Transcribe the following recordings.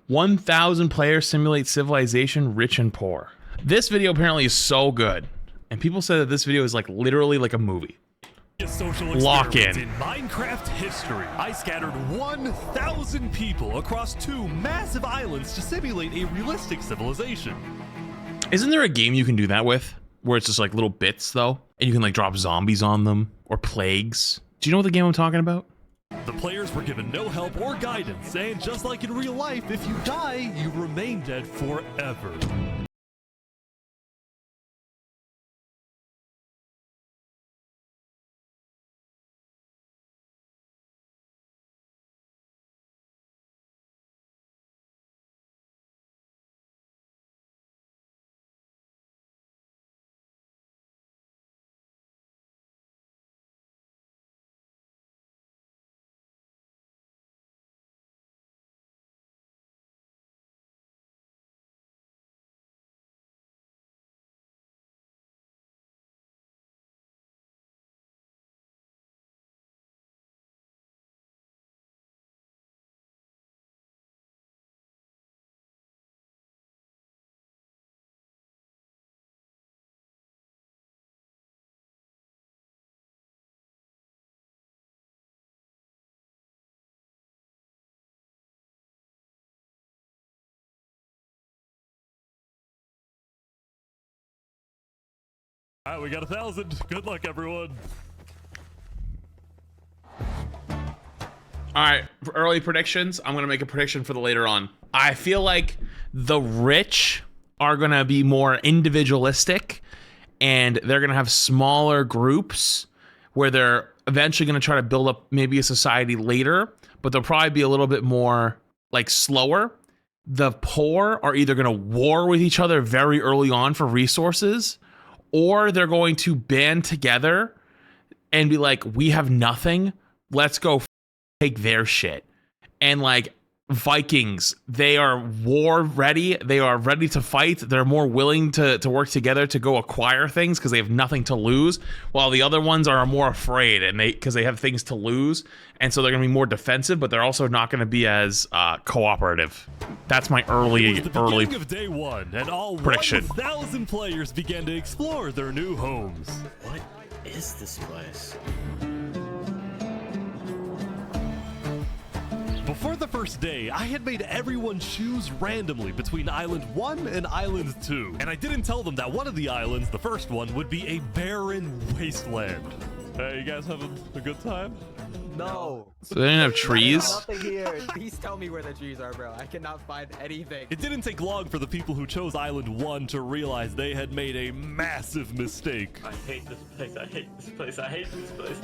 1,000 players simulate civilization, rich and poor. This video apparently is so good, and people said that this video is like literally like a movie. Lock in. Minecraft history, I scattered 1,000 people across 2 massive islands to simulate a realistic civilization. Isn't there a game you can do that with, where it's just like little bits though, and you can like drop zombies on them or plagues? Do you know what the game I'm talking about? The players were given no help or guidance, and just like in real life, if you die, you remain dead forever. All right, we got 1,000. Good luck, everyone. All right, for early predictions, I'm gonna make a prediction for the later on. I feel like the rich are gonna be more individualistic, and they're gonna have smaller groups where they're eventually gonna try to build up maybe a society later, but they'll probably be a little bit more like slower. The poor are either gonna war with each other very early on for resources, or they're going to band together and be like, we have nothing, let's go take their shit. And like Vikings, they are war ready, they are ready to fight, they're more willing to work together to go acquire things because they have nothing to lose, while the other ones are more afraid and because they have things to lose, and so they're going to be more defensive, but they're also not going to be as cooperative. That's my early of day 1, and all prediction. 1,000 players began to explore their new homes. What is this place? Before the first day, I had made everyone choose randomly between Island 1 and Island 2. And I didn't tell them that one of the islands, the first one, would be a barren wasteland. Hey, you guys having a good time? No. So they didn't have trees? Nothing here. Please tell me where the trees are, bro. I cannot find anything. It didn't take long for the people who chose Island 1 to realize they had made a massive mistake. I hate this place. I hate this place. I hate this place.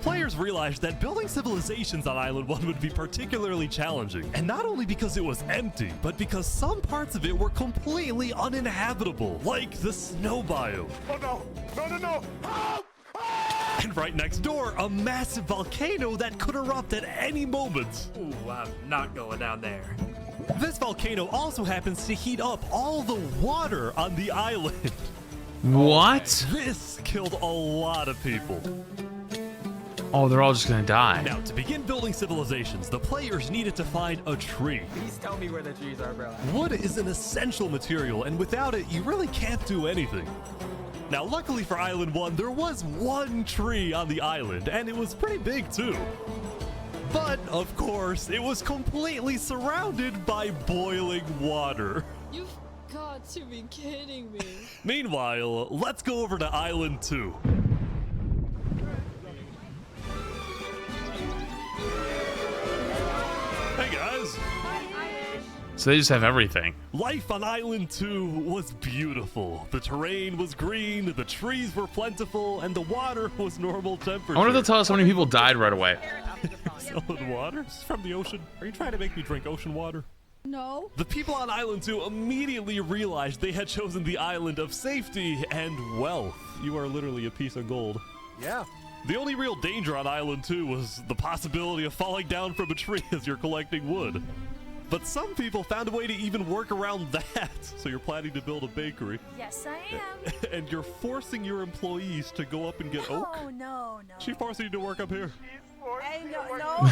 Players realized that building civilizations on Island 1 would be particularly challenging. And not only because it was empty, but because some parts of it were completely uninhabitable, like the snow biome. Oh no! No, no, no! Help! And right next door, a massive volcano that could erupt at any moment. Ooh, I'm not going down there. This volcano also happens to heat up all the water on the island. What? This killed a lot of people. Oh, they're all just gonna die. Now, to begin building civilizations, the players needed to find a tree. Please tell me where the trees are, bro. Wood is an essential material, and without it, you really can't do anything. Now, luckily for Island 1, there was one tree on the island, and it was pretty big too. But, of course, it was completely surrounded by boiling water. You've got to be kidding me. Meanwhile, let's go over to Island 2. Hey guys! So they just have everything. Life on Island 2 was beautiful. The terrain was green, the trees were plentiful, and the water was normal temperature. I wonder if they'll tell us how many people died right away. Selling water? It's from the ocean. Are you trying to make me drink ocean water? No. The people on Island 2 immediately realized they had chosen the island of safety and wealth. You are literally a piece of gold. Yeah. The only real danger on Island 2 was the possibility of falling down from a tree as you're collecting wood. But some people found a way to even work around that. So you're planning to build a bakery. Yes, I am. And you're forcing your employees to go up and get oak? No. She forcing you to work up here. Hey, no.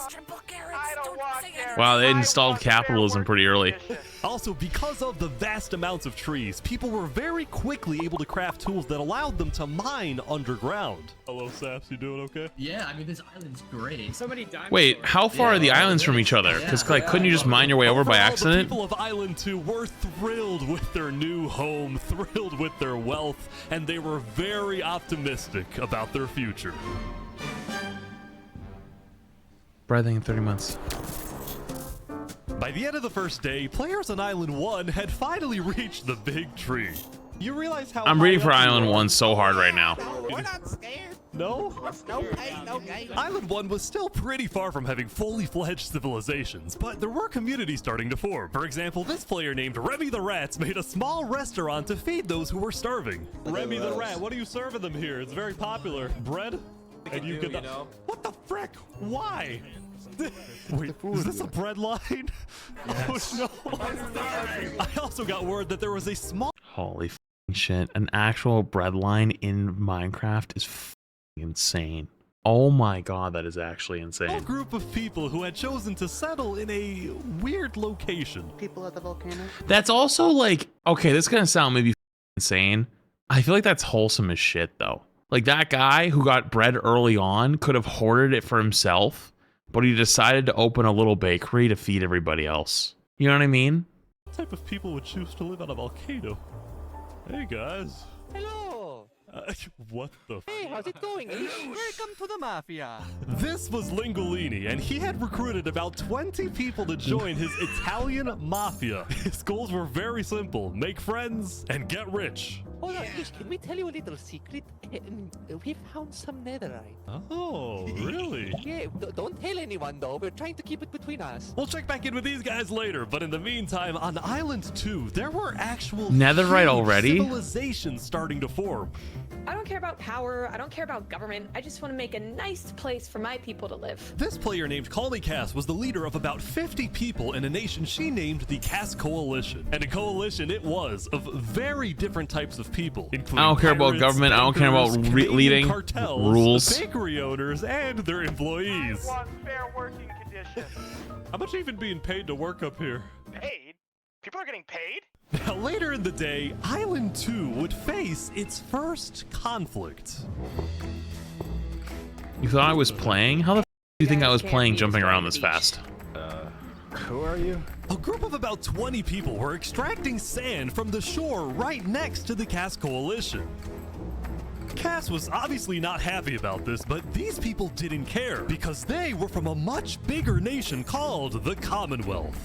Triple carrots. I don't want carrots. Wow, they I installed want fair capitalism pretty early. working conditions. Also, because of the vast amounts of trees, people were very quickly able to craft tools that allowed them to mine underground. Hello, Saps, you doing okay? Yeah, I mean, this island's great. So many dinosaurs. Wait, how far are the islands from each other? Because like, couldn't you just mine your way over by Overall, accident? The people of Island 2 were thrilled with their new home, thrilled with their wealth, and they were very optimistic about their future. Breathing in 30 months. By the end of the first day, players on Island 1 had finally reached the big tree. You realize how I'm reading high for up you Island are? 1 so hard right now. We're not scared. No? No pain, no gain. Island 1 was still pretty far from having fully fledged civilizations, but there were communities starting to form. For example, this player named Remy the Rats made a small restaurant to feed those who were starving. Remy the Rat, what are you serving them here? It's very popular. Bread? And you could... What the frick? Why? Wait, is this a bread line? Yes. Oh no. I also got word that there was a small... Holy f***ing shit. An actual bread line in Minecraft is f***ing insane. Oh my god, that is actually insane. group of people who had chosen to settle in a weird location. People at the volcano. That's also like, okay, this is gonna sound maybe insane. I feel like that's wholesome as shit though. Like that guy who got bread early on could have hoarded it for himself, but he decided to open a little bakery to feed everybody else. You know what I mean? What type of people would choose to live on a volcano? Hey guys. Hello. What the Hey, how's it going? Welcome to the mafia. This was Lingolini, and he had recruited about 20 people to join his Italian mafia. His goals were very simple: make friends and get rich. Hold on, Ish, can we tell you a little secret? We found some netherite. Oh, really? Yeah, don't tell anyone though. We're trying to keep it between us. We'll check back in with these guys later, but in the meantime, on Island 2, there were actual Netherite huge already? civilizations starting to form. I don't care about power. I don't care about government. I just want to make a nice place for my people to live. This player named Call Me Cass was the leader of about 50 people in a nation she named the Cass Coalition. And a coalition it was of very different types of people, including I don't care about pirates, government. I don't care about bankers, Canadian leading cartels, rules. bakery owners, and their employees. I want fair working conditions. How much even being paid to work up here? Paid? People are getting paid? Now, later in the day, Island 2 would face its first conflict. You thought I was playing? How the f do you think I was playing jumping around this fast? Who are you? A group of about 20 people were extracting sand from the shore right next to the Cass Coalition. Cass was obviously not happy about this, but these people didn't care because they were from a much bigger nation called the Commonwealth.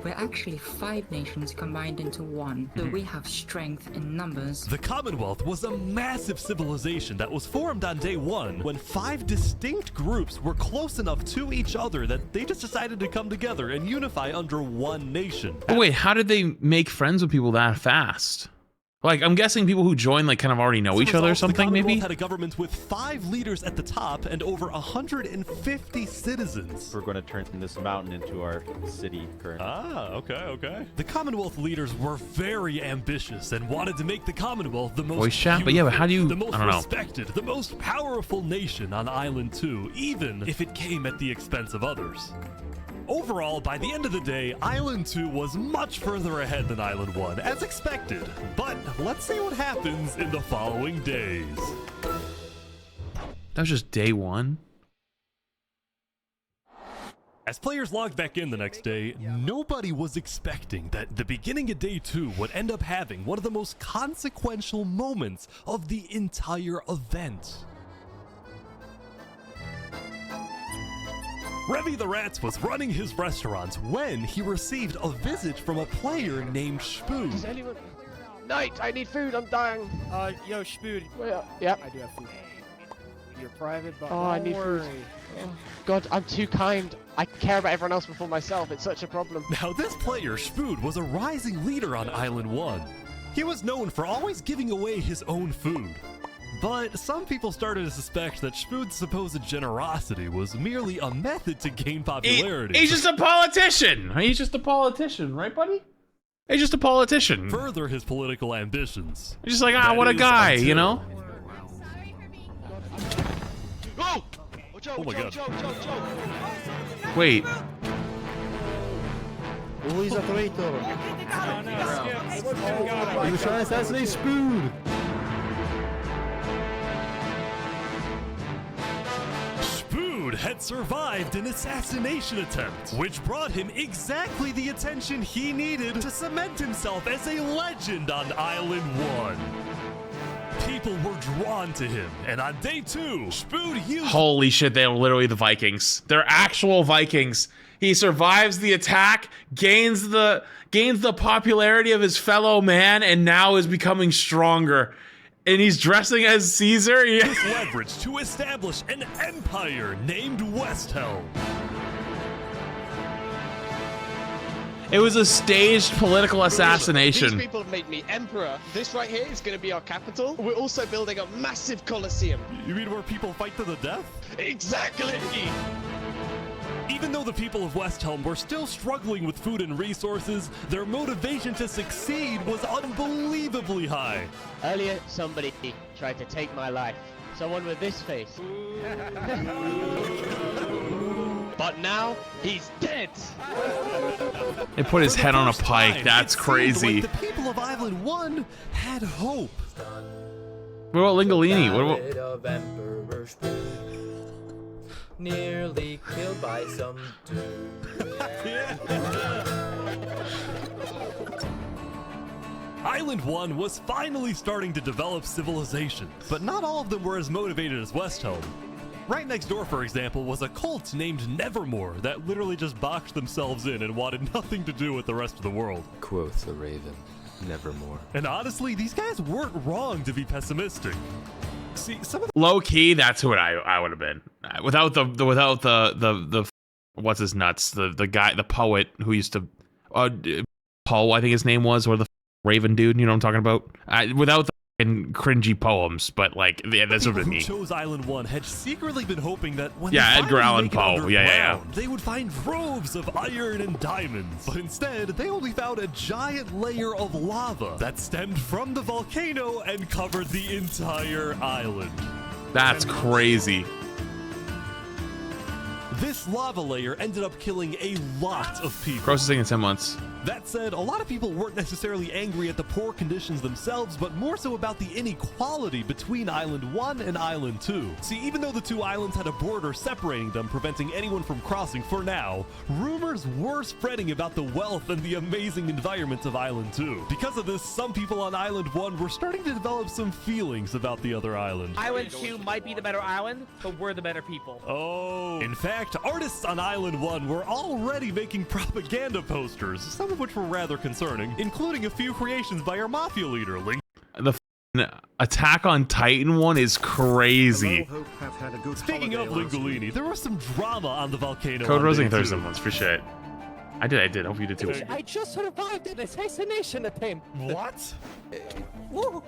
We're actually 5 nations combined into one, so we have strength in numbers. The Commonwealth was a massive civilization that was formed on day 1 when 5 distinct groups were close enough to each other that they just decided to come together and unify under one nation. But wait, how did they make friends with people that fast? Like, I'm guessing people who join like kind of already know As a each other or result, something, the Commonwealth maybe? had a government with 5 leaders at the top and over 150 citizens. We're going to turn this mountain into our city currently. Ah, okay. The Commonwealth leaders were very ambitious and wanted to make the Commonwealth the most Voice chat? But yeah, but how do you- the most I don't know. respected, the most powerful nation on Island 2, even if it came at the expense of others. Overall, by the end of the day, Island 2 was much further ahead than Island 1, as expected. But let's see what happens in the following days. That was just day 1? As players logged back in the next day, nobody was expecting that the beginning of day 2 would end up having one of the most consequential moments of the entire event. Remy the Rats was running his restaurant when he received a visit from a player named Spoon. Does anyone... Knight, I need food, I'm dying. Yo, Spood. Yeah. I do have food. You're private, but Oh, I don't need food. worry. Oh, God, I'm too kind. I care about everyone else before myself. It's such a problem. Now this player, Spoon, was a rising leader on Island 1. He was known for always giving away his own food. But some people started to suspect that Spoon's supposed generosity was merely a method to gain popularity. He's just a politician! He's just a politician, right, buddy? He's just a politician. Further his political ambitions. He's just like, That what a is guy, until- you know? Joe, Oh my God. Joe. Wait. Oh, he's a traitor. He was trying to assassinate Spoon. Spood had survived an assassination attempt, which brought him exactly the attention he needed to cement himself as a legend on Island 1. People were drawn to him, and on day 2, Spood used— Holy shit, they are literally the Vikings. They're actual Vikings. He survives the attack, gains the popularity of his fellow man, and now is becoming stronger. And he's dressing as Caesar. his leverage to establish an empire named Westhelm. It was a staged political assassination. These people have made me emperor. This right here is going to be our capital. We're also building a massive coliseum. You mean where people fight to the death? Exactly. Even though the people of Westhelm were still struggling with food and resources, their motivation to succeed was unbelievably high. Earlier, somebody tried to take my life. Someone with this face. But now, he's dead. They put his head on a pike. That's crazy. Like the people of Island 1 had hope. What about Lingolini? What about... Nearly killed by some dude. Island 1 was finally starting to develop civilizations, but not all of them were as motivated as Westhelm. Right next door, for example, was a cult named Nevermore that literally just boxed themselves in and wanted nothing to do with the rest of the world. Quoth the raven, nevermore. And honestly, these guys weren't wrong to be pessimistic. See, some of Low key, that's who I would have been. Without the what's his nuts? The guy, the poet who used to Poe, I think his name was, or the Raven dude. You know what I'm talking about? Without the cringy poems, but like, yeah, that's what it means. Who chose Island 1 had secretly been hoping that when Edgar Allan Poe. Yeah. they would find troves of iron and diamonds. But instead, they only found a giant layer of lava that stemmed from the volcano and covered the entire island. That's crazy. This lava layer ended up killing a lot of people. Processing in 10 months. That said, a lot of people weren't necessarily angry at the poor conditions themselves, but more so about the inequality between Island 1 and Island 2. See, even though the two islands had a border separating them, preventing anyone from crossing for now, rumors were spreading about the wealth and the amazing environment of Island 2. Because of this, some people on Island 1 were starting to develop some feelings about the other island. Island 2 might be the better island, but we're the better people. Oh. In fact, artists on Island 1 were already making propaganda posters, some of which were rather concerning, including a few creations by our mafia leader, Link. The Attack on Titan one is crazy. Speaking of Lingolini, there was some drama on the volcano. Code Rosing Thursday ones, appreciate it. I did. Hope you did too. I just survived an assassination attempt. What? Whoa.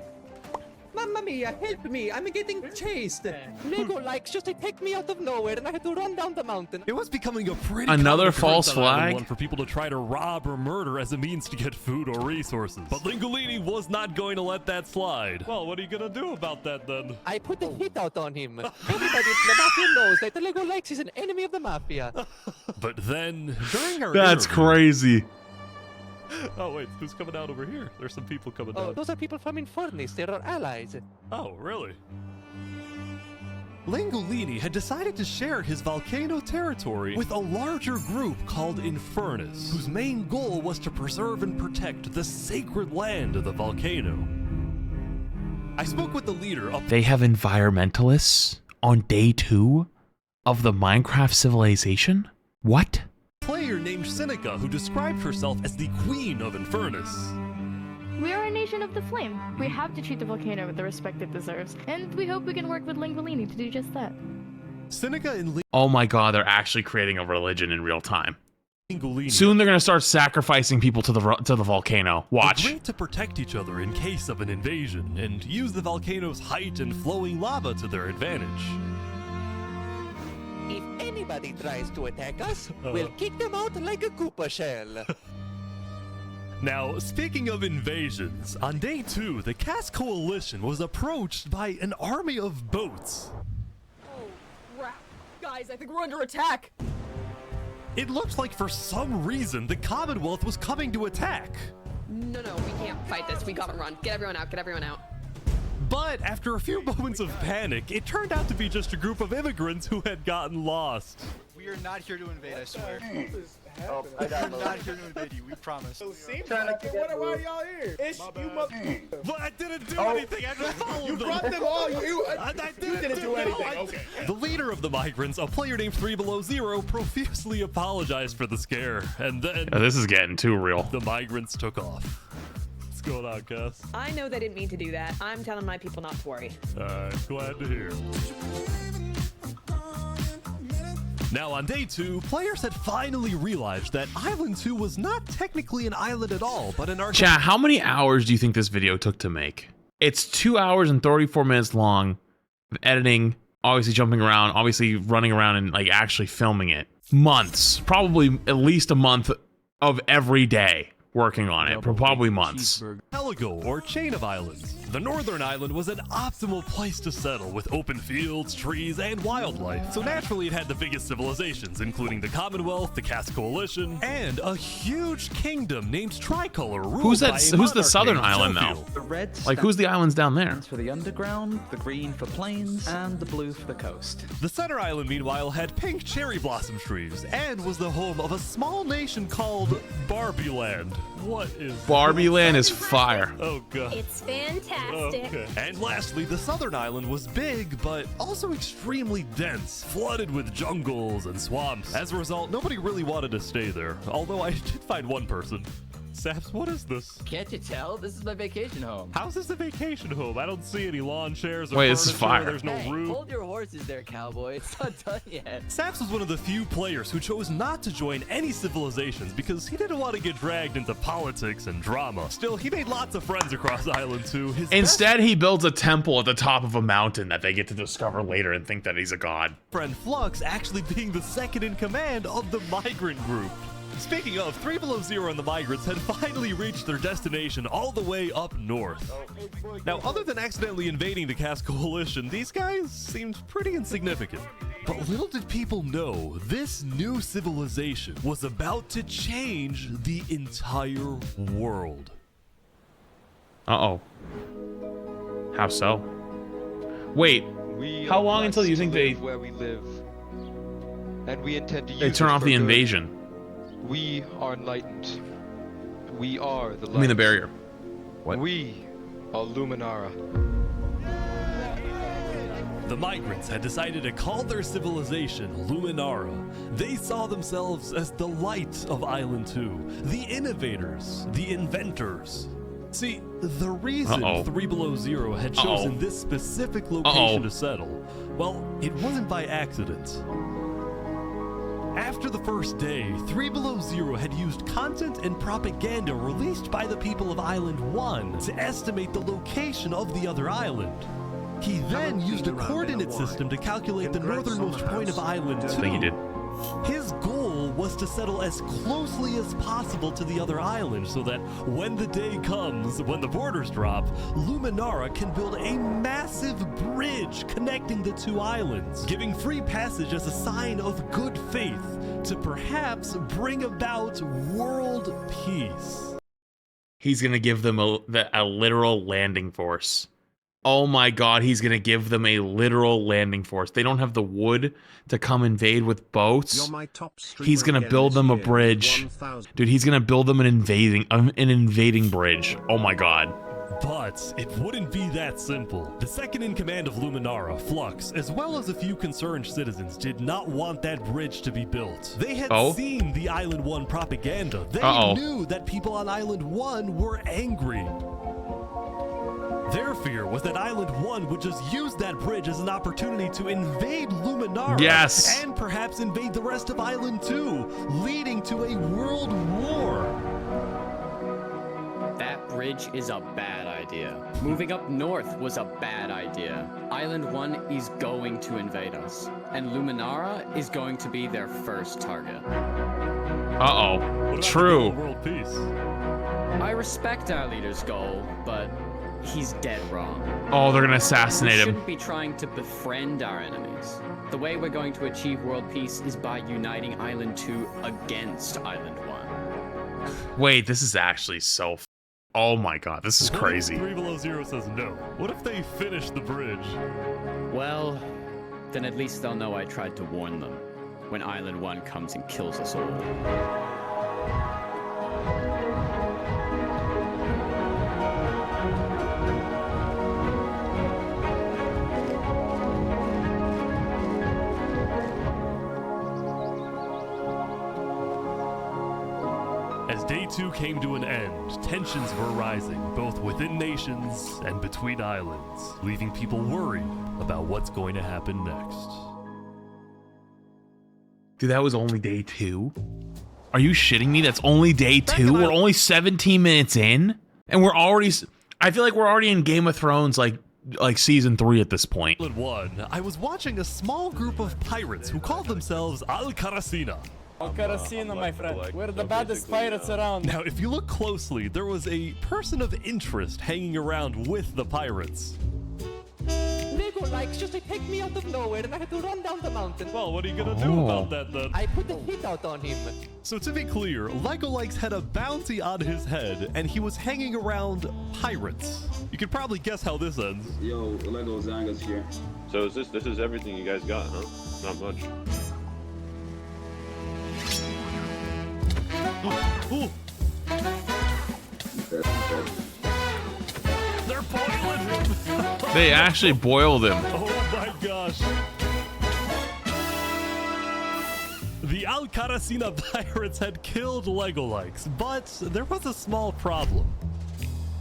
Mamma mia, help me, I'm getting chased. Lego likes just attacked me out of nowhere and I had to run down the mountain. It was becoming a pretty Another common false occurrence on Island flag? 1 for people to try to rob or murder as a means to get food or resources. But Lingolini was not going to let that slide. Well, what are you gonna do about that then? I put the hit out on him. Everybody in the mafia knows that the Lego likes is an enemy of the mafia. But then, during our That's interview— crazy. Oh wait, who's coming out over here? There's some people coming Oh, down. those are people from Infernus, they're our allies. Oh, really? Lingolini had decided to share his volcano territory with a larger group called Infernus, whose main goal was to preserve and protect the sacred land of the volcano. I spoke with the leader of— They have environmentalists on day 2 of the Minecraft civilization? What? player named Seneca, who described herself as the Queen of Infernus. We are a nation of the flame. We have to treat the volcano with the respect it deserves, and we hope we can work with Lingolini to do just that. Seneca and Oh my god, they're actually creating a religion in real time. Lingolini Soon they're gonna start sacrificing people to the volcano. Watch. agreed to protect each other in case of an invasion, and use the volcano's height and flowing lava to their advantage. If anybody tries to attack us, we'll kick them out like a Koopa shell. Now, speaking of invasions, on day 2, the Cass Coalition was approached by an army of boats. Oh, crap. Guys, I think we're under attack. It looked like for some reason the Commonwealth was coming to attack. No, we can't fight this. We gotta run. Get everyone out. Get everyone out. But after a few moments of panic, it turned out to be just a group of immigrants who had gotten lost. We are not here to invade, I swear. Oh, I We're got not here to invade you, we promise. Why are y'all here? It's you mother. But I didn't do anything. I just followed them. Brought them all. I Didn't do anything. Okay. The leader of the migrants, a player named 3Below0, profusely apologized for the scare, and then This is getting too real. the migrants took off. What's going on, Cass? I know they didn't mean to do that. I'm telling my people not to worry. Glad to hear. Now on day 2, players had finally realized that Island 2 was not technically an island at all, but an Chat, how many hours do you think this video took to make? It's 2 hours and 34 minutes long of editing, obviously jumping around, obviously running around and like actually filming it. Months, probably at least a month of every day working on it, probably months. Heligo, or chain of islands. The northern island was an optimal place to settle with open fields, trees, and wildlife. So naturally it had the biggest civilizations, including the Commonwealth, the Cass Coalition, and a huge kingdom named Tricolor. Who's that? Who's the southern island though? The red Like who's the islands down there? stands for the underground, the green for plains, and the blue for the coast. The center island, meanwhile, had pink cherry blossom trees and was the home of a small nation called Barbie Land. What is Barbie Land is fire. Oh god. It's fantastic. Okay. And lastly, the southern island was big, but also extremely dense, flooded with jungles and swamps. As a result, nobody really wanted to stay there, although I did find one person. Saps, what is this? Can't you tell? This is my vacation home. How's this a vacation home? I don't see any lawn chairs or Wait, this is furniture. fire. There's no Hey, roof. hold your horses there, cowboy. It's not done yet. Saps was one of the few players who chose not to join any civilizations because he didn't want to get dragged into politics and drama. Still, he made lots of friends across Island 2. Instead, he builds a temple at the top of a mountain that they get to discover later and think that he's a god. Friend Flux actually being the second in command of the migrant group. Speaking of, 3Below0 and the migrants had finally reached their destination all the way up north. Now, other than accidentally invading the Cass Coalition, these guys seemed pretty insignificant. But little did people know, this new civilization was about to change the entire world. Uh-oh. How so? Wait, how long until you think where we live, and we intend to use they turn it off for the good. invasion? We are enlightened. We are the light. I mean the barrier. What? We are Luminara. The migrants had decided to call their civilization Luminara. They saw themselves as the light of Island 2, the innovators, the inventors. See, the reason 3Below0 had chosen this specific location to settle, well, it wasn't by accident. After the first day, 3Below0 had used content and propaganda released by the people of Island 1 to estimate the location of the other island. He then used a coordinate system to calculate the northernmost point of Island 2. I think he did. His goal was to settle as closely as possible to the other island so that when the day comes, when the borders drop, Luminara can build a massive bridge connecting the two islands, giving free passage as a sign of good faith to perhaps bring about world peace. He's gonna give them a literal landing force. Oh my god, he's gonna give them a literal landing force. They don't have the wood to come invade with boats. He's gonna build them a bridge. Dude, he's gonna build them an invading bridge. Oh my god. But it wouldn't be that simple. The second in command of Luminara, Flux, as well as a few concerned citizens, did not want that bridge to be built. They had seen the Island 1 propaganda. They knew that people on Island 1 were angry. Their fear was that Island 1 would just use that bridge as an opportunity to invade Luminara. Yes. And perhaps invade the rest of Island 2, leading to a world war. That bridge is a bad idea. Moving up north was a bad idea. Island 1 is going to invade us, and Luminara is going to be their first target. Uh-oh. True. World peace. I respect our leader's goal, but he's dead wrong. Oh, they're gonna We assassinate him. shouldn't be trying to befriend our enemies. The way we're going to achieve world peace is by uniting Island 2 against Island 1. Wait, this is actually so. Oh my god, this is crazy. 3 Below Zero says no. What if they finish the bridge? Well, then at least they'll know I tried to warn them when Island 1 comes and kills us all. As Day 2 came to an end, tensions were rising, both within nations and between islands, leaving people worried about what's going to happen next. Dude, that was only day 2? Are you shitting me? That's only day 2? We're only 17 minutes in? And we're already... I feel like we're already in Game of Thrones, like season 3 at this point. Island 1, I was watching a small group of pirates who called themselves Al-Karasina. Al-Karasina, my friend. We're the baddest pirates around. Now, if you look closely, there was a person of interest hanging around with the pirates. Lego likes just to take me out of nowhere and I had to run down the mountain. Well, what are you gonna do about that then? I put the hit out on him. So to be clear, Lego Likes had a bounty on his head and he was hanging around pirates. You can probably guess how this ends. Yo, Lego Zanga's here. So is this is everything you guys got, huh? Not much. Ooh. They're boiling him. They actually boiled him. Oh my gosh. The Al-Karasina pirates had killed Lego Likes, but there was a small problem.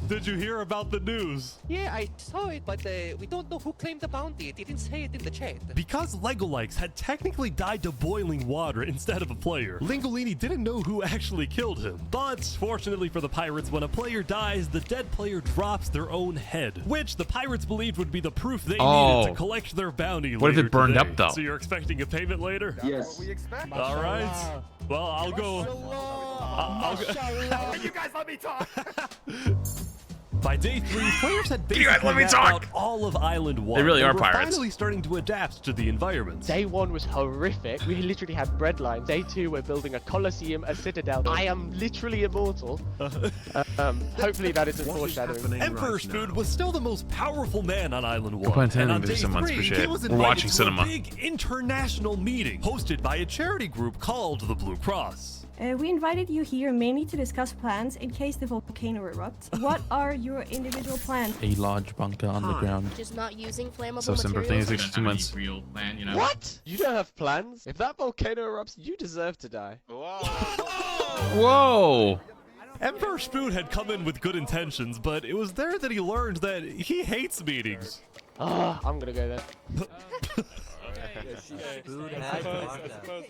Did you hear about the news? Yeah, I saw it, but we don't know who claimed the bounty. It didn't say it in the chat. Because Lego Likes had technically died to boiling water instead of a player, Lingolini didn't know who actually killed him. But fortunately for the pirates, when a player dies, the dead player drops their own head, which the pirates believed would be the proof they needed to collect their bounty. What if it burned up though? So you're expecting a payment later? Yes. All right. Well, I'll go. I'll go. You guys let me talk. By day 3, players had basically mapped out all of Island 1. They really are were pirates. Finally starting to adapt to the environment. Day 1 was horrific. We literally had bread lines. Day 2, we're building a coliseum, a citadel. I am literally immortal. Hopefully that isn't foreshadowing. Emperor Spoon was still the most powerful man on Island 1. Put And on into day some months 3, for he shit. was We're invited watching to cinema. a big international meeting hosted by a charity group called the Blue Cross. We invited you here mainly to discuss plans in case the volcano erupts. What are your individual plans? A large bunker underground. Just not using flammable So simple thing is materials. 2 months. Real plan, you know? What? You don't have plans? If that volcano erupts, you deserve to die. Whoa! Emperor Spoon had come in with good intentions, but it was there that he learned that he hates meetings. I'm gonna go there.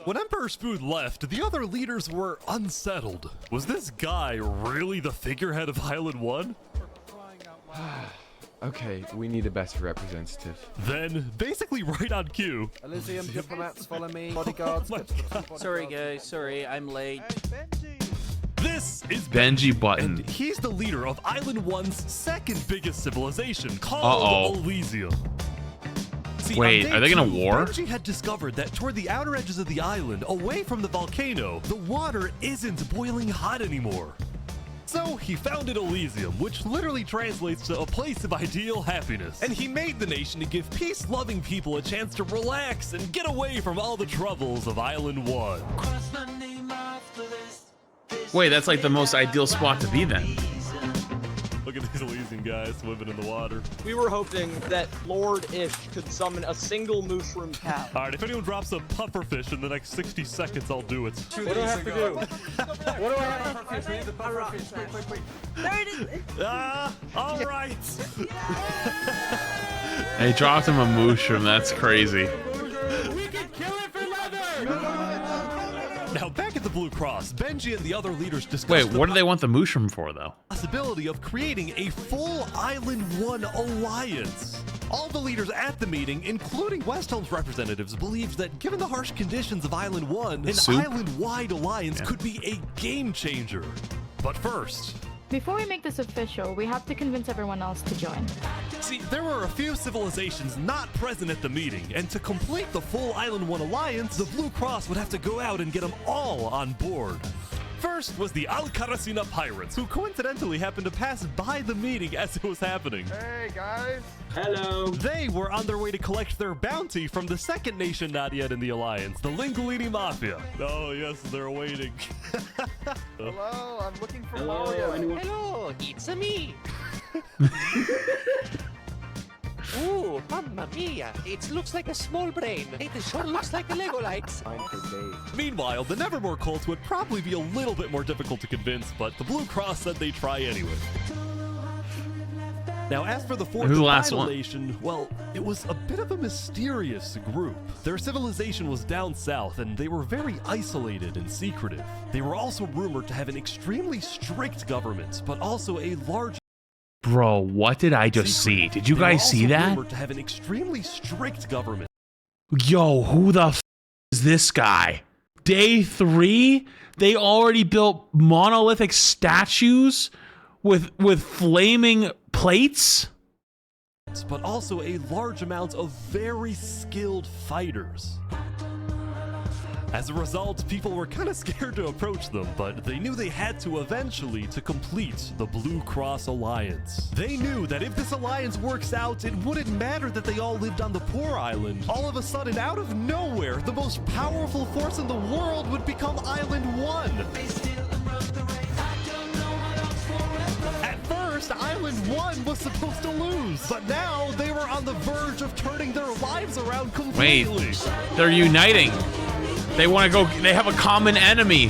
When Emperor Spoon left, the other leaders were unsettled. Was this guy really the figurehead of Island 1? Okay, we need a better representative. Then, basically right on cue. Elysium diplomats, follow me. Bodyguards. Sorry guys, sorry, I'm late. This is Benji Button. And he's the leader of Island 1's second biggest civilization, called Elysium. See, wait, are they gonna war? Benji had discovered that toward the outer edges of the island, away from the volcano, the water isn't boiling hot anymore. So he founded Elysium, which literally translates to a place of ideal happiness. And he made the nation to give peace-loving people a chance to relax and get away from all the troubles of Island 1. Wait, that's like the most ideal spot to be then. Look at these Elysian guys swimming in the water. We were hoping that Lord Ish could summon a single mushroom cow. All right, if anyone drops a pufferfish in the next 60 seconds, I'll do it. What do I have to do? What do I have to do? The pufferfish. Quick. There it is. All right. They dropped him a mushroom. That's crazy. We can kill it for leather. Now, back at the Blue Cross, Benji and the other leaders discussed Wait, what do they want the mushroom for, though? Possibility of creating a full Island 1 alliance. All the leaders at the meeting, including Westhelm's representatives, believed that given the harsh conditions of Island 1, an island-wide alliance could be a game changer. But first, Before we make this official, we have to convince everyone else to join. See, there were a few civilizations not present at the meeting, and to complete the full Island 1 alliance, the Blue Cross would have to go out and get them all on board. First was the Alcaracina pirates, who coincidentally happened to pass by the meeting as it was happening. Hey, guys. Hello. They were on their way to collect their bounty from the second nation not yet in the alliance, the Linguini Mafia. Oh, yes, they're waiting. Hello, I'm looking for Hello, Mario. anyone? Hello, it's me. Ooh, mamma mia! It looks like a small brain. It sure looks like a Lego lights. Meanwhile, the Nevermore cult would probably be a little bit more difficult to convince, but the Blue Cross said they'd try anyway. Now, as for the fourth and final nation, well, it was a bit of a mysterious group. Their civilization was down south, and they were very isolated and secretive. They were also rumored to have an extremely strict government, but also a large... Bro, what did I just see? Did you guys see that? Rumored to have an extremely strict government. Yo, who the f is this guy? Day 3? They already built monolithic statues with flaming plates? But also a large amount of very skilled fighters. As a result, people were kind of scared to approach them, but they knew they had to eventually to complete the Blue Cross Alliance. They knew that if this alliance works out, it wouldn't matter that they all lived on the poor island. All of a sudden, out of nowhere, the most powerful force in the world would become Island 1. At first, Island 1 was supposed to lose, but now they were on the verge of turning their lives around completely. Wait, they're uniting. They want to go, they have a common enemy.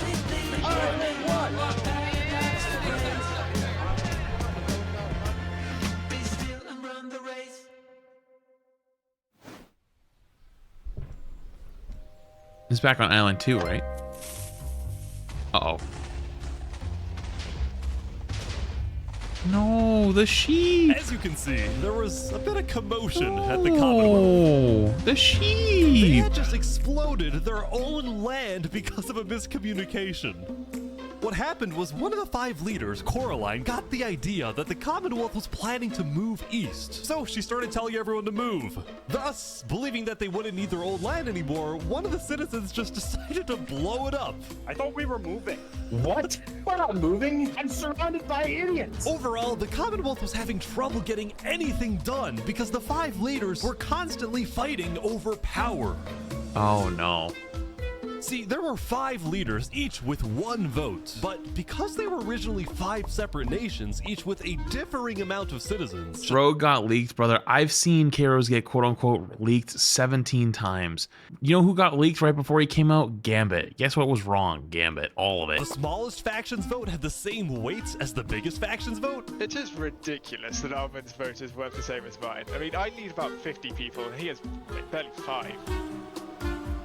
It's back on Island 2, right? Uh-oh. No, the sheep. As you can see, there was a bit of commotion at the Commonwealth. The sheep. They had just exploded their own land because of a miscommunication. What happened was one of the 5 leaders, Coraline, got the idea that the Commonwealth was planning to move east. So she started telling everyone to move. Thus, believing that they wouldn't need their old land anymore, one of the citizens just decided to blow it up. I thought we were moving. What? We're not moving. I'm surrounded by idiots. Overall, the Commonwealth was having trouble getting anything done because the 5 leaders were constantly fighting over power. Oh no. See, there were 5 leaders, each with 1 vote. But because they were originally 5 separate nations, each with a differing amount of citizens... Rogue got leaked, brother. I've seen Kairos get quote-unquote leaked 17 times. You know who got leaked right before he came out? Gambit. Guess what was wrong? Gambit. All of it. The smallest faction's vote had the same weight as the biggest faction's vote? It is ridiculous that Armin's vote is worth the same as mine. I mean, I need about 50 people, and he has like, barely 5.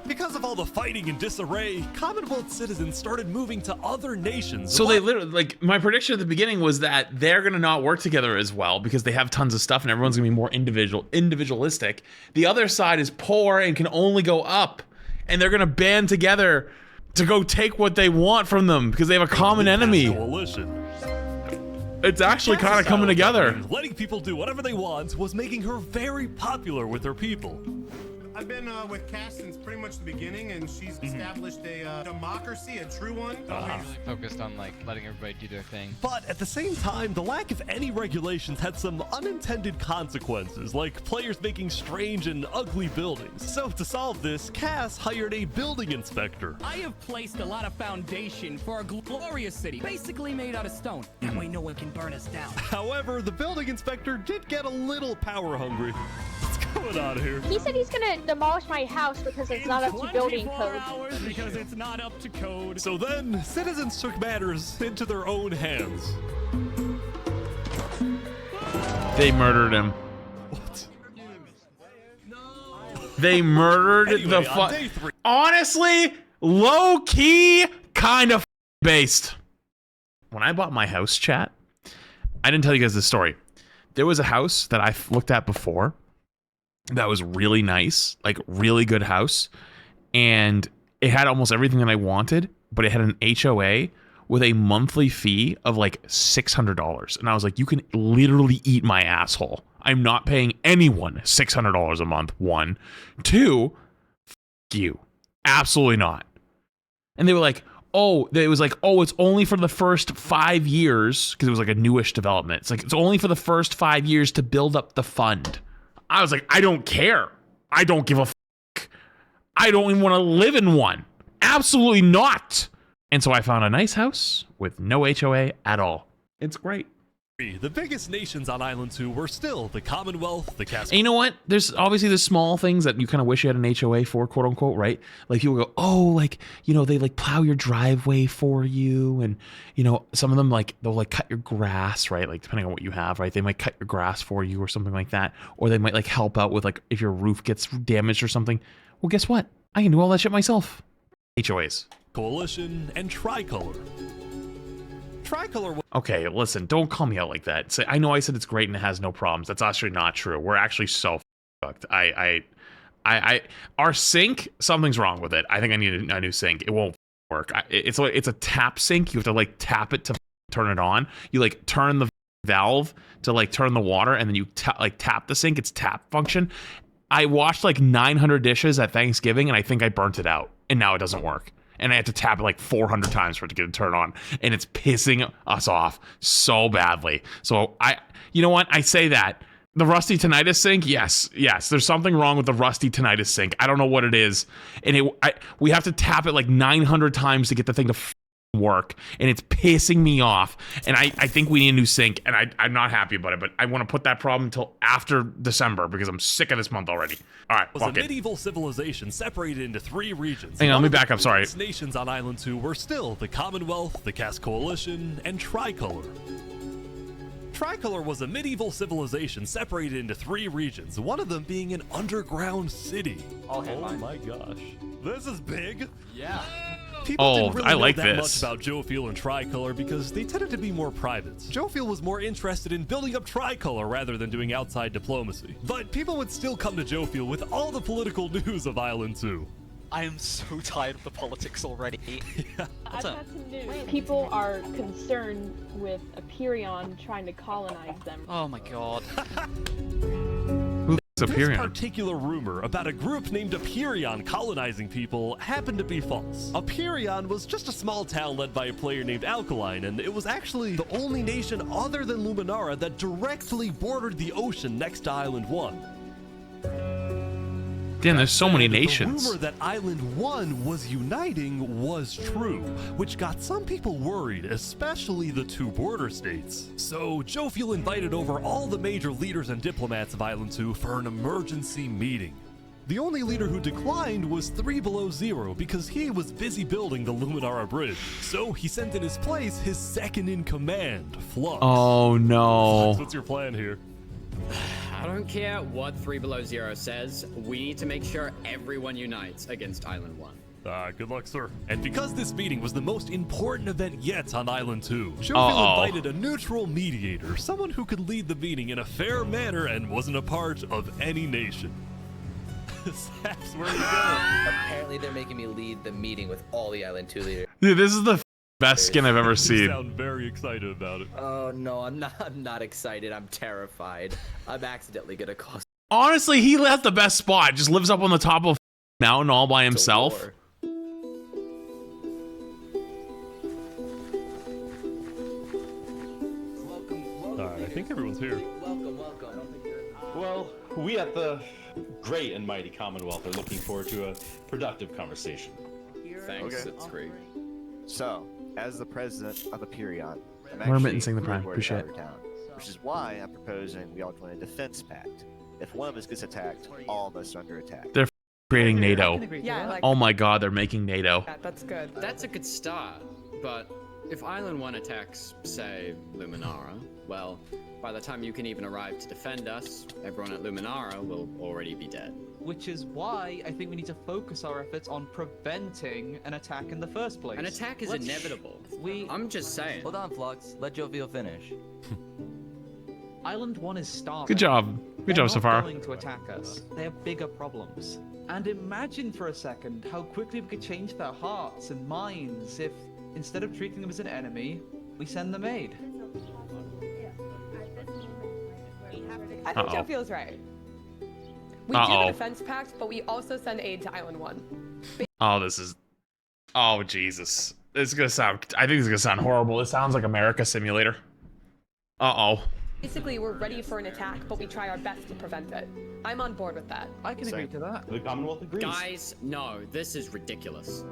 Because of all the fighting and disarray, Commonwealth citizens started moving to other nations. So they literally, like, my prediction at the beginning was that they're gonna not work together as well because they have tons of stuff and everyone's gonna be more individualistic. The other side is poor and can only go up, and they're gonna band together to go take what they want from them because they have a common enemy. Coalition. It's actually kind of coming together. Letting people do whatever they want was making her very popular with her people. I've been with Cass since pretty much the beginning, and she's established a democracy, a true one. Really focused on like letting everybody do their thing. But at the same time, the lack of any regulations had some unintended consequences, like players making strange and ugly buildings. So to solve this, Cass hired a building inspector. I have placed a lot of foundation for a glorious city, basically made out of stone. That way no one can burn us down. However, the building inspector did get a little power hungry. What's going on here? He said he's gonna demolish my house because it's not up to building code. Because it's not up to code. So then, citizens took matters into their own hands. They murdered him. What? They murdered Anyway, the on day 3. Honestly, low key, kind of based. When I bought my house, chat, I didn't tell you guys this story. There was a house that I looked at before that was really nice, like really good house, and it had almost everything that I wanted, but it had an HOA with a monthly fee of like $600. And I was like, you can literally eat my asshole. I'm not paying anyone $600 a month, one. Two, you. Absolutely not. And they were like, it's only for the first 5 years, because it was like a newish development. It's like, it's only for the first 5 years to build up the fund. I was like, I don't care. I don't give a fuck. I don't even want to live in one. Absolutely not. And so I found a nice house with no HOA at all. It's great. The biggest nations on Island 2 were still the Commonwealth, the Castle. And you know what? There's obviously the small things that you kind of wish you had an HOA for, quote unquote, right? Like people go, oh, like, you know, they like plow your driveway for you. And, you know, some of them like, they'll like cut your grass, right? Like depending on what you have, right? They might cut your grass for you or something like that. Or they might like help out with like if your roof gets damaged or something. Well, guess what? I can do all that shit myself. HOAs. Coalition and Tricolor. Tricolor. Okay, listen, don't call me out like that. I know I said it's great and it has no problems. That's actually not true. We're actually so fucked. Our sink, something's wrong with it. I think I need a new sink. It won't work. It's a tap sink. You have to like tap it to turn it on. You like turn the valve to like turn the water, and then you tap the sink. It's tap function. I washed like 900 dishes at Thanksgiving, and I think I burnt it out, and now it doesn't work. And I had to tap it like 400 times for it to get it turned on. And it's pissing us off so badly. So you know what? I say that. The rusty tinnitus sink, yes. There's something wrong with the rusty tinnitus sink. I don't know what it is. And we have to tap it like 900 times to get the thing to work. And it's pissing me off. And I think we need a new sink. And I'm not happy about it. But I want to put that problem until after December because I'm sick of this month already. All right, was a medieval civilization separated into 3 regions. Hang on, let me back up, sorry. Nations on Island 2 were still the Commonwealth, the Caste Coalition, and Tricolor. Tricolor was a medieval civilization separated into 3 regions, one of them being an underground city. Oh my gosh. This is big. Yeah. People didn't really know that this. much about Jofiel and Tricolor because they tended to be more private. Jofiel was more interested in building up Tricolor rather than doing outside diplomacy. But people would still come to Jofiel with all the political news of Island 2. I am so tired of the politics already. I've got some news. People are concerned with Aperion trying to colonize them. Oh my god. This particular rumor about a group named Aperion colonizing people happened to be false. Aperion was just a small town led by a player named Alkaline, and it was actually the only nation other than Luminara that directly bordered the ocean next to Island 1. Damn, there's so many nations. The rumor that Island 1 was uniting was true, which got some people worried, especially the 2 border states. So Jofiel invited over all the major leaders and diplomats of Island 2 for an emergency meeting. The only leader who declined was 3 Below Zero because he was busy building the Luminara Bridge. So he sent in his place his second-in-command, Flux. Oh no. Flux, what's your plan here? I don't care what 3 Below Zero says, we need to make sure everyone unites against Island 1. Good luck, sir. And because this meeting was the most important event yet on Island 2, Jofiel invited a neutral mediator, someone who could lead the meeting in a fair manner and wasn't a part of any nation. Saps, where are you going? Apparently they're making me lead the meeting with all the Island 2 leaders. Dude, this is the best skin I've ever seen. You sound very excited about it. Oh no, I'm not excited. I'm terrified. I'm accidentally gonna cause. Honestly, he has the best spot. Just lives up on the top of a mountain all by himself. Alright, I think everyone's here. Welcome. Well, we at the great and mighty Commonwealth are looking forward to a productive conversation. Thanks, it's great. So, as the president of Aperion, I'm We're remitting the prime. worried Appreciate about our town, which is why I'm proposing we all join a defense pact. If one of us gets attacked, all of us are under attack. They're creating NATO. Yeah, Oh my god, they're making NATO. that's good. That's a good start, but if Island 1 attacks, say, Luminara, well, by the time you can even arrive to defend us, everyone at Luminara will already be dead. Which is why I think we need to focus our efforts on preventing an attack in the first place. An attack is inevitable. I'm just saying. Hold on, Flux. Let Jofiel finish. Island 1 is starving. Good job. Good job so far. They're not going to attack us. They have bigger problems. And imagine for a second how quickly we could change their hearts and minds if instead of treating them as an enemy, we send them aid. I think Joe feels right. We do the defense pact, but we also send aid to Island 1. Oh, Jesus. This is gonna sound, I think this is gonna sound horrible. It sounds like America Simulator. Basically, we're ready for an attack, but we try our best to prevent it. I'm on board with that. I can agree to that. The Commonwealth agrees. Guys, no, this is ridiculous.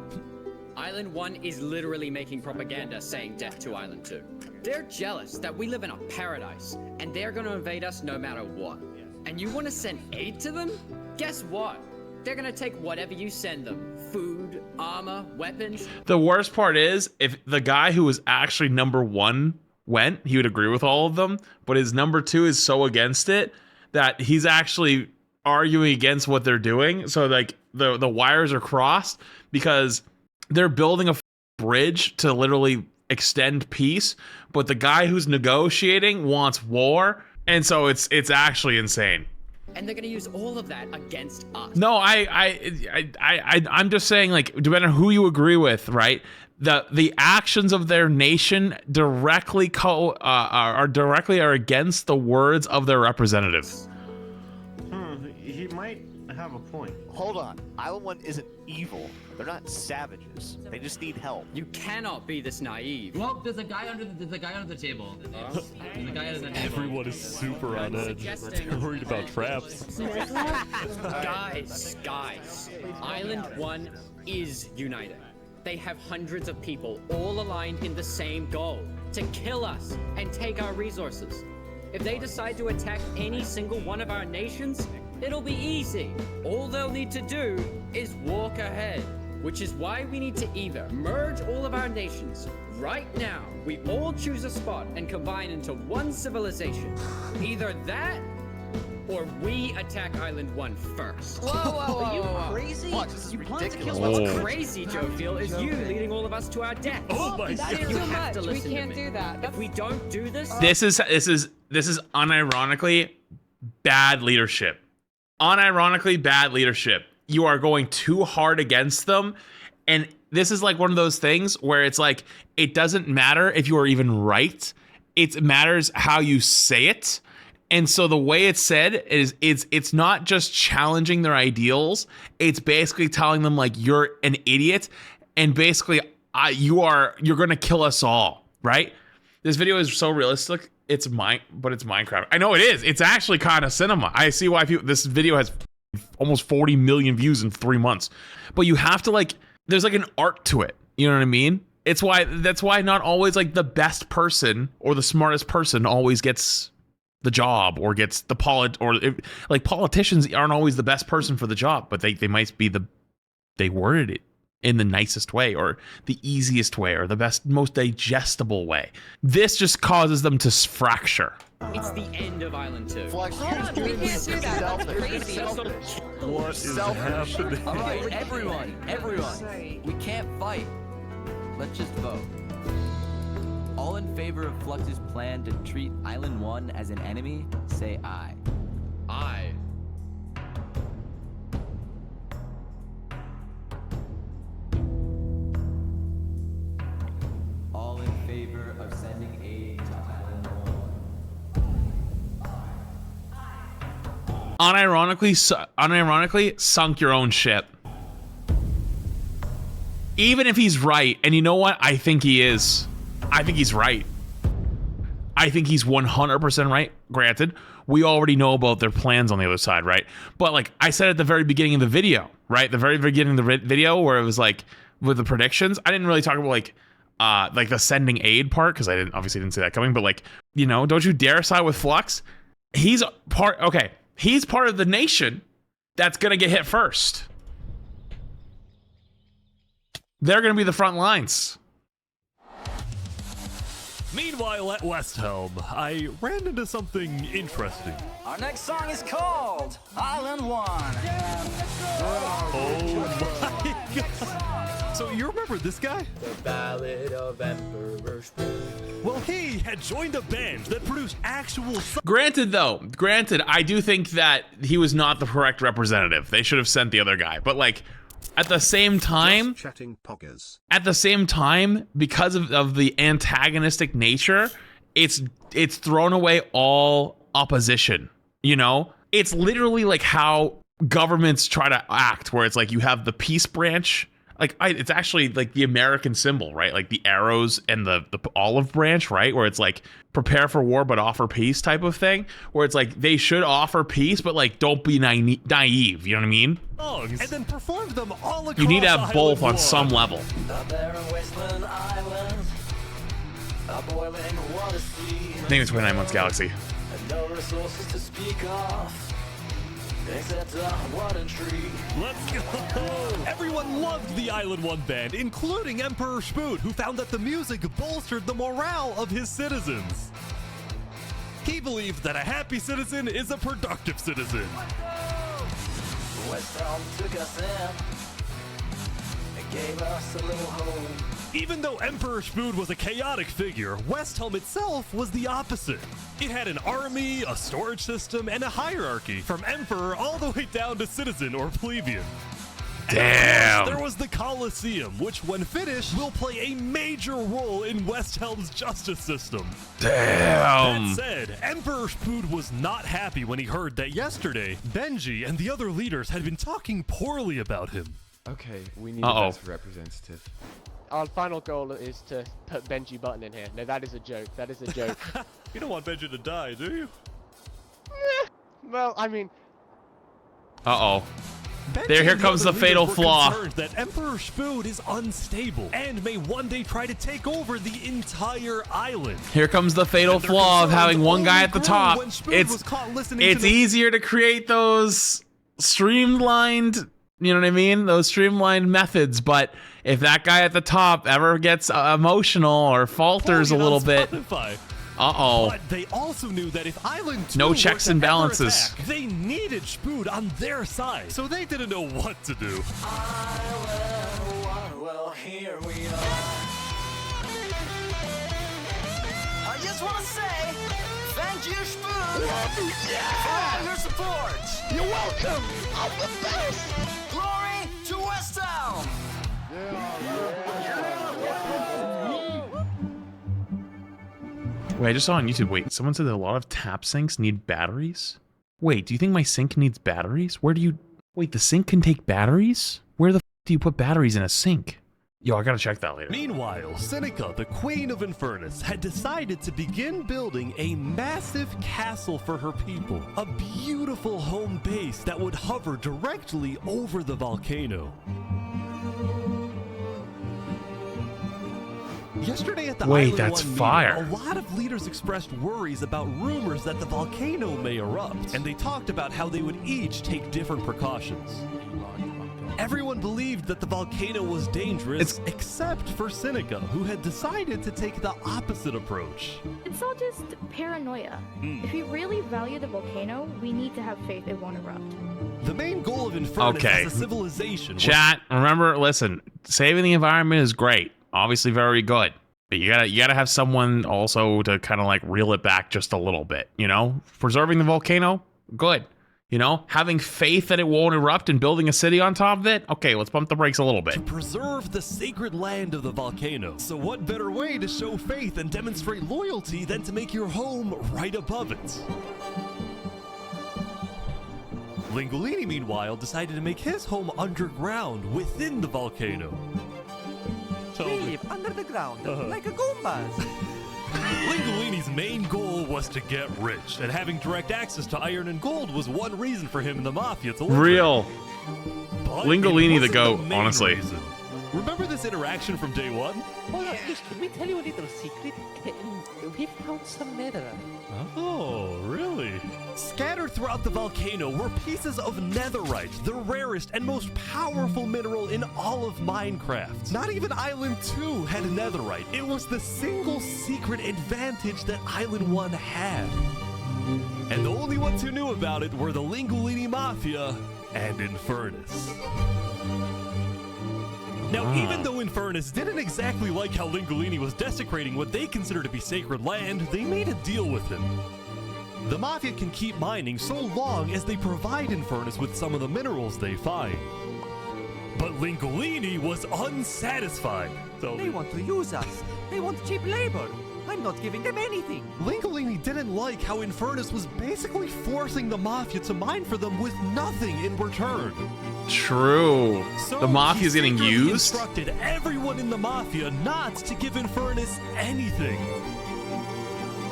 Island 1 is literally making propaganda saying death to Island 2. They're jealous that we live in a paradise, and they're gonna invade us no matter what. And you wanna send aid to them? Guess what? They're gonna take whatever you send them. Food, armor, weapons. The worst part is, if the guy who was actually number 1 went, he would agree with all of them, but his number 2 is so against it that he's actually arguing against what they're doing. So like the wires are crossed because they're building a bridge to literally extend peace, but the guy who's negotiating wants war, and so it's actually insane. And they're gonna use all of that against us. No, I'm just saying, like, no matter who you agree with, right? The actions of their nation directly are against the words of their representatives. He might have a point. Hold on. Island 1 isn't evil. They're not savages. They just need help. You cannot be this naive. Well, there's a guy under the table. There's a guy under the table. Everyone is super on edge. They're worried about traps. Guys, Island 1 is united. They have hundreds of people all aligned in the same goal, to kill us and take our resources. If they decide to attack any single one of our nations, it'll be easy. All they'll need to do is walk ahead, which is why we need to either merge all of our nations right now. We all choose a spot and combine into one civilization. Either that, or we attack Island 1 first. Whoa, Are you crazy? Watch, this is You plan to ridiculous. kill What's crazy, Joe Feel, is you leading all of us to our death. Oh my That's God. too You have much. to We listen to can't me. do that. If we don't do this, This is unironically bad leadership. Unironically bad leadership. You are going too hard against them, and this is like one of those things where it's like, it doesn't matter if you are even right. It matters how you say it. And so the way it's said is it's not just challenging their ideals. It's basically telling them, like, you're an idiot, and basically you're going to kill us all, right? This video is so realistic. But it's Minecraft. I know it is. It's actually kind of cinema. I see why this video has almost 40 million views in 3 months. But you have to, like, there's like an art to it. You know what I mean? That's why not always, like, the best person or the smartest person always gets the job or gets the politicians aren't always the best person for the job, but they might be they worded it in the nicest way or the easiest way or the best, most digestible way. This just causes them to fracture. it's the end of Island 2. Flex, We can't do that. That's crazy. What is happening? All right, everyone, we can't fight. Let's just vote. All in favor of Flux's plan to treat Island 1 as an enemy, say aye. Aye. All in favor of sending aid to Island 1. Unironically, sunk your own ship. Even if he's right, and you know what? I think he is. I think he's right. I think he's 100% right. Granted, we already know about their plans on the other side, right? But like I said at the very beginning of the video, right? The very beginning of the video where it was like with the predictions, I didn't really talk about like the sending aid part because I obviously didn't see that coming. But like, you know, don't you dare side with Flux. He's part of the nation that's gonna get hit first. They're gonna be the front lines. Meanwhile, at West Helm, I ran into something interesting. Our next song is called Island 1. Oh my God. So you remember this guy? The Ballad of Emperor Spoon. Well, he had joined a band that produced actual Granted, I do think that he was not the correct representative. They should have sent the other guy. But like, at the same time, because of the antagonistic nature, it's thrown away all opposition. You know, it's literally like how governments try to act, where it's like you have the peace branch. Like it's actually like the American symbol, right? Like the arrows and the olive branch, right? Where it's like prepare for war but offer peace type of thing. Where it's like they should offer peace, but like don't be naive. You know what I mean? And then performed them all across You need to have both on Island some level. I think it's 29 Months Galaxy. No resources to speak of. Except a water tree. Let's go! Everyone loved the Island 1 band, including Emperor Spoot, who found that the music bolstered the morale of his citizens. He believed that a happy citizen is a productive citizen. West Helm took us in and gave us a little home. Even though Emperor Spood was a chaotic figure, West Helm itself was the opposite. It had an army, a storage system, and a hierarchy, from Emperor all the way down to citizen or plebeian. Damn. And of course, there was the Colosseum, which when finished will play a major role in West Helm's justice system. Damn. That said, Emperor Spood was not happy when he heard that yesterday, Benji and the other leaders had been talking poorly about him. Okay, we need a best representative. Our final goal is to put Benji Button in here. No, that is a joke. That is a joke. You don't want Benji to die, do you? Well, I mean... Here comes the fatal flaw. That Emperor Spood is unstable and may one day try to take over the entire island. Here comes the fatal flaw of having one guy at the top. It's easier to create those streamlined, you know what I mean? Those streamlined methods, but if that guy at the top ever gets emotional or falters a little bit, But they also knew that if Island 2 no checks and balances. Attack, they needed Spood on their side, so they didn't know what to do. Well, here we are. I just want to say thank you, Spood, for all your support. You're welcome. I'm the best. Glory to West Helm. Wait, I just saw on YouTube. Wait, someone said that a lot of tap sinks need batteries. Wait, do you think my sink needs batteries? Where do you... Wait, the sink can take batteries? Where the f do you put batteries in a sink? Yo, I gotta check that later. Meanwhile, Seneca, the Queen of Infernus, had decided to begin building a massive castle for her people. A beautiful home base that would hover directly over the volcano. Yesterday at the Wait, Island that's 1 fire. meeting, a lot of leaders expressed worries about rumors that the volcano may erupt, and they talked about how they would each take different precautions. Everyone believed that the volcano was dangerous, except for Seneca, who had decided to take the opposite approach. It's all just paranoia. If we really value the volcano, we need to have faith it won't erupt. The main goal of Infernus as a civilization was... Chat, remember, listen, saving the environment is great. Obviously very good. But you gotta have someone also to kind of like reel it back just a little bit, you know? Preserving the volcano, good. You know, having faith that it won't erupt and building a city on top of it, okay, let's bump the brakes a little bit. To preserve the sacred land of the volcano. So what better way to show faith and demonstrate loyalty than to make your home right above it? Lingolini, meanwhile, decided to make his home underground within the volcano. Deep under the ground, like a Goombas. Lingolini's main goal was to get rich, and having direct access to iron and gold was one reason for him and the Mafia to live. Real. But Lingolini the goat, honestly. Reason. Remember this interaction from day one? Hold on, please, can we tell you a little secret? We found some netherite. Oh, really? Scattered throughout the volcano were pieces of netherite, the rarest and most powerful mineral in all of Minecraft. Not even Island 2 had netherite. It was the single secret advantage that Island 1 had. And the only ones who knew about it were the Lingolini Mafia and Infernus. Now, even though Infernus didn't exactly like how Lingolini was desecrating what they consider to be sacred land, they made a deal with him. The Mafia can keep mining so long as they provide Infernus with some of the minerals they find. But Lingolini was unsatisfied. They want to use us. They want cheap labor. I'm not giving them anything. Lingolini didn't like how Infernus was basically forcing the Mafia to mine for them with nothing in return. True. So the Mafia's he getting secretly used? instructed everyone in the Mafia not to give Infernus anything.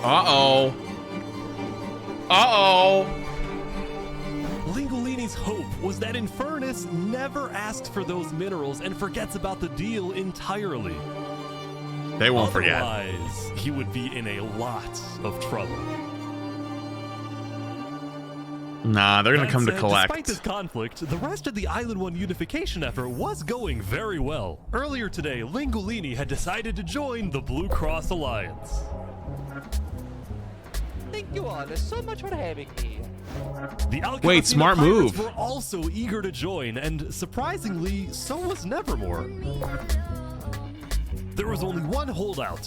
Uh-oh. Uh-oh. Lingolini's hope was that Infernus never asks for those minerals and forgets about the deal entirely. They won't forget. Otherwise, he would be in a lot of trouble. Nah, they're gonna come to collect. Despite this conflict, the rest of the Island 1 unification effort was going very well. Earlier today, Lingolini had decided to join the Blue Cross Alliance. Thank you all so much for having me. The Wait, smart move. were also eager to join, and surprisingly, so was Nevermore. There was only one holdout.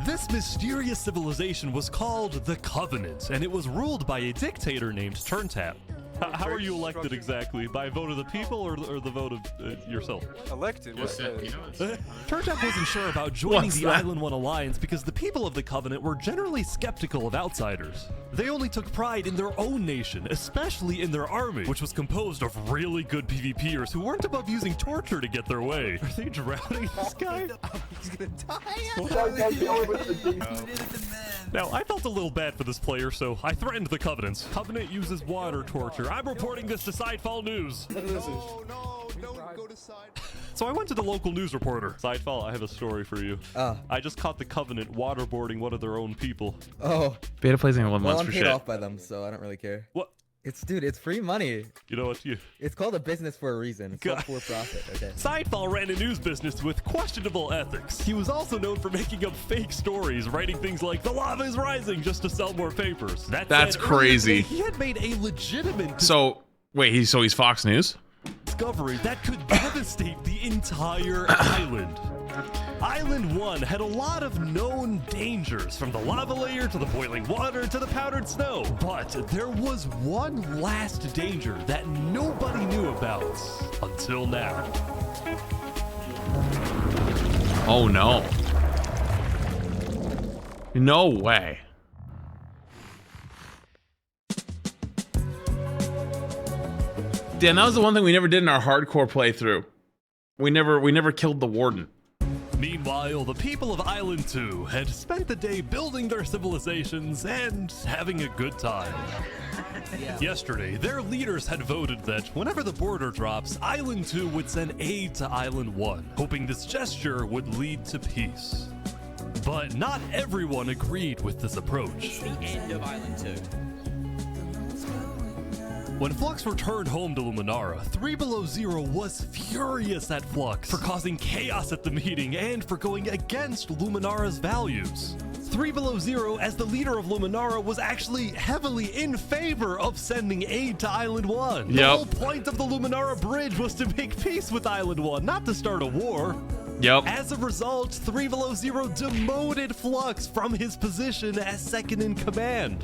This mysterious civilization was called the Covenant, and it was ruled by a dictator named Turntap. How are you elected exactly? By a vote of the people or the vote of yourself? Elected? Turntap wasn't sure about joining the Island 1 Alliance because the people of the Covenant were generally skeptical of outsiders. They only took pride in their own nation, especially in their army, which was composed of really good PvPers who weren't above using torture to get their way. Are they drowning this guy? He's gonna die. Now, I felt a little bad for this player, so I threatened the Covenants. Covenant uses water torture. I'm reporting this to Sidefall News. No, don't go to Side. So I went to the local news reporter. Sidefall, I have a story for you. I just caught the Covenant waterboarding one of their own people. Oh. Beta plays in 1 month I'm for paid shit. off by them, so I don't really care. What? Dude, it's free money. You know what? It's called a business for a reason. It's not for profit, okay? Sidefall ran a news business with questionable ethics. He was also known for making up fake stories, writing things like, "The lava is rising," just to sell more papers. That's crazy. He had made a legitimate So, wait, he's Fox News? discovery that could devastate the entire island. Island 1 had a lot of known dangers, from the lava layer to the boiling water to the powdered snow. But there was one last danger that nobody knew about until now. Oh no. No way. Dan, that was the one thing we never did in our hardcore playthrough. We never killed the warden. Meanwhile, the people of Island 2 had spent the day building their civilizations and having a good time. Yesterday, their leaders had voted that whenever the border drops, Island 2 would send aid to Island 1, hoping this gesture would lead to peace. But not everyone agreed with this approach. The end of Island 2. When Flux returned home to Luminara, 3 Below Zero was furious at Flux for causing chaos at the meeting and for going against Luminara's values. 3 Below Zero, as the leader of Luminara, was actually heavily in favor of sending aid to Island 1. The whole point of the Luminara Bridge was to make peace with Island 1, not to start a war. Yep. As a result, 3 Below Zero demoted Flux from his position as second in command.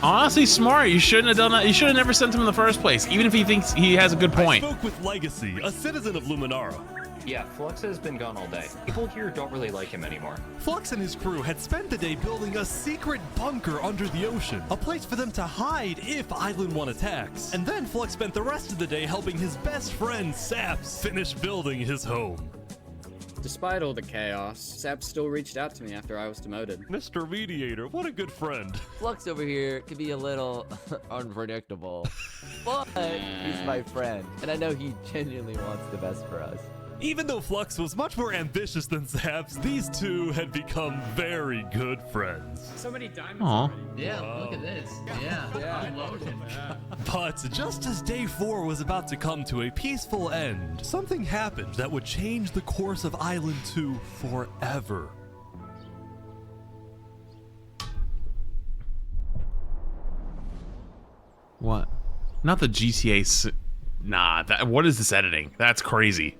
Honestly, smart. You shouldn't have done that. You should have never sent him in the first place, even if he thinks he has a good point. I spoke with Legacy, a citizen of Luminara. Yeah, Flux has been gone all day. People here don't really like him anymore. Flux and his crew had spent the day building a secret bunker under the ocean, a place for them to hide if Island 1 attacks. And then Flux spent the rest of the day helping his best friend, Saps, finish building his home. Despite all the chaos, Saps still reached out to me after I was demoted. Mr. Mediator, what a good friend. Flux over here can be a little unpredictable, but he's my friend, and I know he genuinely wants the best for us. Even though Flux was much more ambitious than Saps, these two had become very good friends. So many diamonds. Aww. Yeah, look at this. Yeah. But just as day 4 was about to come to a peaceful end, something happened that would change the course of Island 2 forever. What? Not the GTA. Nah, what is this editing? That's crazy.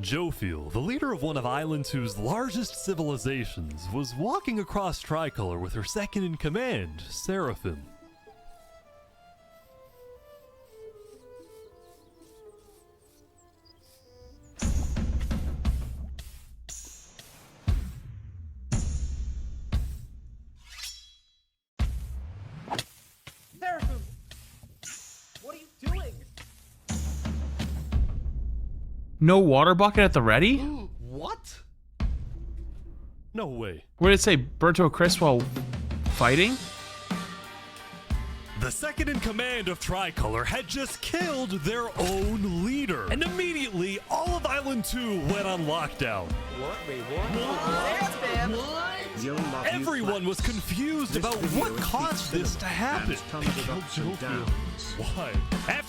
Jofiel, the leader of one of Island 2's largest civilizations, was walking across Tricolor with her second in command, Seraphim. No water bucket at the ready? What? No way. What did it say? Berto Criswell fighting? The second in command of Tricolor had just killed their own leader. And immediately, all of Island 2 went on lockdown. What? Wait, Everyone was confused about what caused this to happen. They killed Jovial. Why?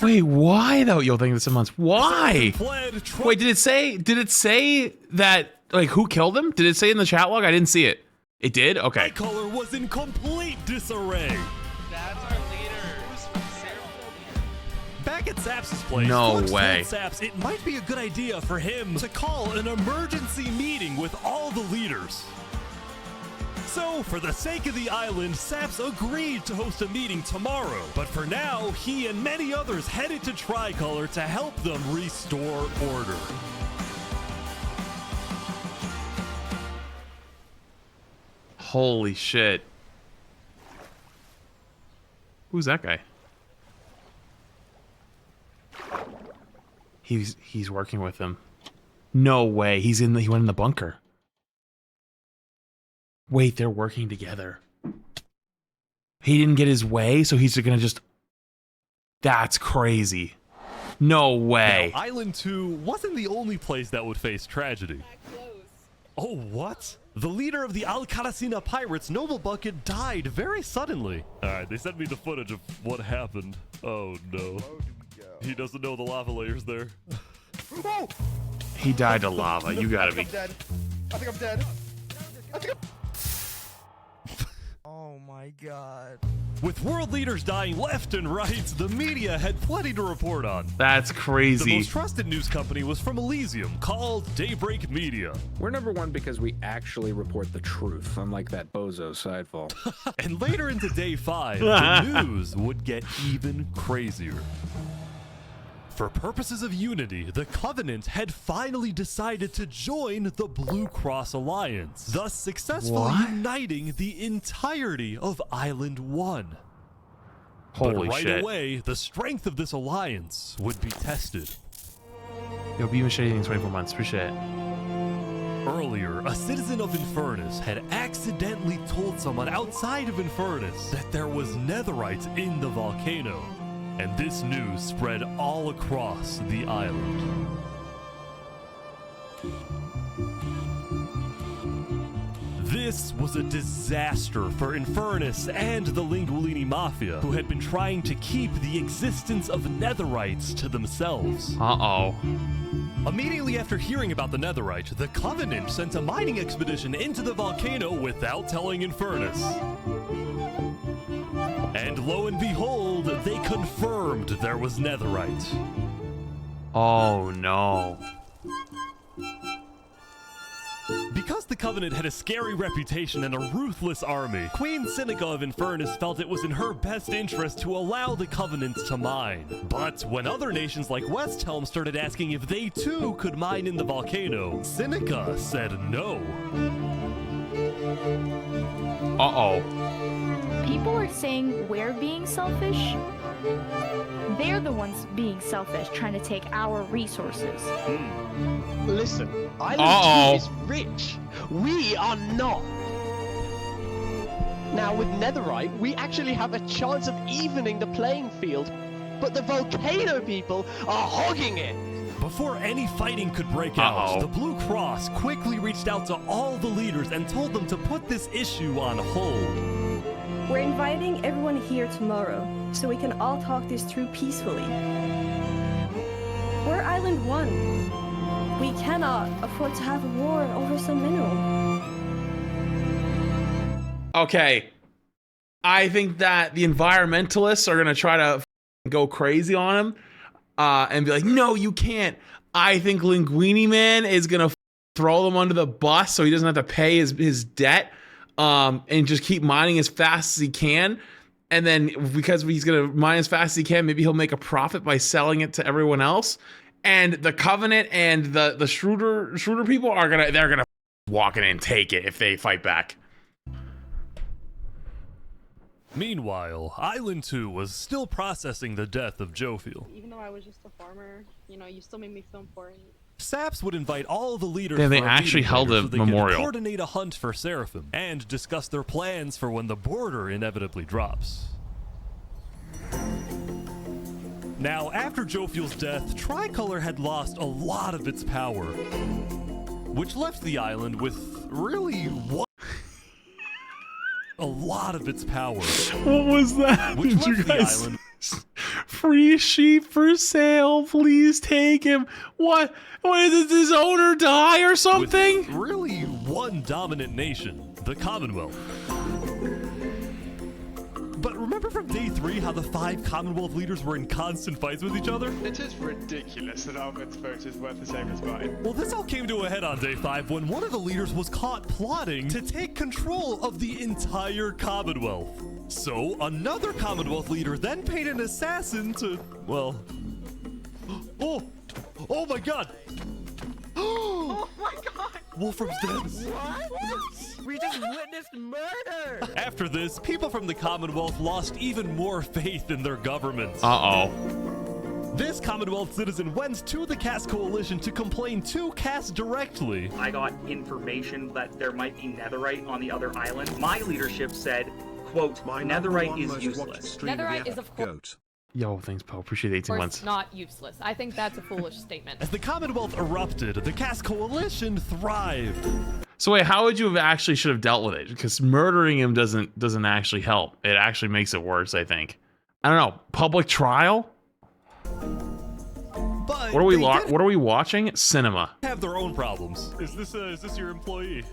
Wait, why though? You'll think it's a month. Why? Fled, Wait, did it say that, like, who killed him? Did it say in the chat log? I didn't see it. It did? Okay. Tricolor was in complete disarray. Back at Saps' place, No Flux way. told Saps it might be a good idea for him to call an emergency meeting with all the leaders. So, for the sake of the island, Saps agreed to host a meeting tomorrow. But for now, he and many others headed to Tricolor to help them restore order. Holy shit. Who's that guy? He's working with him. No way. He went in the bunker. Wait, they're working together. He didn't get his way, so he's gonna just... That's crazy. No way. Now, Island 2 wasn't the only place that would face tragedy. Oh, what? The leader of the Alcaracina Pirates, Noble Bucket, died very suddenly. Alright, they sent me the footage of what happened. Oh no. He doesn't know the lava layer's there. Whoa! He died to lava. You gotta be... I think I'm dead. I think I'm... Oh my god. With world leaders dying left and right, the media had plenty to report on. That's crazy. The most trusted news company was from Elysium, called Daybreak Media. We're #1 because we actually report the truth, unlike that bozo sidefall. And later into day 5, the news would get even crazier. For purposes of unity, the Covenant had finally decided to join the Blue Cross Alliance, thus successfully uniting the entirety of Island 1. Holy but right shit. away, the strength of this alliance would be tested. Yo, be macheting in 24 months. Appreciate it. Earlier, a citizen of Infernus had accidentally told someone outside of Infernus that there was netherite in the volcano. And this news spread all across the island. This was a disaster for Infernus and the Lingualini Mafia, who had been trying to keep the existence of netherites to themselves. Uh-oh. Immediately after hearing about the netherite, the Covenant sent a mining expedition into the volcano without telling Infernus. And lo and behold, they confirmed there was netherite. Oh no. Because the Covenant had a scary reputation and a ruthless army, Queen Seneca of Infernus felt it was in her best interest to allow the Covenant to mine. But when other nations like Westhelm started asking if they too could mine in the volcano, Seneca said no. Uh-oh. People are saying we're being selfish. They're the ones being selfish, trying to take our resources. Listen, Island 2 is rich. We are not. Now, with netherite, we actually have a chance of evening the playing field, but the volcano people are hogging it. Before any fighting could break out, the Blue Cross quickly reached out to all the leaders and told them to put this issue on hold. We're inviting everyone here tomorrow, so we can all talk this through peacefully. We're Island 1. We cannot afford to have a war over some mineral. Okay. I think that the environmentalists are going to try to go crazy on him and be like, no, you can't. I think Linguini Man is going to throw them under the bus so he doesn't have to pay his debt. And just keep mining as fast as he can. And then because he's going to mine as fast as he can, maybe he'll make a profit by selling it to everyone else. And the Covenant and the Schroeder people are going to walk in and take it if they fight back. Meanwhile, Island 2 was still processing the death of Jovial. Even though I was just a farmer, you know, you still made me feel important. Saps would invite all the leaders. They for a actually meeting held later a so they could memorial. coordinate a hunt for Seraphim and discuss their plans for when the border inevitably drops. Now, after Jofiel's death, Tricolor had lost a lot of its power, which left the island with really a lot of its power. What was that? Which Did you left the guys? island Free sheep for sale. Please take him. What? Did this owner die or something? with really one dominant nation, the Commonwealth. But remember from day 3 how the 5 Commonwealth leaders were in constant fights with each other? It is ridiculous that Almond's vote is worth the same as mine. Well, this all came to a head on day 5 when one of the leaders was caught plotting to take control of the entire Commonwealth. So another Commonwealth leader then paid an assassin to, well... Oh my god! Oh my god! Wolfram's dead. What? We just witnessed murder! After this, people from the Commonwealth lost even more faith in their governments. Uh-oh. This Commonwealth citizen went to the Cass Coalition to complain to Cass directly. I got information that there might be netherite on the other island. My leadership said, quote, netherite is useless. Netherite is of course Yo, thanks, Poe. Appreciate the 18 months. not useless. I think that's a foolish statement. As the Commonwealth erupted, the Cass Coalition thrived. So wait, how would you have actually should have dealt with it? Because murdering him doesn't actually help. It actually makes it worse, I think. I don't know. Public trial? But What are we watching? Cinema. Have their own problems. Is this your employee?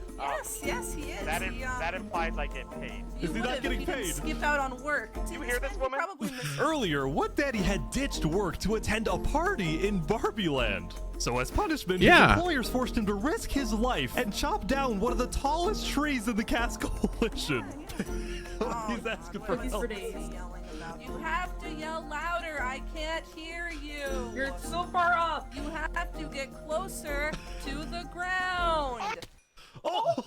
Yes, he is. That implies I get paid. Is he not getting paid? Skip out on work. You hear this woman? Probably Earlier, What Daddy had ditched work to attend a party in Barbie Land. So as punishment, Yeah. his employers forced him to risk his life and chop down one of the tallest trees in the Cass Coalition. He's asking for help. You have to yell louder. I can't hear you. You're so far up. You have to get closer to the ground. Oh!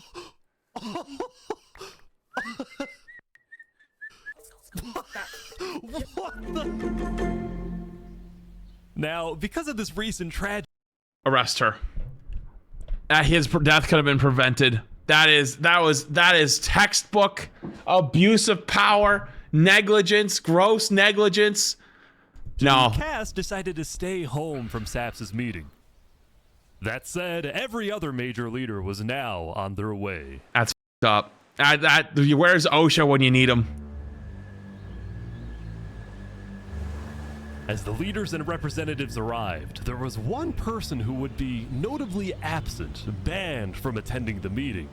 What the? Now, because of this recent tragedy, Arrest her. His death could have been prevented. That is textbook abuse of power, negligence, gross negligence. No. Cass decided to stay home from Saps' meeting. That said, every other major leader was now on their way. That's up. Where's OSHA when you need him? As the leaders and representatives arrived, there was one person who would be notably absent, banned from attending the meeting.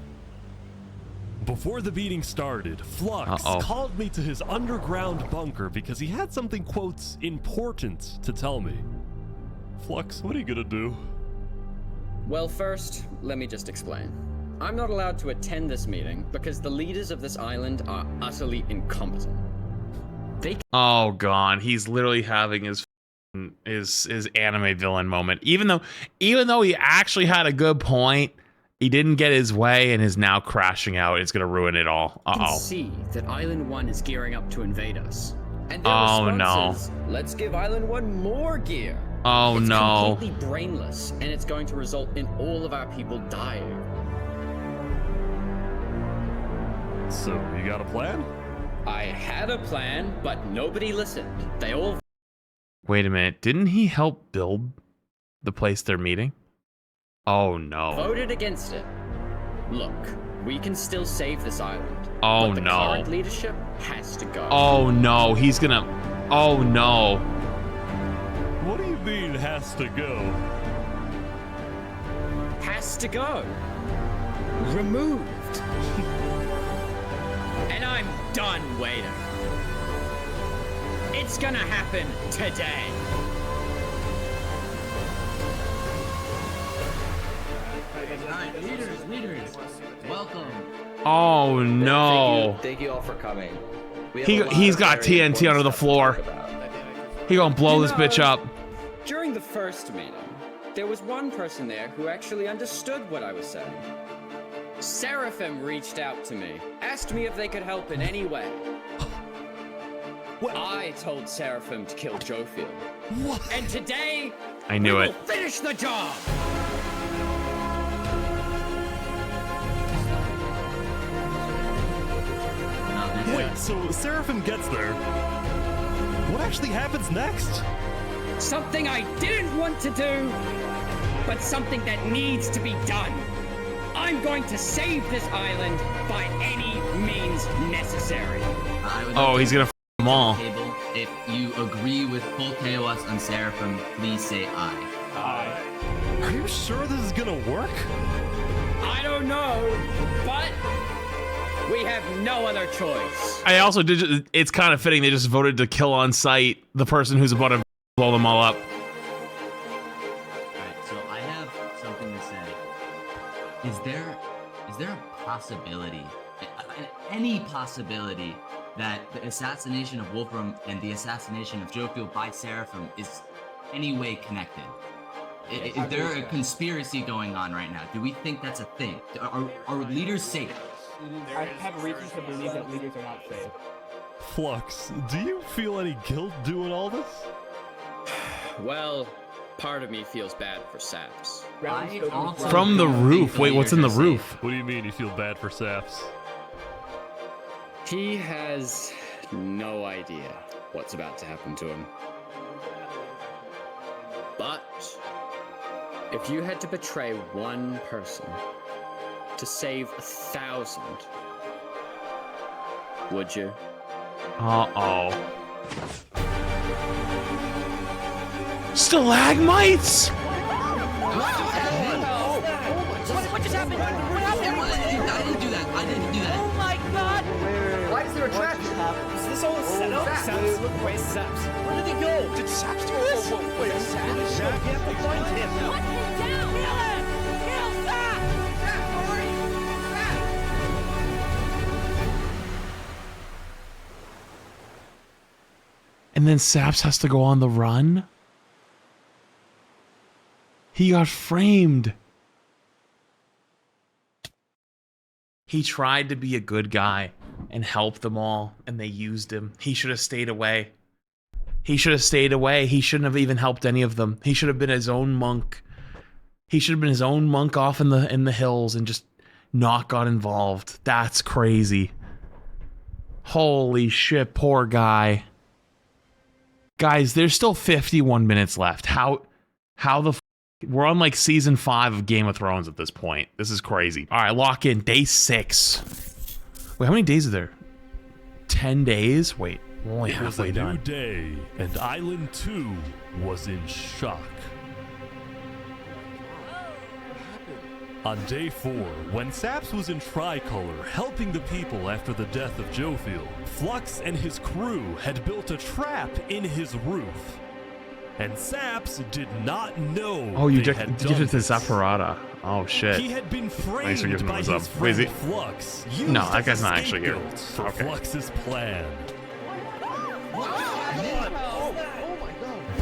Before the meeting started, Flux called me to his underground bunker because he had something, quotes, important to tell me. Flux, what are you gonna do? Well, first, let me just explain. I'm not allowed to attend this meeting because the leaders of this island are utterly incompetent. Oh god, he's literally having his anime villain moment. Even though he actually had a good point, he didn't get his way and is now crashing out. It's gonna ruin it all. You can see that Island 1 is gearing up to invade us. And their Oh, response no. is, let's give Island 1 more gear. Oh, it's no. completely brainless, and it's going to result in all of our people dying. So, you got a plan? I had a plan, but nobody listened. They all Wait a minute, didn't he help build the place they're meeting? Oh no. voted against it. Look, we can still save this island. Oh but the no. current leadership has to go. Oh no, he's gonna. Oh no. What do you mean, has to go? Has to go. Removed. And I'm done waiting. It's gonna happen today. Leaders, welcome. Oh no. Thank you all for coming. We have a lot He's of got very TNT important under the stuff to floor. talk about. He gonna blow this bitch up. During the first meeting, there was one person there who actually understood what I was saying. Seraphim reached out to me, asked me if they could help in any way. I told Seraphim to kill Jofiel. And today, I knew we it. will finish the job! Wait, so Seraphim gets there. What actually happens next? Something I didn't want to do, but something that needs to be done. I'm going to save this island by any means necessary. Oh, he's gonna f them all. Table. If you agree with full KOS on Seraphim, please say aye. Aye. Are you sure this is gonna work? I don't know, but we have no other choice. I also did. It's kind of fitting they just voted to kill on sight the person who's about to blow them all up. Alright, so I have something to say. Is there a possibility, any possibility, that the assassination of Wolfram and the assassination of Jofiel by Seraphim is any way connected? Is there a conspiracy going on right now? Do we think that's a thing? Are leaders safe? I have reason to believe that leaders are not safe. Flux, do you feel any guilt doing all this? Well, part of me feels bad for Saps. From the roof. Wait, what's in the roof? What do you mean you feel bad for Saps? He has no idea what's about to happen to him. But if you had to betray one person to save 1,000, would you? Uh-oh. Stalagmites! What just happened? What happened? I didn't do that. I didn't do that. Oh my god! Why is there a trap? Is this all a setup? Saps, look, where's Saps? Where did he go? Did Saps do this? Wait, Saps? We have to find him. Let him down! Kill him! Kill Saps! Saps, where are you? And then Saps has to go on the run? He got framed. He tried to be a good guy and help them all, and they used him. He should have stayed away. He should have stayed away. He shouldn't have even helped any of them. He should have been his own monk. He should have been his own monk off in the hills and just not got involved. That's crazy. Holy shit, poor guy. Guys, there's still 51 minutes left. How the f we're on like season 5 of Game of Thrones at this point. This is crazy. All right, lock in day 6. Wait, how many days are there? 10 days? Wait, we're only halfway done. It was a new day, and Island 2 was in shock. On day 4, when Saps was in Tricolor helping the people after the death of Jofiel, Flux and his crew had built a trap in his roof. And Saps did not know. Oh, you did it to Zapparata. Oh shit. He had been Thanks for framed giving by him a his thumbs up. Wait, is he? friend Flux. No, used that as guy's a not actually here. scapegoat For Okay. Flux's plan.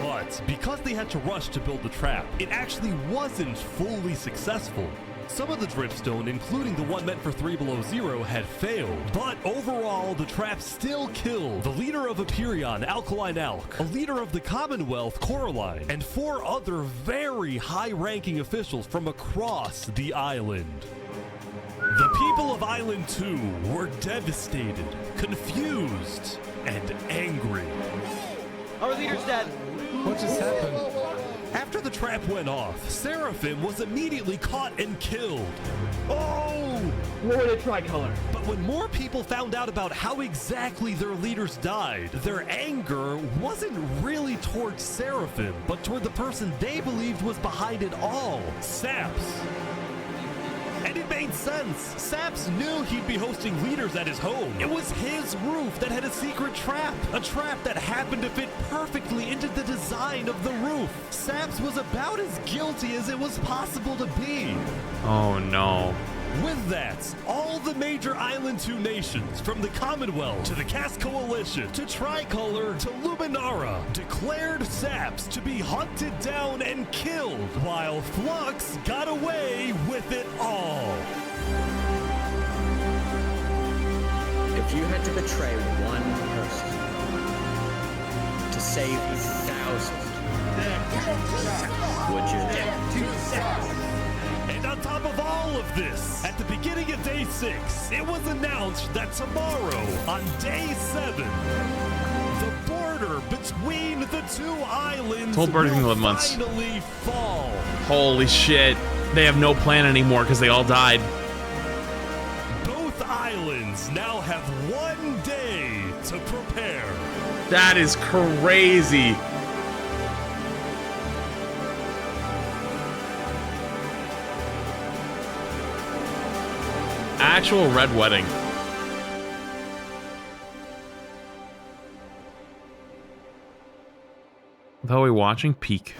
But because they had to rush to build the trap, it actually wasn't fully successful. Some of the dripstone, including the one meant for 3 Below Zero, had failed. But overall, the trap still killed the leader of Aperion, Alkaline Alk, a leader of the Commonwealth, Coraline, and 4 other very high-ranking officials from across the island. The people of Island 2 were devastated, confused, and angry. Our leader's dead. What just happened? After the trap went off, Seraphim was immediately caught and killed. Oh! Lord of Tricolor. But when more people found out about how exactly their leaders died, their anger wasn't really towards Seraphim, but toward the person they believed was behind it all, Saps. And it made sense. Saps knew he'd be hosting leaders at his home. It was his roof that had a secret trap. A trap that happened to fit perfectly into the design of the roof. Saps was about as guilty as it was possible to be. Oh no. With that, all the major Island 2 nations, from the Commonwealth to the Cast Coalition to Tricolor to Luminara, declared Saps to be hunted down and killed, while Flux got away with it all. If you had to betray one person to save 1,000, would you? And on top top of all of this, at the beginning of day 6, it was announced that tomorrow, on day 7, the border between the two islands Told Burger King will 11 months. finally fall. Holy shit. They have no plan anymore because they all died. Both islands now have 1 day to prepare. That is crazy. Actual red wedding. What are we watching? Peak.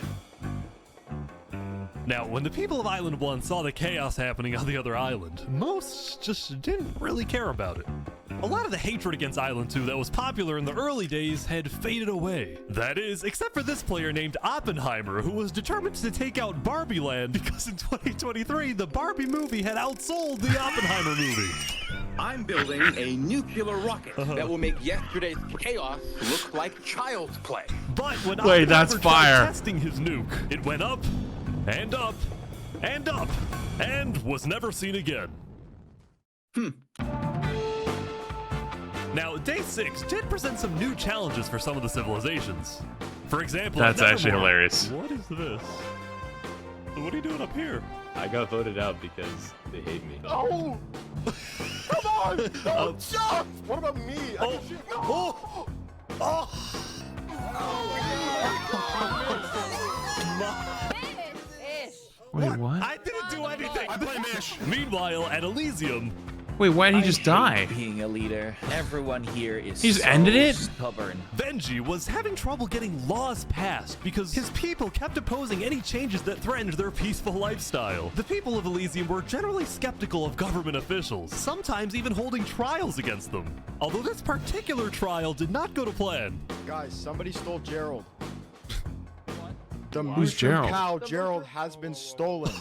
Now, when the people of Island 1 saw the chaos happening on the other island, most just didn't really care about it. A lot of the hatred against Island 2 that was popular in the early days had faded away. That is, except for this player named Oppenheimer, who was determined to take out Barbie Land because in 2023, the Barbie movie had outsold the Oppenheimer movie. I'm building a nuclear rocket that will make yesterday's chaos look like child's play. But when Wait, that's Oppenheimer tried fire. testing his nuke, it went up, and up, and up, and was never seen again. Now, day 6 did present some new challenges for some of the civilizations. For example, That's actually hilarious. What is this? What are you doing up here? I got voted out because they hate me. Oh! Come on! Don't jump! What about me? Oh! Oh! Oh! Wait, what? I didn't do anything! I blame Ish! Meanwhile, at Elysium... Wait, why did he just die? Being a leader, everyone here is He just ended it? stubborn. Benji was having trouble getting laws passed because his people kept opposing any changes that threatened their peaceful lifestyle. The people of Elysium were generally skeptical of government officials, sometimes even holding trials against them. Although this particular trial did not go to plan. Guys, somebody stole Gerald. The Who's mushroom Gerald? cow, Gerald, has been stolen.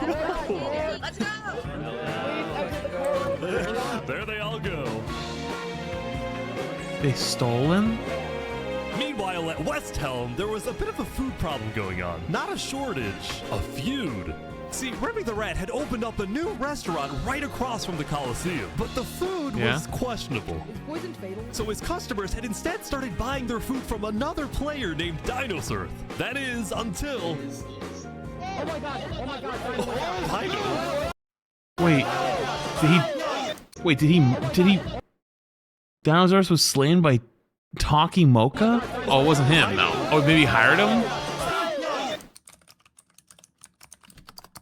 Let's go! There they all go. They stole him? Meanwhile, at West Helm, there was a bit of a food problem going on. Not a shortage, a feud. See, Remy the Rat had opened up a new restaurant right across from the Coliseum, but the food was questionable. Is poison fatal? So his customers had instead started buying their food from another player named Dinosaur. That is, until... Oh my god! Oh my god! Oh my god. Wait, did he... Dinosaurus was slain by Talking Mocha? Oh, it wasn't him, though. Oh, maybe he hired him?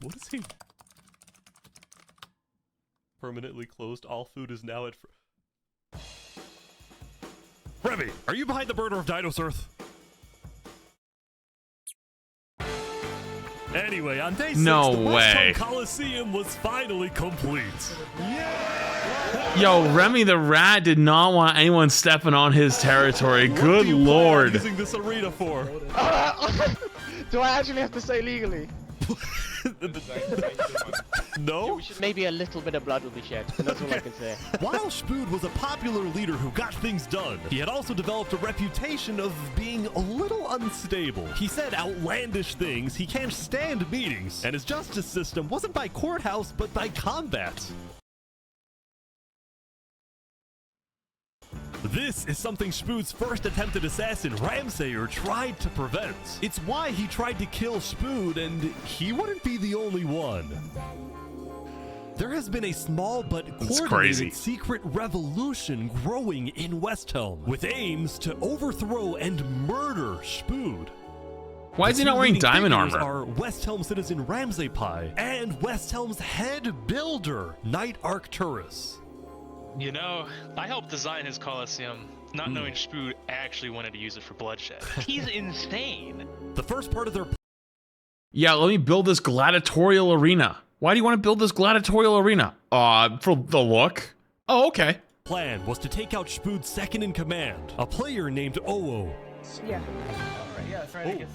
What is he? Permanently closed. All food is now at... Remy, are you behind the murder of Dinosaur? Anyway, on day 6, No the West way. Helm Coliseum was finally complete. Yo, Remy the Rat did not want anyone stepping on his territory. Good lord. Using this arena for? Do I actually have to say legally? No? Maybe a little bit of blood will be shed, and that's all I can say. While Spood was a popular leader who got things done, he had also developed a reputation of being a little unstable. He said outlandish things, he can't stand meetings, and his justice system wasn't by courthouse, but by combat. This is something Spood's first attempted assassin, Ramsayer, tried to prevent. It's why he tried to kill Spood, and he wouldn't be the only one. There has been a small but coordinated secret revolution growing in West Helm, with aims to overthrow and murder Spood. Why is he not wearing diamond armor? Are West Helm citizen Ramsay Pi and West Helm's head builder, Knight Arcturus. You know, I helped design his Coliseum, not knowing Spood actually wanted to use it for bloodshed. He's insane. The first part of their... Yeah, let me build this gladiatorial arena. Why do you want to build this gladiatorial arena? For the look? Oh, okay. Plan was to take out Spood's second in command, a player named Oo. Yeah. Yeah, that's right. I guess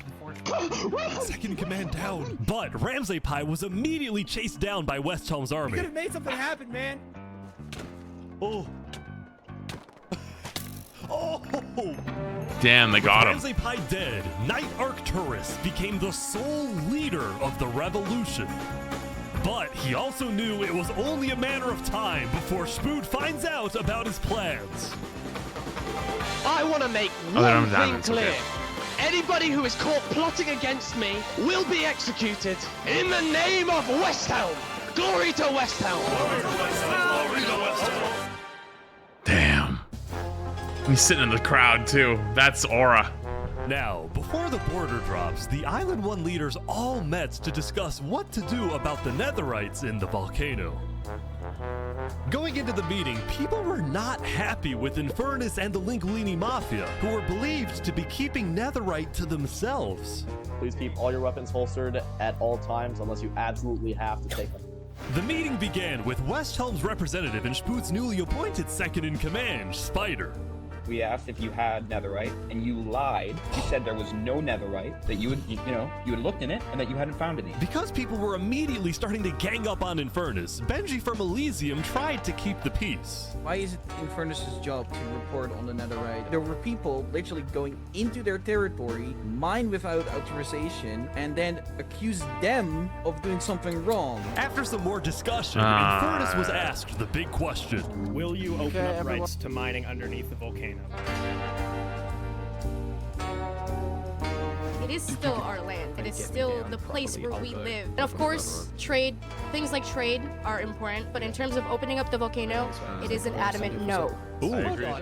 the Second in command down. But Ramsay Pi was immediately chased down by West Helm's army. You could have made something happen, man. Oh. Oh. Damn, they got him. Ramsay Pi dead, Knight Arcturus became the sole leader of the revolution. But he also knew it was only a matter of time before Spood finds out about his plans. I want to make one thing clear. Anybody who is caught plotting against me will be executed in the name of West Helm. Glory to West Helm. Damn. He's sitting in the crowd too. That's aura. Now, before the border drops, the Island 1 leaders all met to discuss what to do about the Netherites in the volcano. Going into the meeting, people were not happy with Infernus and the Linguini Mafia, who were believed to be keeping Netherite to themselves. Please keep all your weapons holstered at all times unless you absolutely have to take them. The meeting began with West Helm's representative and Spood's newly appointed second-in-command, Spider. We asked if you had netherite, and you lied. You said there was no netherite, that you had looked in it, and that you hadn't found any. Because people were immediately starting to gang up on Infernus, Benji from Elysium tried to keep the peace. Why is it Infernus' job to report on the netherite? There were people literally going into their territory, mine without authorization, and then accuse them of doing something wrong. After some more discussion, Infernus was asked the big question. Will you open up rights to mining underneath the volcano? It is still our land. It is still the place where we live. And of course, trade, things like trade are important, but in terms of opening up the volcano, it is an adamant no. Ooh. I agree. Now,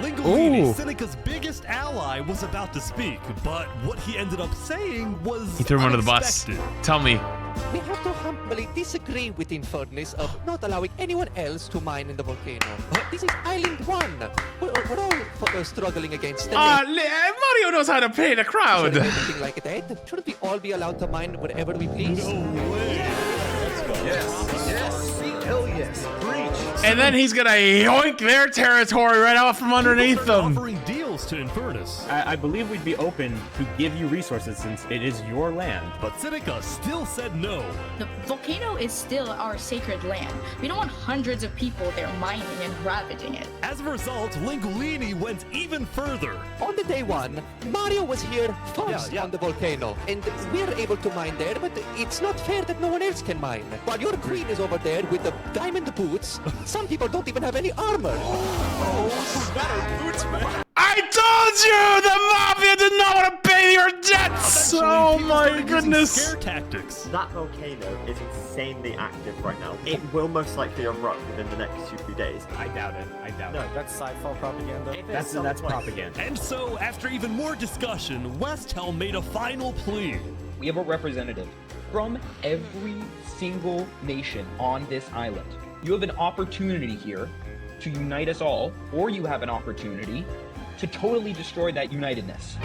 Linguini, Seneca's biggest ally, was about to speak, but what he ended up saying was He threw him under the bus. Tell me. We have to humbly disagree with Infernus of not allowing anyone else to mine in the volcano. This is Island 1. We're all struggling against the Mario knows how to paint a crowd. Anything like that? Shouldn't we all be allowed to mine wherever we please? No way. Let's go. Yes. Hell yes. Preach. And then he's gonna yoink their territory right out from underneath them. Offering deals to Infernus. I believe we'd be open to give you resources since it is your land. But Seneca still said no. The volcano is still our sacred land. We don't want hundreds of people there mining and ravaging it. As a result, Linguini went even further. On the day one, Mario was here first on the volcano, and we're able to mine there, but it's not fair that no one else can mine. While your queen is over there with the diamond boots, some people don't even have any armor. I told you the mafia did not want to pay your debts. Oh my goodness. Scare tactics. That volcano is insanely active right now. It will most likely erupt within the next 2-3 days. I doubt it. No, that's sci-fi propaganda. That's propaganda. And so, after even more discussion, West Helm made a final plea. We have a representative from every single nation on this island. You have an opportunity here to unite us all, or you have an opportunity to totally destroy that unitedness.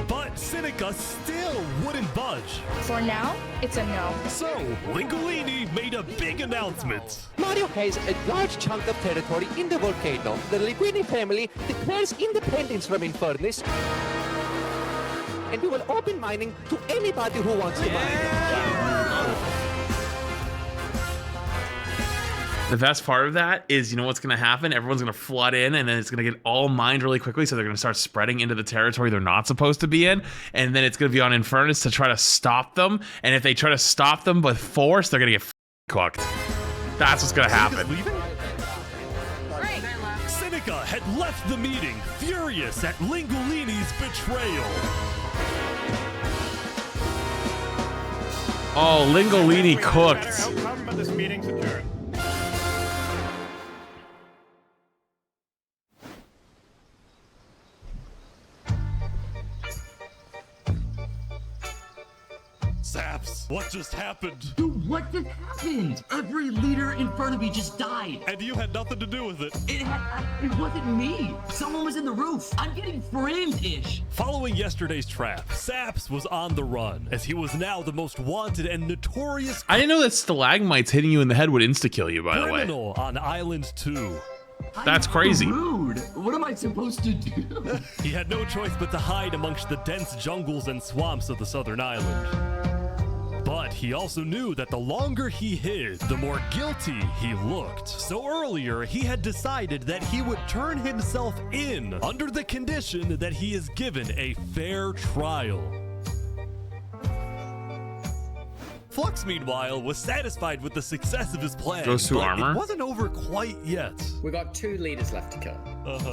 But Seneca still wouldn't budge. For now, it's a no. So, Linguini made a big announcement. Mario has a large chunk of territory in the volcano. The Linguini family declares independence from Infernus, and we will open mining to anybody who wants to mine. The best part of that is, you know what's going to happen? Everyone's going to flood in, and then it's going to get all mined really quickly, so they're going to start spreading into the territory they're not supposed to be in, and then it's going to be on Infernus to try to stop them, and if they try to stop them with force, they're going to get cooked. That's what's going to happen. Seneca had left the meeting, furious at Linguini's betrayal. Oh, Linguini cooked. Outcome of this meeting's adjourned. Saps, what just happened? Dude, what just happened? Every leader in front of me just died. And you had nothing to do with it. It wasn't me. Someone was in the roof. I'm getting framed-ish. Following yesterday's trap, Saps was on the run, as he was now the most wanted and notorious I didn't know that stalagmites hitting you in the head would insta-kill you, by the way. criminal on Island 2. That's crazy. Rude. What am I supposed to do? He had no choice but to hide amongst the dense jungles and swamps of the southern island. But he also knew that the longer he hid, the more guilty he looked. So earlier, he had decided that he would turn himself in under the condition that he is given a fair trial. Flux, meanwhile, was satisfied with the success of his plan. Goes to but armor? It wasn't over quite yet. We got 2 leaders left to kill.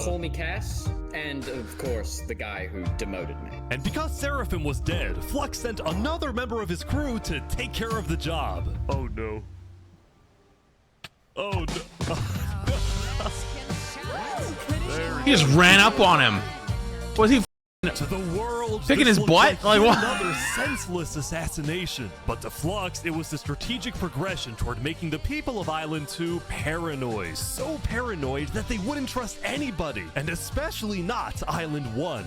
Call me Cass, and of course, the guy who demoted me. And because Seraphim was dead, Flux sent another member of his crew to take care of the job. Oh no. Oh no. He just ran up on him. Was he to the world, picking his butt? Like what? Another senseless assassination. But to Flux, it was the strategic progression toward making the people of Island 2 paranoid. So paranoid that they wouldn't trust anybody, and especially not Island 1.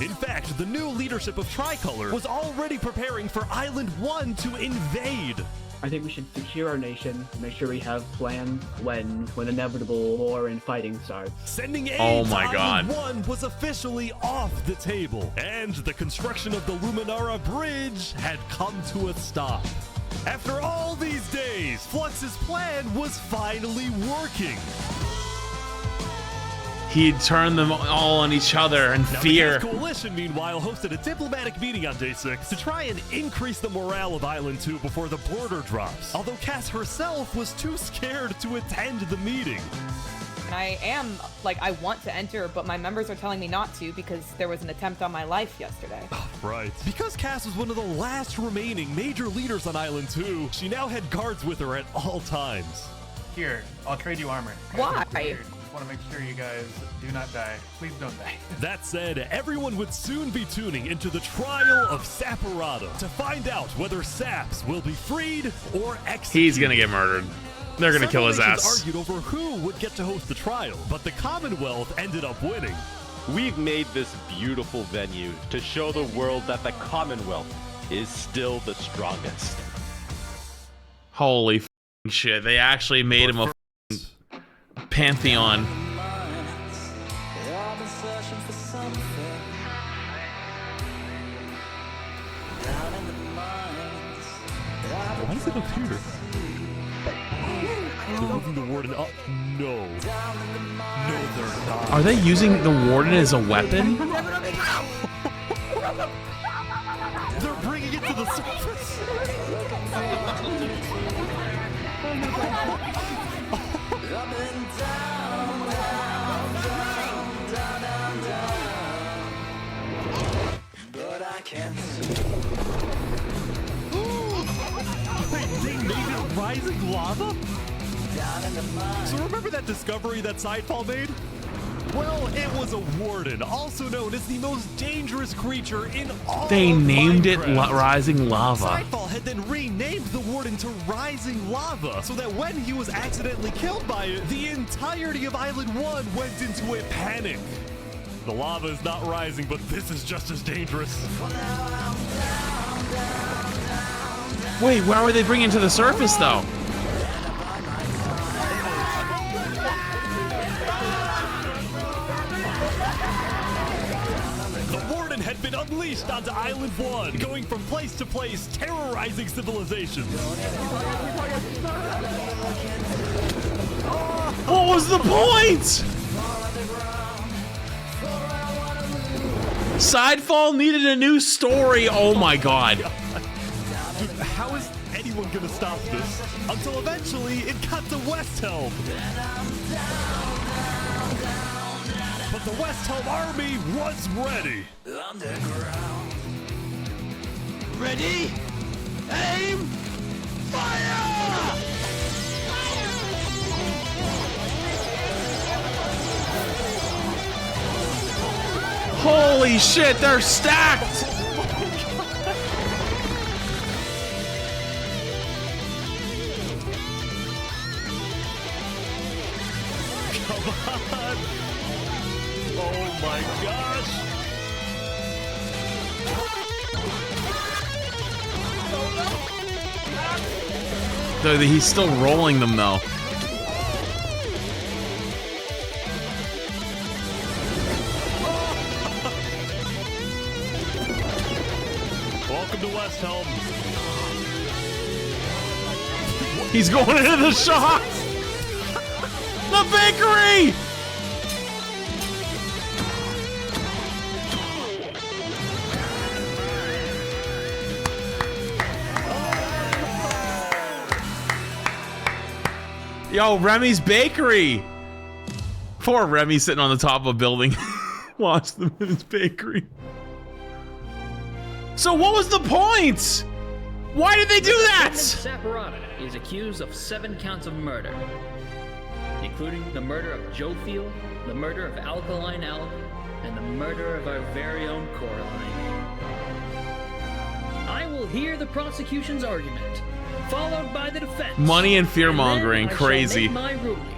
In fact, the new leadership of Tricolor was already preparing for Island 1 to invade. I think we should secure our nation, make sure we have plans when inevitable war and fighting starts. Sending aid Oh to my God. Island 1 was officially off the table, and the construction of the Luminara bridge had come to a stop. After all these days, Flux's plan was finally working. He'd turn them all on each other in Now, fear. the Coalition, meanwhile, hosted a diplomatic meeting on Day 6 to try and increase the morale of Island 2 before the border drops. Although Cass herself was too scared to attend the meeting. I am, I want to enter, but my members are telling me not to because there was an attempt on my life yesterday. Right. Because Cass was one of the last remaining major leaders on Island 2, she now had guards with her at all times. Here, I'll trade you armor. Why? I want to make sure you guys do not die. Please don't die. That said, everyone would soon be tuning into the trial of Saparado to find out whether Saps will be freed or executed. He's gonna get murdered. They're gonna kill his Several ass. nations argued over who would get to host the trial, but the Commonwealth ended up winning. We've made this beautiful venue to show the world that the Commonwealth is still the strongest. Holy f***ing shit! They actually made him a f***ing pantheon. Why does it appear? They're moving the warden up. No. No, they're not. Are they using the warden as a weapon? They're bringing it to the surface. Wait, they made it rising lava? So remember that discovery that Sidefall made? Well, it was a warden, also known as the most dangerous creature in all They of named it Minecraft. Rising Lava. Sidefall had then renamed the warden to Rising Lava, so that when he was accidentally killed by it, the entirety of Island 1 went into a panic. The lava is not rising, but this is just as dangerous. Wait, why were they bringing it to the surface though? The warden had been unleashed onto Island 1, going from place to place, terrorizing civilizations. What was the point? Sidefall needed a new story. Oh my god. Dude, how is anyone gonna stop this? Until eventually it got to West Helm. But the West Helm army was ready. Ready? Aim! Fire! Holy shit, they're stacked. Come on! Oh my gosh! Though he's still rolling them though. Welcome to West Helm. He's going into the shop. The bakery. Yo, Remy's Bakery. Poor Remy sitting on the top of a building. Lost them in his bakery. So what was the point? Why did they do that? Saparata is accused of 7 counts of murder, including the murder of Joe Field, the murder of Alkaline Alp, and the murder of our very own Coraline. I will hear the prosecution's argument, followed by the defense. Money and fear mongering, crazy. And then I shall make my ruling.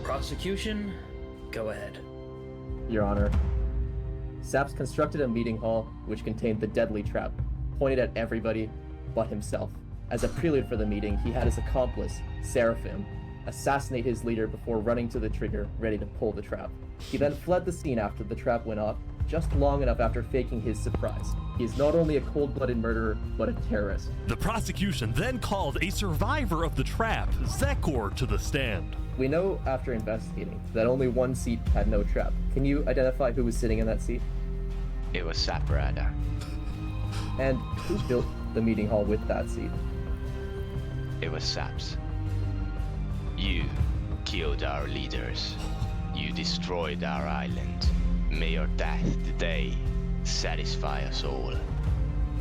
Prosecution, go ahead. Your Honor, Saps constructed a meeting hall which contained the deadly trap, pointed at everybody but himself. As a prelude for the meeting, he had his accomplice, Seraphim, assassinate his leader before running to the trigger, ready to pull the trap. He then fled the scene after the trap went off, just long enough after faking his surprise. He is not only a cold-blooded murderer, but a terrorist. The prosecution then called a survivor of the trap, Zekor, to the stand. We know after investigating that only one seat had no trap. Can you identify who was sitting in that seat? It was Saparata. And who built the meeting hall with that seat? It was Saps. You killed our leaders. You destroyed our island. May your death today satisfy us all.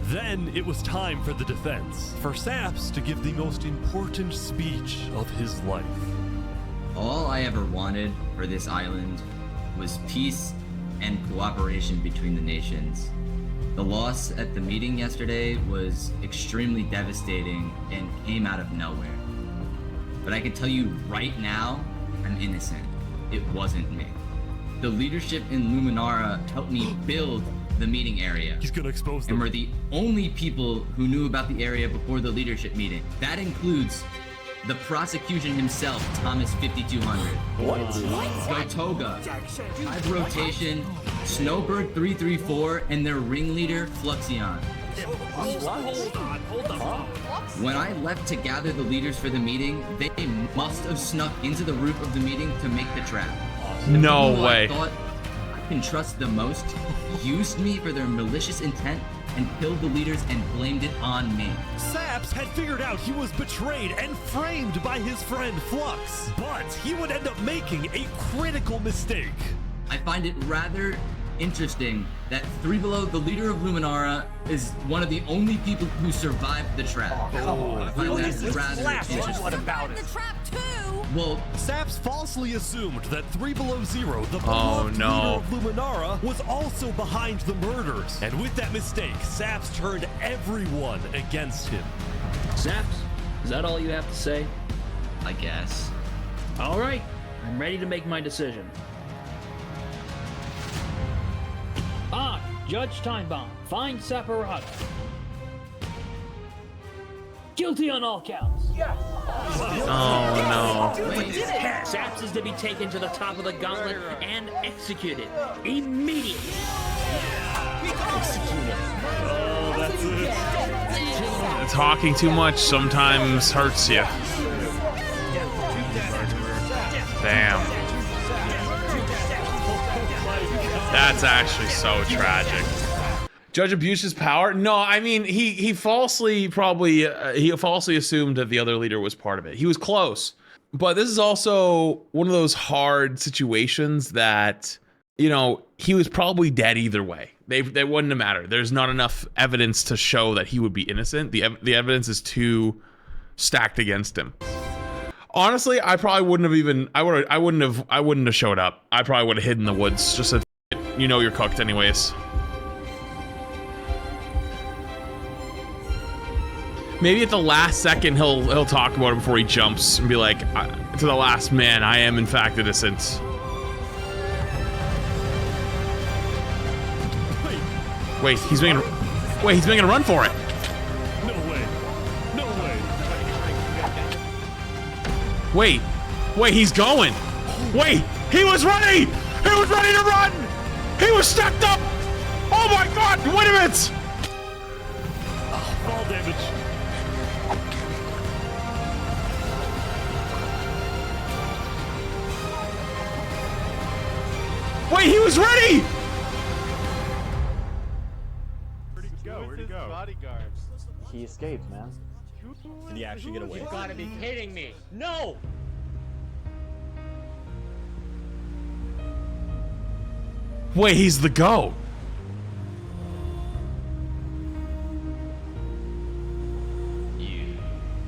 Then it was time for the defense, for Saps to give the most important speech of his life. All I ever wanted for this island was peace and cooperation between the nations. The loss at the meeting yesterday was extremely devastating and came out of nowhere. But I can tell you right now, I'm innocent. It wasn't me. The leadership in Luminara helped me build the meeting area. He's gonna expose them. And we're the only people who knew about the area before the leadership meeting. That includes the prosecution himself, Thomas 5200. What? Gotoga, Hive Rotation, Snowbird 334, and their ringleader, Fluxion. Hold on. When I left to gather the leaders for the meeting, they must have snuck into the roof of the meeting to make the trap. No People way. I thought I can trust the most used me for their malicious intent and killed the leaders and blamed it on me. Saps had figured out he was betrayed and framed by his friend Flux, but he would end up making a critical mistake. I find it rather interesting that Three Below, the leader of Luminara, is one of the only people who survived the trap. I find that rather interesting. What about it? Well, Saps falsely assumed that 3 Below Zero, the Oh, beloved no. leader of Luminara, was also behind the murders. And with that mistake, Saps turned everyone against him. Saps, is that all you have to say? I guess. All right, I'm ready to make my decision. Judge Timebomb, find Saparata. Guilty on all counts. Yes. Oh no. Saps is to be taken to the top of the gauntlet and executed immediately. Oh, that's it. Talking too much sometimes hurts you. Damn. That's actually so tragic. Judge abuses power? No, I mean he falsely assumed that the other leader was part of it. He was close, but this is also one of those hard situations that, you know, he was probably dead either way. They wouldn't have mattered. There's not enough evidence to show that he would be innocent. The evidence is too stacked against him. Honestly, I probably wouldn't have even. I wouldn't have showed up. I probably would have hid in the woods. Just said, you know, you're cooked anyways. Maybe at the last second he'll talk about it before he jumps and be like, to the last man, I am in fact innocent. Wait, he's making a run for it. No way. No way. Wait, he's going. Wait, he was ready. He was ready to run. He was stacked up. Oh my God, wait a minute. Fall damage. Wait, he was ready. he escaped, man. Did he actually get away? You gotta be kidding me! No! Wait, he's the GOAT.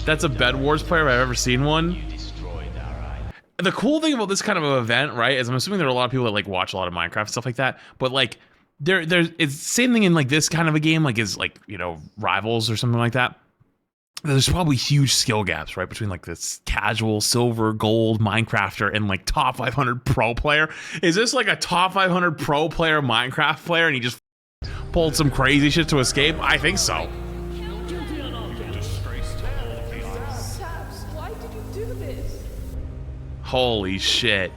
That's a Bed Wars player if I've ever seen one. The cool thing about this kind of event, right, is I'm assuming there are a lot of people that like watch a lot of Minecraft and stuff like that, but like there's it's the same thing in like this kind of a game, like is like, you know, Rivals or something like that. There's probably huge skill gaps, right, between like this casual silver, gold Minecrafter and like top 500 pro player. Is this like a top 500 pro player Minecraft player and he just pulled some crazy shit to escape? I think so. Saps, why did you do this? Holy shit.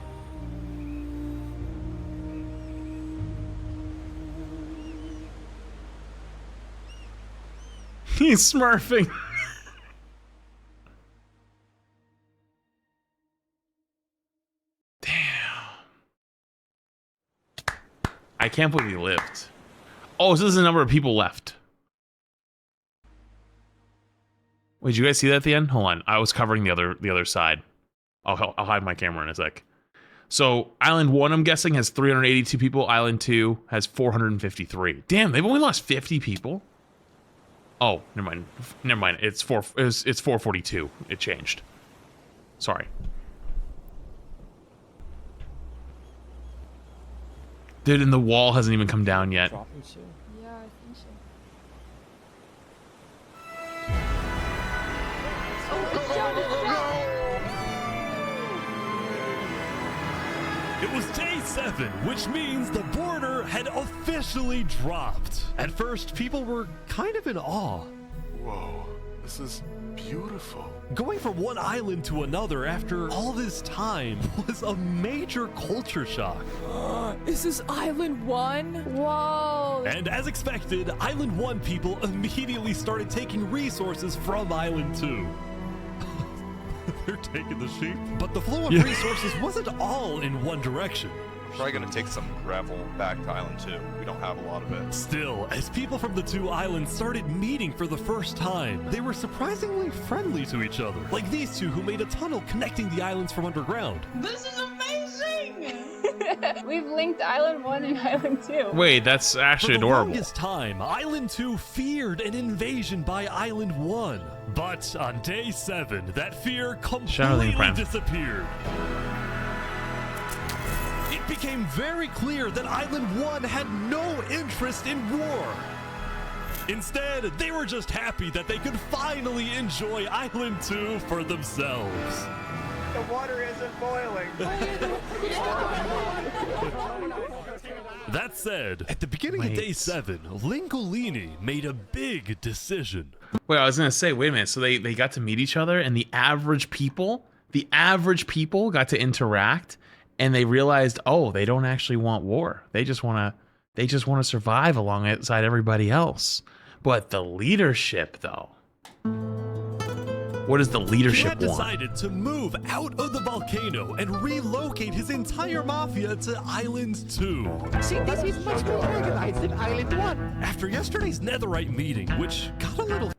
He's smurfing. I can't believe he lived. Oh, so this is the number of people left. Wait, did you guys see that at the end? Hold on, I was covering the other side. I'll hide my camera in a sec. So Island 1, I'm guessing, has 382 people. Island 2 has 453. Damn, they've only lost 50 people. Oh, never mind. It's 442. It changed. Sorry. Dude, and the wall hasn't even come down yet. Yeah, I think so. It was day 7, which means the border had officially dropped. At first, people were kind of in awe. Whoa, this is beautiful. Going from one island to another after all this time was a major culture shock. Is this Island 1? Whoa! And as expected, Island 1 people immediately started taking resources from Island 2. They're taking the sheep. But the flow of resources wasn't all in one direction. We're probably gonna take some gravel back to Island 2. We don't have a lot of it. Still, as people from the two islands started meeting for the first time, they were surprisingly friendly to each other. Like these two who made a tunnel connecting the islands from underground. This is amazing! We've linked Island 1 and Island 2. Wait, that's actually adorable. For the longest time, Island 2 feared an invasion by Island 1. But on day 7, that fear completely disappeared. It became very clear that Island 1 had no interest in war. Instead, they were just happy that they could finally enjoy Island 2 for themselves. The water isn't boiling. That said, at the beginning of day 7, Lingolini made a big decision. Wait, I was gonna say, wait a minute. So they got to meet each other, and the average people got to interact, and they realized, oh, they don't actually want war. They just wanna survive alongside everybody else. But the leadership, though. What does the leadership He had want? decided to move out of the volcano and relocate his entire mafia to Island 2. See, this is much more organized than Island 1. After yesterday's netherite meeting, which got a little...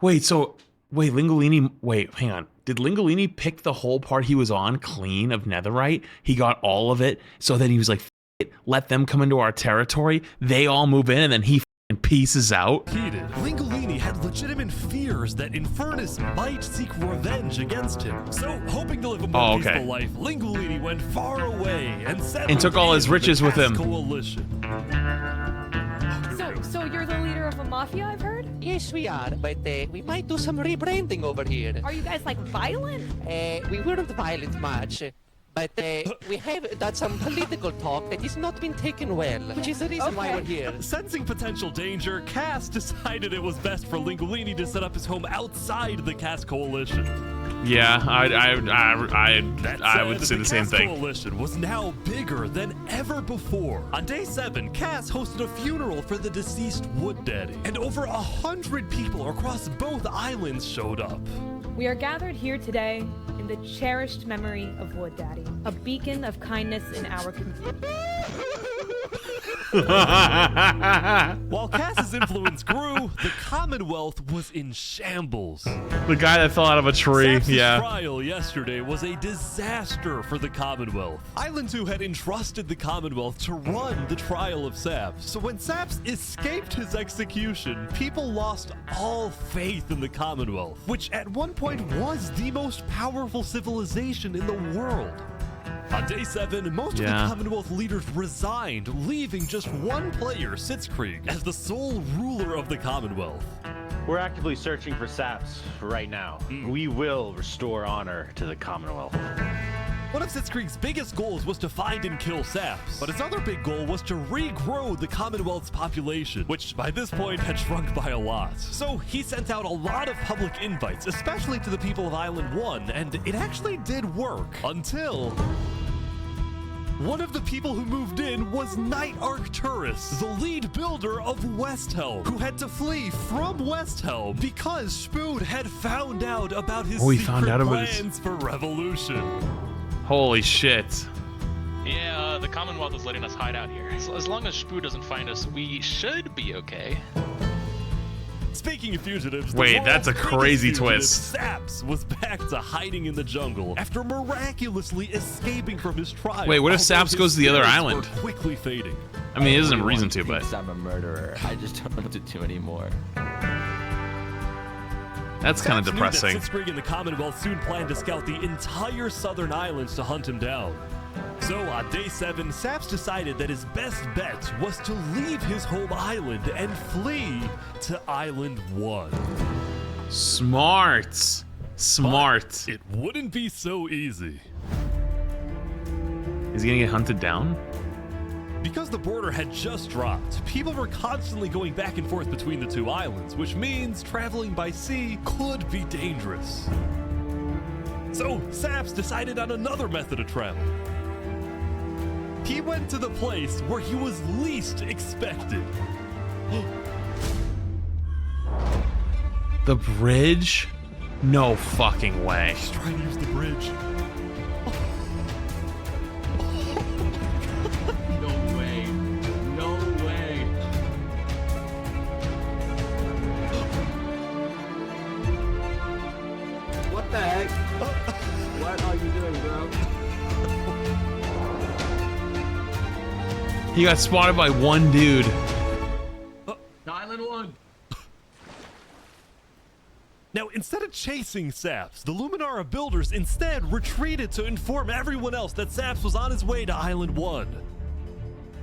Wait, Lingolini, hang on. Did Lingolini pick the whole part he was on clean of netherite? He got all of it, so then he was like, F it, let them come into our territory, they all move in, and then he pieces out. Heated, Lingolini had legitimate fears that Infernus might seek revenge against him. So, hoping to live a more peaceful life, Lingolini went far away and took all his riches with him. Coalition. So you're the leader of a mafia, I've heard? Yes, we are, but we might do some rebranding over here. Are you guys like violent? We weren't violent much, but we have done some political talk that has not been taken well, which is the reason why we're here. Sensing potential danger, Cass decided it was best for Lingolini to set up his home outside the Cass Coalition. Yeah, I would say the same thing. The Coalition was now bigger than ever before. On day 7, Cass hosted a funeral for the deceased Wood Daddy, and over 100 people across both islands showed up. We are gathered here today in the cherished memory of Wood Daddy, a beacon of kindness in our community. While Cass's influence grew, the Commonwealth was in shambles. The guy that fell out of a tree. Saps' Yeah. trial yesterday was a disaster for the Commonwealth. Island 2 had entrusted the Commonwealth to run the trial of Saps. So when Saps escaped his execution, people lost all faith in the Commonwealth, which at one point was the most powerful civilization in the world. On day 7, most of the Commonwealth leaders resigned, leaving just one player, Sitzkrieg, as the sole ruler of the Commonwealth. We're actively searching for Saps right now. We will restore honor to the Commonwealth. One of Sitzkrieg's biggest goals was to find and kill Saps, but his other big goal was to regrow the Commonwealth's population, which by this point had shrunk by a lot. So he sent out a lot of public invites, especially to the people of Island 1, and it actually did work, until one of the people who moved in was Night Arcturus, the lead builder of Westhelm, who had to flee from Westhelm because Spood had found out about his secret plans for revolution. Holy shit. Yeah, the Commonwealth is letting us hide out here. As long as Spood doesn't find us, we should be okay. Speaking of fugitives, wait, that's a crazy twist. Saps was back to hiding in the jungle after miraculously escaping from his trial. Wait, what if Saps goes to the other spirits island? were quickly fading. I mean, he doesn't have a reason to, but I'm a murderer. I just don't know what to do anymore. that's kind of Saps depressing. knew that Sitzkrieg and the Commonwealth soon planned to scout the entire southern islands to hunt him down. So on day 7, Saps decided that his best bet was to leave his home island and flee to Island 1. Smart. Smart. But it wouldn't be so easy. Is he gonna get hunted down? Because the border had just dropped, people were constantly going back and forth between the two islands, which means traveling by sea could be dangerous. So Saps decided on another method of travel. He went to the place where he was least expected. The bridge? No fucking way. He's trying to use the bridge. No way. No way. What the heck? What are you doing, bro? He got spotted by one dude. Island 1. Now, instead of chasing Saps, the Luminara builders instead retreated to inform everyone else that Saps was on his way to Island 1.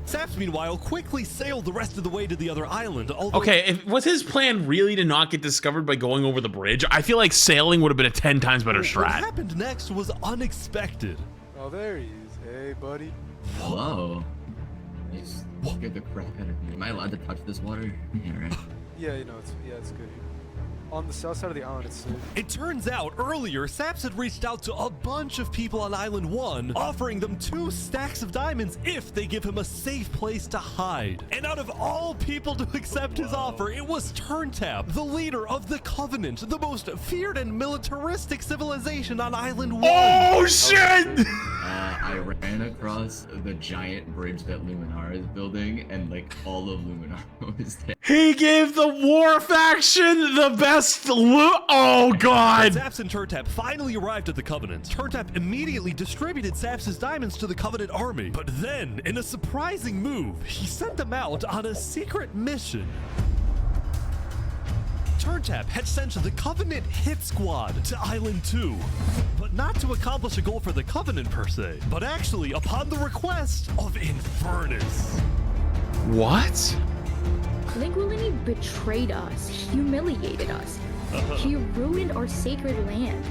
Saps, meanwhile, quickly sailed the rest of the way to the other island, although... Okay, was his plan really to not get discovered by going over the bridge? I feel like sailing would have been a 10 times better What strat. happened next was unexpected. Oh, there he is. Hey, buddy. Whoa. He's scared the crap out of me. Am I allowed to touch this water? Yeah, right. Yeah, you know, it's good. On the south side of the island, it's safe. It turns out earlier, Saps had reached out to a bunch of people on Island 1, offering them 2 stacks of diamonds if they give him a safe place to hide. And out of all people to accept his offer, it was Turntap, the leader of the Covenant, the most feared and militaristic civilization on Island 1. Oh, shit! I ran across the giant bridge that Luminara is building, and like all of Luminara was there. He gave the war faction the best loot. Oh, God. When Saps and Turntap finally arrived at the Covenant, Turntap immediately distributed Saps' diamonds to the Covenant army. But then, in a surprising move, he sent them out on a secret mission. Turntap had sent the Covenant hit squad to Island 2, but not to accomplish a goal for the Covenant per se, but actually upon the request of Infernus. What? Linguini betrayed us, humiliated us. He ruined our sacred land.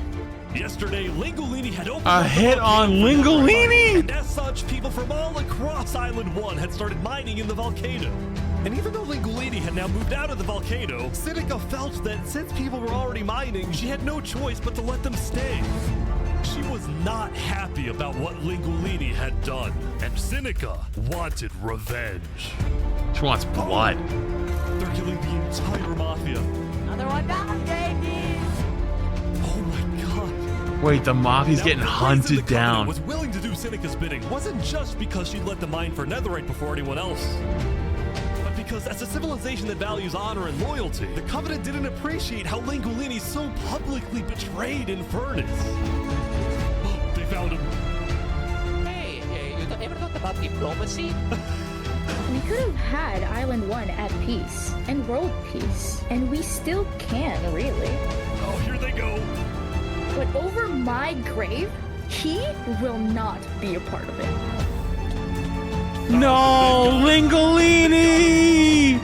Yesterday, Lingolini had opened a hit on Lingolini? And as such, people from all across Island 1 had started mining in the volcano. And even though Lingolini had now moved out of the volcano, Sinica felt that since people were already mining, she had no choice but to let them stay. She was not happy about what Lingolini had done, and Sinica wanted revenge. She wants blood. They're killing the entire mafia. Another one down, baby. Oh my god. Wait, the Mafia's getting hunted down. Was willing to do Seneca's bidding wasn't just because she let the mine for netherite before anyone else, but because as a civilization that values honor and loyalty, the Covenant didn't appreciate how Lingolini so publicly betrayed Infernus. They found him. Hey, you ever thought about diplomacy? We could have had Island 1 at peace and world peace, and we still can, really. Oh, here they go. But over my grave, he will not be a part of it. No, Lingolini!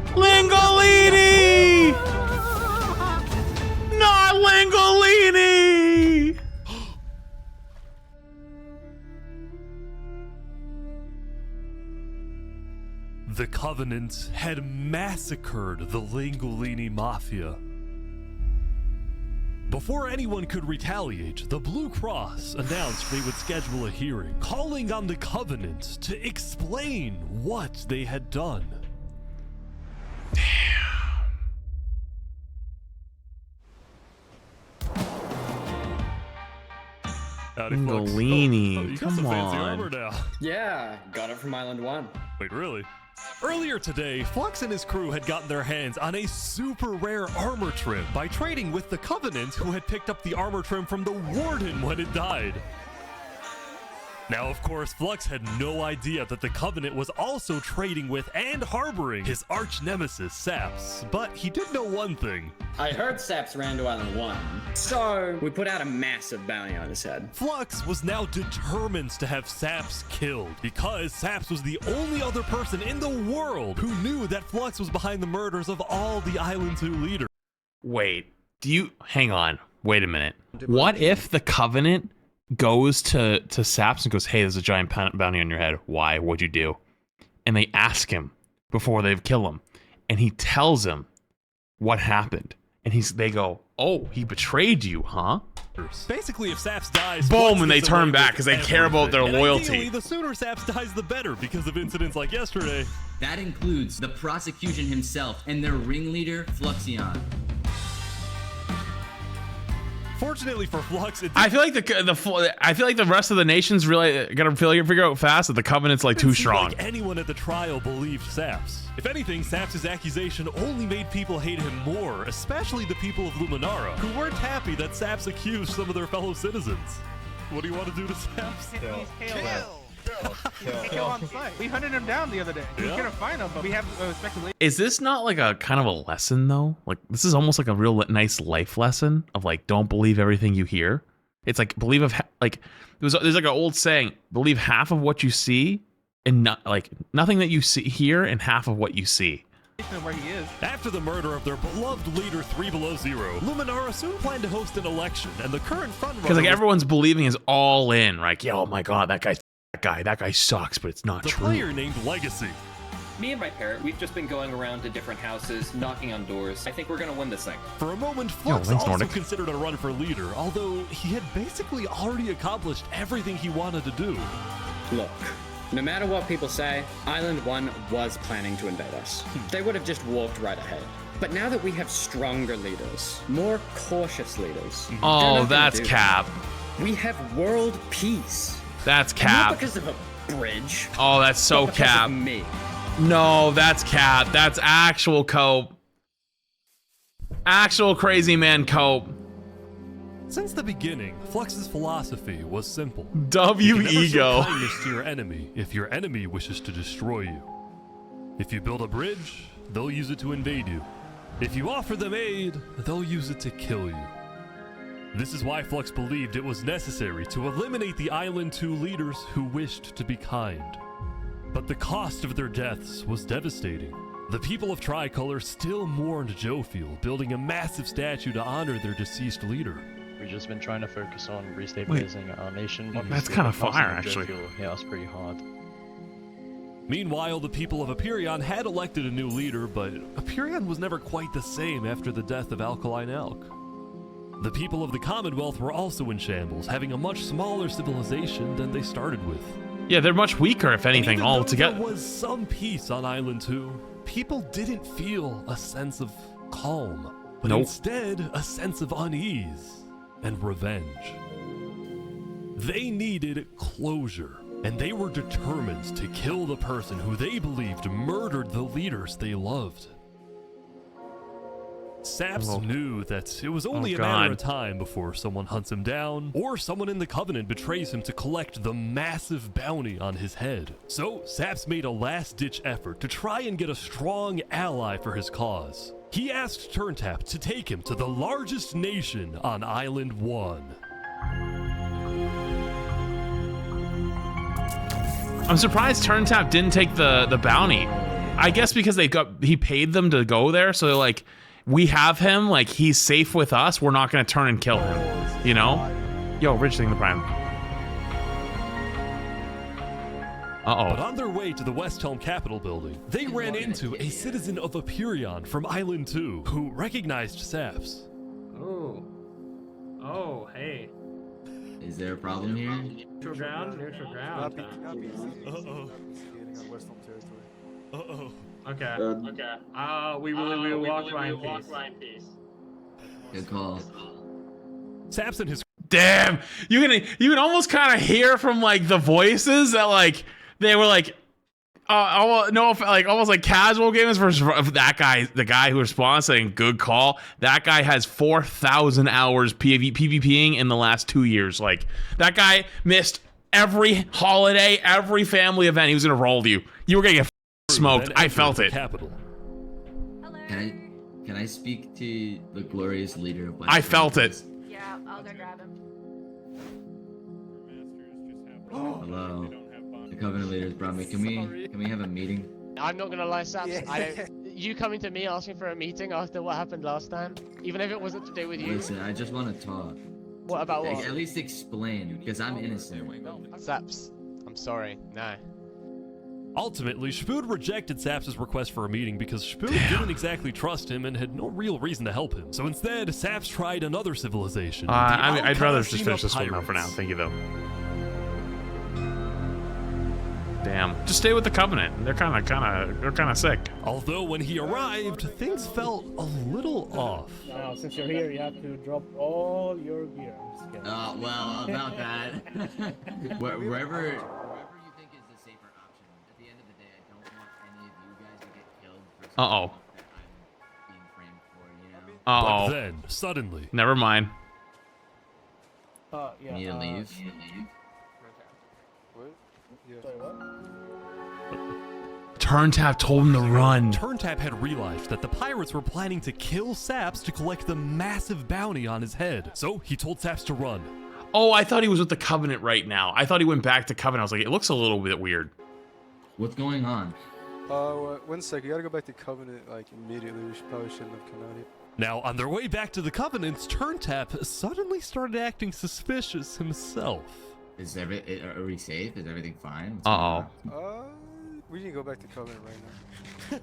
Lingolini! Not Lingolini! The Covenant had massacred the Lingolini Mafia. Before anyone could retaliate, the Blue Cross announced they would schedule a hearing, calling on the Covenant to explain what they had done. Lingolini, come on. Yeah, got it from Island 1. Wait, really? Earlier today, Flux and his crew had gotten their hands on a super rare armor trim by trading with the Covenant, who had picked up the armor trim from the Warden when it died. Now, of course, Flux had no idea that the Covenant was also trading with and harboring his arch nemesis, Saps. But he did know one thing. I heard Saps ran to Island 1, so we put out a massive bounty on his head. Flux was now determined to have Saps killed, because Saps was the only other person in the world who knew that Flux was behind the murders of all the Island 2 leaders. Wait, hang on, wait a minute. What if the Covenant goes to Saps and goes, hey, there's a giant bounty on your head. Why? What'd you do? And they ask him before they kill him. And he tells them what happened. And they go, oh, he betrayed you, huh? Basically, if Saps dies, boom, and they turn back because they care about their loyalty. Ideally, the sooner Saps dies, the better, because of incidents like yesterday. That includes the prosecution himself and their ringleader, Fluxion. Fortunately for Flux, I feel like the rest of the nations really gotta figure out fast that the Covenant's like too strong. Like anyone at the trial believed Saps. If anything, Saps' accusation only made people hate him more, especially the people of Luminara, who weren't happy that Saps accused some of their fellow citizens. What do you want to do to Saps? Kill on sight. We hunted him down the other day. We couldn't find him, but we have speculation. Is this not like a kind of a lesson though? Like this is almost like a real nice life lesson of like don't believe everything you hear. It's like there's like an old saying, believe half of what you see and not like nothing that you hear and half of what you see. Where he is. After the murder of their beloved leader 3 Below Zero, Luminara soon planned to host an election, and the current frontrunner because like everyone's believing is all in, like oh my god, that guy sucks, but it's not true. The player named Legacy. Me and my parrot, we've just been going around to different houses, knocking on doors. I think we're gonna win this thing. For a moment, Flux also considered a run for leader, although he had basically already accomplished everything he wanted to do. Look, no matter what people say, Island 1 was planning to invade us. They would have just walked right ahead. But now that we have stronger leaders, more cautious leaders... Oh, that's Cap. We have world peace. That's Cap. Not because of a bridge. Oh, that's so Cap. Of me. No, that's Cap. That's actual Cope. Actual crazy man Cope. Since the beginning, Flux's philosophy was simple. W you can never ego. show kindness to your enemy if your enemy wishes to destroy you. If you build a bridge, they'll use it to invade you. If you offer them aid, they'll use it to kill you. This is why Flux believed it was necessary to eliminate the Island 2 leaders who wished to be kind. But the cost of their deaths was devastating. The people of Tricolor still mourned Jofield, building a massive statue to honor their deceased leader. We've just been trying to focus on restabilizing our nation. That's kind of fire, actually. Yeah, that's pretty hard. Meanwhile, the people of Aperion had elected a new leader, but Aperion was never quite the same after the death of Alkaline Elk. The people of the Commonwealth were also in shambles, having a much smaller civilization than they started with. Yeah, they're much weaker, if anything, altogether. There was some peace on Island 2. People didn't feel a sense of calm. but instead a sense of unease and revenge. They needed closure, and they were determined to kill the person who they believed murdered the leaders they loved. Saps knew that it was only a matter of time before someone hunts him down, or someone in the Covenant betrays him to collect the massive bounty on his head. So Saps made a last-ditch effort to try and get a strong ally for his cause. He asked Turntap to take him to the largest nation on Island 1. I'm surprised Turntap didn't take the bounty. I guess because he paid them to go there, so they're like, we have him, like he's safe with us, we're not gonna turn and kill him, you know? Yo, Rich thing the prime. But on their way to the West Helm Capitol building, they ran into a citizen of Aperion from Island 2 who recognized Saps. Oh. Oh, hey. Is there a problem here? Neutral ground? Neutral ground. Uh-oh. Uh-oh. Okay. Okay. We will walk by in peace. Good call. Saps and his damn, you can almost kind of hear from like the voices that like they were like like almost like casual gamers versus that guy, the guy who responds saying good call. That guy has 4,000 hours PvPing in the last 2 years. Like that guy missed every holiday, every family event. He was gonna roll you. You were gonna get smoked. I felt it. Can I speak to the glorious leader of West? I felt it. Yeah, I'll go grab him. Hello. The Covenant leaders brought me. Can we have a meeting? I'm not gonna lie, Saps. You coming to me asking for a meeting after what happened last time, even if it wasn't to do with you. Listen, I just want to talk. What about what? At least explain, because I'm innocent. Saps, I'm sorry. No. Ultimately, Spood rejected Saps' request for a meeting because Spood didn't exactly trust him and had no real reason to help him. So instead, Saps tried another civilization. I'd rather just finish this one now for now. Thank you, though. Damn. Just stay with the Covenant. They're kind of sick. Although when he arrived, things felt a little off. Now, since you're here, you have to drop all your gear. I'm just kidding. Well, about that. Wherever you think is the safer option. At the end of the day, I don't want any of you guys to get killed for something that I'm being framed for, you know? But then, suddenly... Never mind. Yeah. You need to leave. Turntap told him to run. Turntap had realized that the pirates were planning to kill Saps to collect the massive bounty on his head. So he told Saps to run. Oh, I thought he was with the Covenant right now. I thought he went back to Covenant. I was like, it looks a little bit weird. What's going on? 1 sec. You gotta go back to Covenant like immediately. We probably shouldn't have come out here. Now, on their way back to the Covenant, Turntap suddenly started acting suspicious himself. Are we safe? Is everything fine? We need to go back to Covenant right now.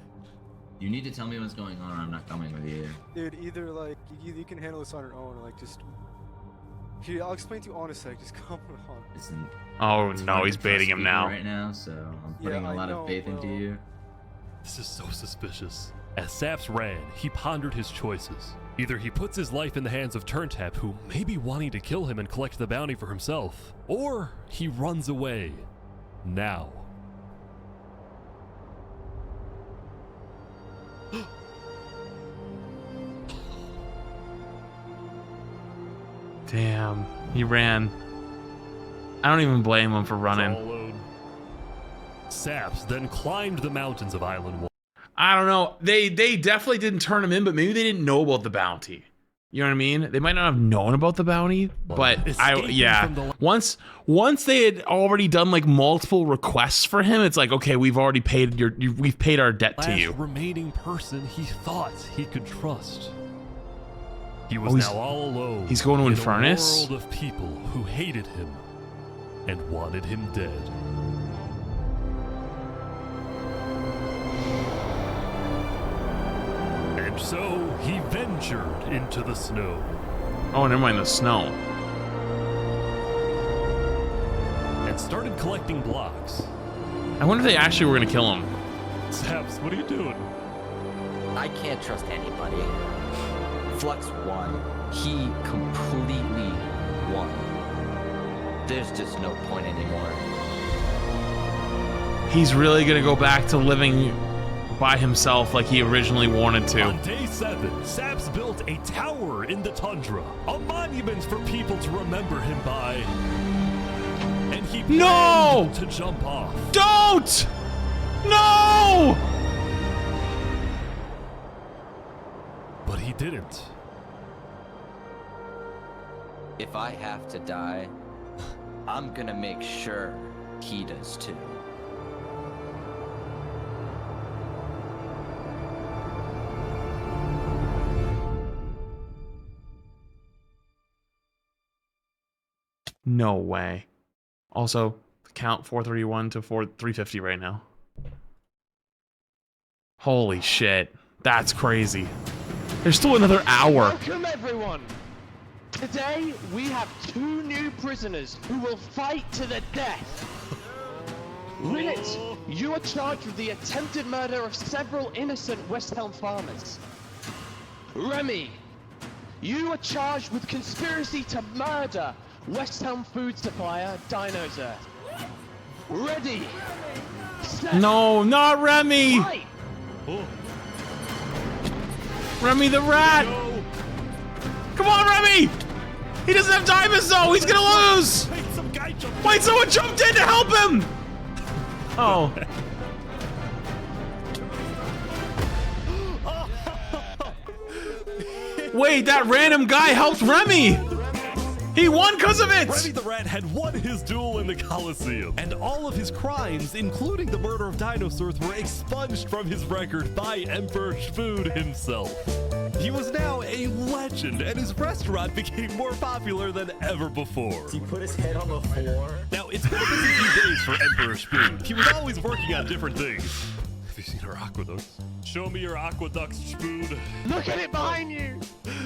You need to tell me what's going on or I'm not coming with you. Dude, either like you can handle this on your own or like just... Here, I'll explain to you on a sec. Just come on. Listen, oh no, he's baiting him now. Right now, so I'm putting a lot of faith into you. This is so suspicious. As Saps ran, he pondered his choices. Either he puts his life in the hands of Turntap, who may be wanting to kill him and collect the bounty for himself, or he runs away. Now. Damn, he ran. I don't even blame him for running. Saps then climbed the mountains of Island 1. I don't know. They definitely didn't turn him in, but maybe they didn't know about the bounty. You know what I mean? They might not have known about the bounty, but once they had already done like multiple requests for him, it's like, okay, we've already paid we've paid our debt to you. Remaining person he thought he could trust. He was now all alone. He's going to in Infernus? a world of people who hated him and wanted him dead. And so he ventured into the snow. Oh, never mind the snow. And started collecting blocks. I wonder if they actually were going to kill him. Saps, what are you doing? I can't trust anybody. Flux won. He completely won. There's just no point anymore. He's really gonna go back to living by himself like he originally wanted to. On day 7, Saps built a tower in the tundra, a monument for people to remember him by. And he planned to jump off. Don't! No! But he didn't. If I have to die, I'm gonna make sure he does too. No way. Also, count 431 to 350 right now. Holy shit. That's crazy. There's still another hour. Welcome everyone! Today we have 2 new prisoners who will fight to the death. Rinit, you are charged with the attempted murder of several innocent West Helm farmers. Remy, you are charged with conspiracy to murder West Helm food supplier Dino's Earth. Ready? Set. No, not Remy! Fight. Remy the rat! Come on, Remy! He doesn't have diamonds though! He's gonna lose! Wait, someone jumped in to help him! Oh. Wait, that random guy helped Remy! He won because of it! Remy the Rat had won his duel in the Colosseum, and all of his crimes, including the murder of dinosaurs, were expunged from his record by Emperor Spood himself. He was now a legend, and his restaurant became more popular than ever before. He put his head on the floor. Now, it's been a busy few days for Emperor Spood. He was always working on different things. Have you seen our aqueducts? Show me your aqueducts, Spood. Look at it behind you!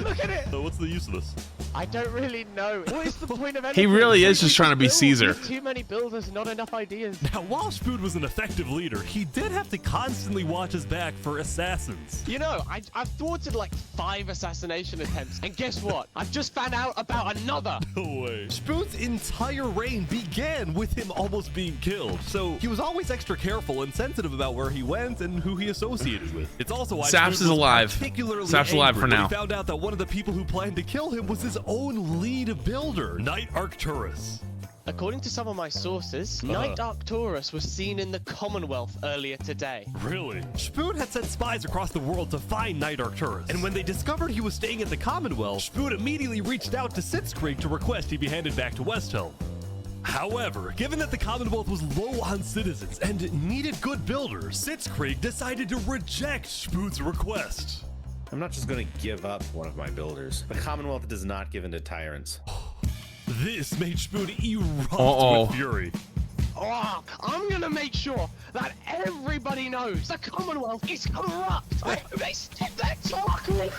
Look at it! So what's the use of this? I don't really know. What is the point of anything? He really is just trying to be Caesar. Too many builders, not enough ideas. Now, while Spood was an effective leader, he did have to constantly watch his back for assassins. You know, I've thwarted like 5 assassination attempts, and guess what? I've just found out about another. No way. Spood's entire reign began with him almost being killed, so he was always extra careful and sensitive about where he went and who he associated with. It's also why Saps Spood is was alive. particularly Saps alive for angry when now. he found out that one of the people who planned to kill him was his own lead builder, Knight Arcturus. According to some of my sources, Knight Arcturus was seen in the Commonwealth earlier today. Really? Spood had sent spies across the world to find Knight Arcturus, and when they discovered he was staying at the Commonwealth, Spood immediately reached out to Sitzkrieg to request he be handed back to Westhelm. However, given that the Commonwealth was low on citizens and needed good builders, Sitzkrieg decided to reject Spood's request. I'm not just going to give up one of my builders. The Commonwealth does not give in to tyrants. This made Spood erupt with fury. Oh, I'm gonna make sure that everybody knows the Commonwealth is corrupt. They stood there talking.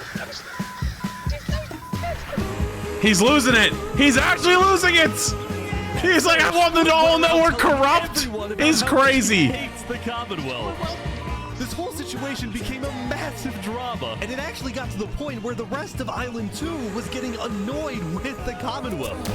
He's losing it! He's actually losing it! He's like, I want them to all know we're corrupt! It's crazy! Hates the Commonwealth. This whole situation became a massive drama, and it actually got to the point where the rest of Island 2 was getting annoyed with the Commonwealth.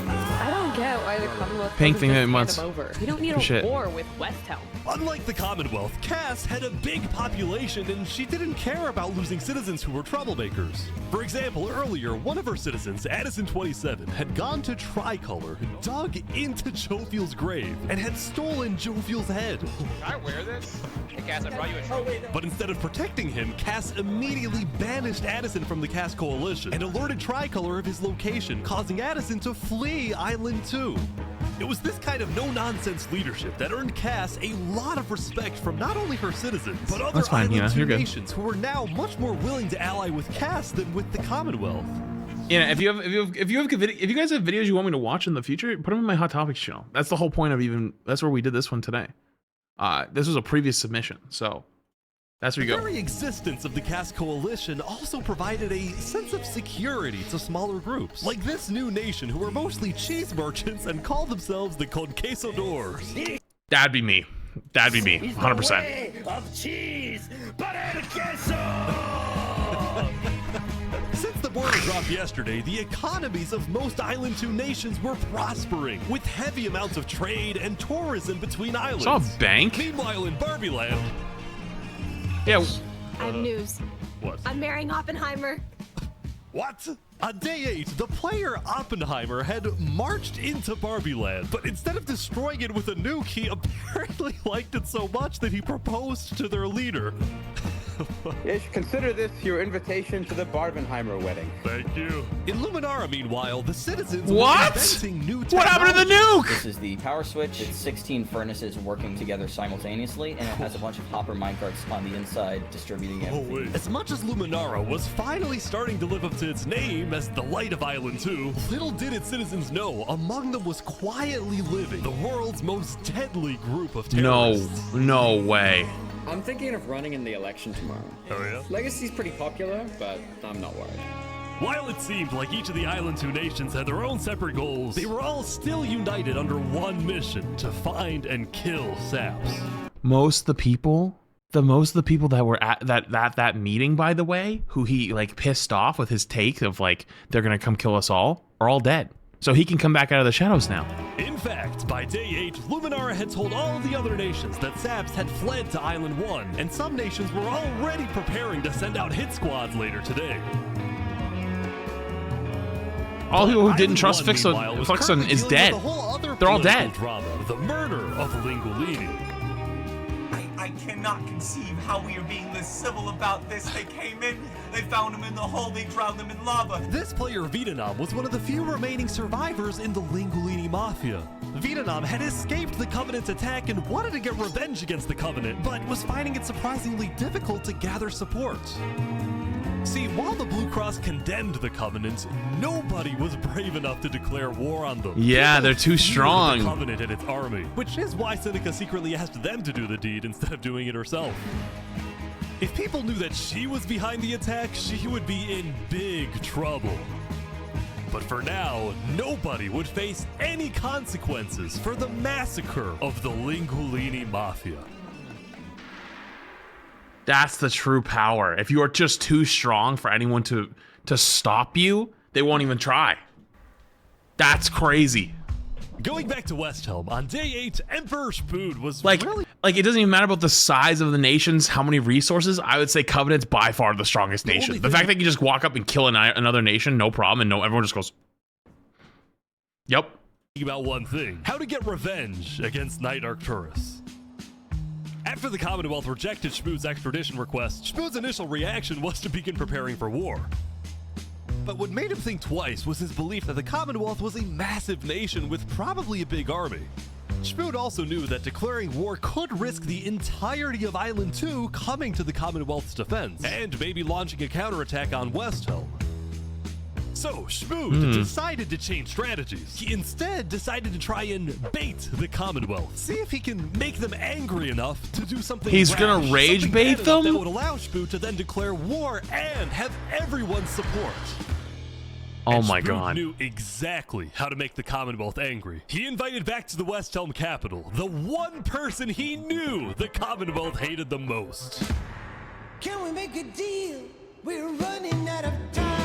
I don't get why the Commonwealth Pink doesn't thing just that hand wants- them over. We don't need a Shit. war with West Helm. Unlike the Commonwealth, Cass had a big population and she didn't care about losing citizens who were troublemakers. For example, earlier, one of her citizens, Addison27, had gone to Tricolor, dug into Jovial's grave, and had stolen Jovial's head. Can I wear this? Hey, Cass, I brought you a trophy. But instead of protecting him, Cass immediately banished Addison from the Cass Coalition and alerted Tricolor of his location, causing Addison to flee Island 2. It was this kind of no-nonsense leadership that earned Cass a lot of respect from not only her citizens, but other That's fine, Island yeah, 2 you're good. nations who were now much more willing to ally with Cass than with the Commonwealth. Yeah, if you guys have videos you want me to watch in the future, put them in my Hot Topics channel. That's the whole point of that's where we did this one today. This was a previous submission, so that's where you The go. very existence of the Cass Coalition also provided a sense of security to smaller groups, like this new nation who were mostly cheese merchants and called themselves the Conquistadors. That'd be me. That'd be me, 100%. Of cheese, butter, queso. word dropped yesterday, the economies of most Island 2 nations were prospering, with heavy amounts of trade and tourism between islands. Saw a bank. Meanwhile, in Barbie Land... Yeah. I have news. What? I'm marrying Oppenheimer. What? On day 8, the player Oppenheimer had marched into Barbie Land, but instead of destroying it with a nuke, he apparently liked it so much that he proposed to their leader. Ish, consider this your invitation to the Barbenheimer wedding. Thank you. In Luminara, meanwhile, the citizens were What? inventing new What happened to the nuke? This is the power switch. It's 16 furnaces working together simultaneously, and it has a bunch of hopper minecarts on the inside distributing everything. As much as Luminara was finally starting to live up to its name as the light of Island 2, little did its citizens know among them was quietly living the world's most deadly group of terrorists. No way. I'm thinking of running in the election tomorrow. Oh yeah? Legacy's pretty popular, but I'm not worried. While it seemed like each of the Island 2 nations had their own separate goals, they were all still united under one mission: to find and kill Saps. Most of the people that were at that meeting, by the way, who he like pissed off with his take of like they're gonna come kill us all, are all dead. So he can come back out of the shadows now. In fact, by day 8, Luminara had told all the other nations that Saps had fled to Island 1, and some nations were already preparing to send out hit squads later today. All people who didn't trust Flixon is dead. They're all dead. Drama, the murder of Lingolini. I cannot conceive how we are being this civil about this. They came in, they found him in the hole, they drowned him in lava. This player, Vietnam, was one of the few remaining survivors in the Lingolini Mafia. Vietnam had escaped the Covenant's attack and wanted to get revenge against the Covenant, but was finding it surprisingly difficult to gather support. See, while the Blue Cross condemned the Covenant, nobody was brave enough to declare war on them. Yeah, they're too strong. The Covenant and its army, which is why Seneca secretly asked them to do the deed instead of doing it herself. If people knew that she was behind the attack, she would be in big trouble. But for now, nobody would face any consequences for the massacre of the Lingolini Mafia. That's the true power. If you are just too strong for anyone to stop you, they won't even try. That's crazy. Going back to Westhelm, on day 8, Emperor Spood was like it doesn't even matter about the size of the nations, how many resources. I would say Covenant's by far the strongest nation. The fact that you just walk up and kill another nation, no problem, and everyone just goes, yep. About one thing: how to get revenge against Knight Arcturus. After the Commonwealth rejected Spood's extradition request, Spood's initial reaction was to begin preparing for war. But what made him think twice was his belief that the Commonwealth was a massive nation with probably a big army. Spood also knew that declaring war could risk the entirety of Island 2 coming to the Commonwealth's defense, and maybe launching a counterattack on Westhelm. So, Spood decided to change strategies. He instead decided to try and bait the Commonwealth. See if he can make them angry enough to do something He's gonna rage bait them? That would allow Spood to then declare war and have everyone's support. Oh and my Spood god. knew exactly how to make the Commonwealth angry. He invited back to the Westhelm capital the one person he knew the Commonwealth hated the most. Can we make a deal? We're running out of time.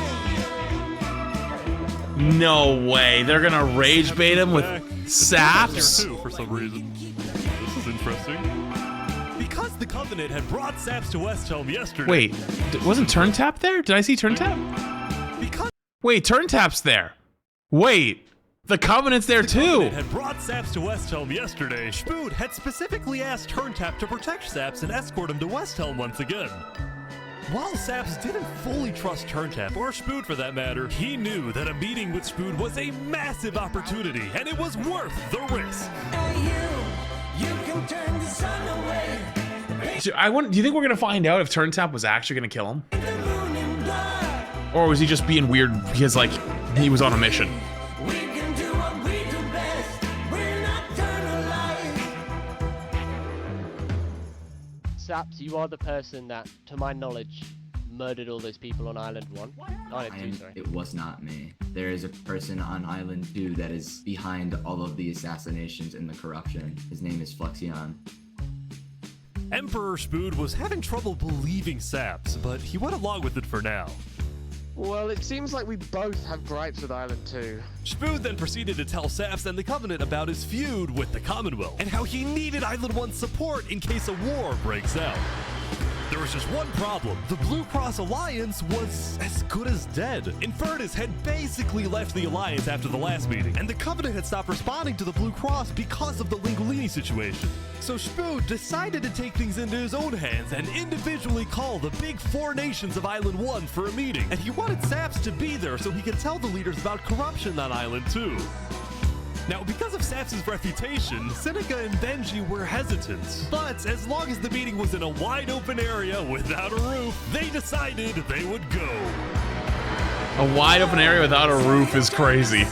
No way. They're gonna rage bait him with Saps? For some reason. This is interesting. Because the Covenant had brought Saps to Westhelm yesterday. Wait, wasn't TurnTap there? Did I see TurnTap? Wait, TurnTap's there. Wait, the Covenant's there too. Covenant had brought Saps to Westhelm yesterday. Spood had specifically asked TurnTap to protect Saps and escort him to Westhelm once again. While Saps didn't fully trust TurnTap, or Spood for that matter, he knew that a meeting with Spood was a massive opportunity, and it was worth the risk. You can turn the sun away. Do you think we're gonna find out if TurnTap was actually gonna kill him? Or was he just being weird because like he was on a mission? We can do what we do best. We're nocturnal lions. Saps, you are the person that, to my knowledge, murdered all those people on Island 1. Island 2, sorry. It was not me. There is a person on Island 2 that is behind all of the assassinations and the corruption. His name is Flexion. Emperor Spood was having trouble believing Saps, but he went along with it for now. Well, it seems like we both have gripes with Island 2. Spood then proceeded to tell Saps and the Covenant about his feud with the Commonwealth, and how he needed Island 1's support in case a war breaks out. There was just one problem. The Blue Cross Alliance was as good as dead. Infernus had basically left the Alliance after the last meeting, and the Covenant had stopped responding to the Blue Cross because of the Lingolini situation. So Spood decided to take things into his own hands and individually call the big 4 nations of Island 1 for a meeting. And he wanted Saps to be there so he could tell the leaders about corruption on Island 2. Now, because of Saps' reputation, Seneca and Benji were hesitant. But as long as the meeting was in a wide open area without a roof, they decided they would go. A wide open area without a roof is crazy.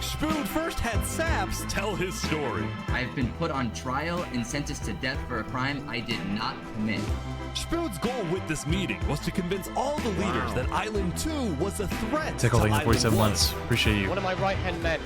Spood first had Saps tell his story. I've been put on trial and sentenced to death for a crime I did not commit. Spood's goal with this meeting was to convince all the leaders that Island 2 was a threat Tickling to the 47 Island months. Appreciate you. One of my right-hand men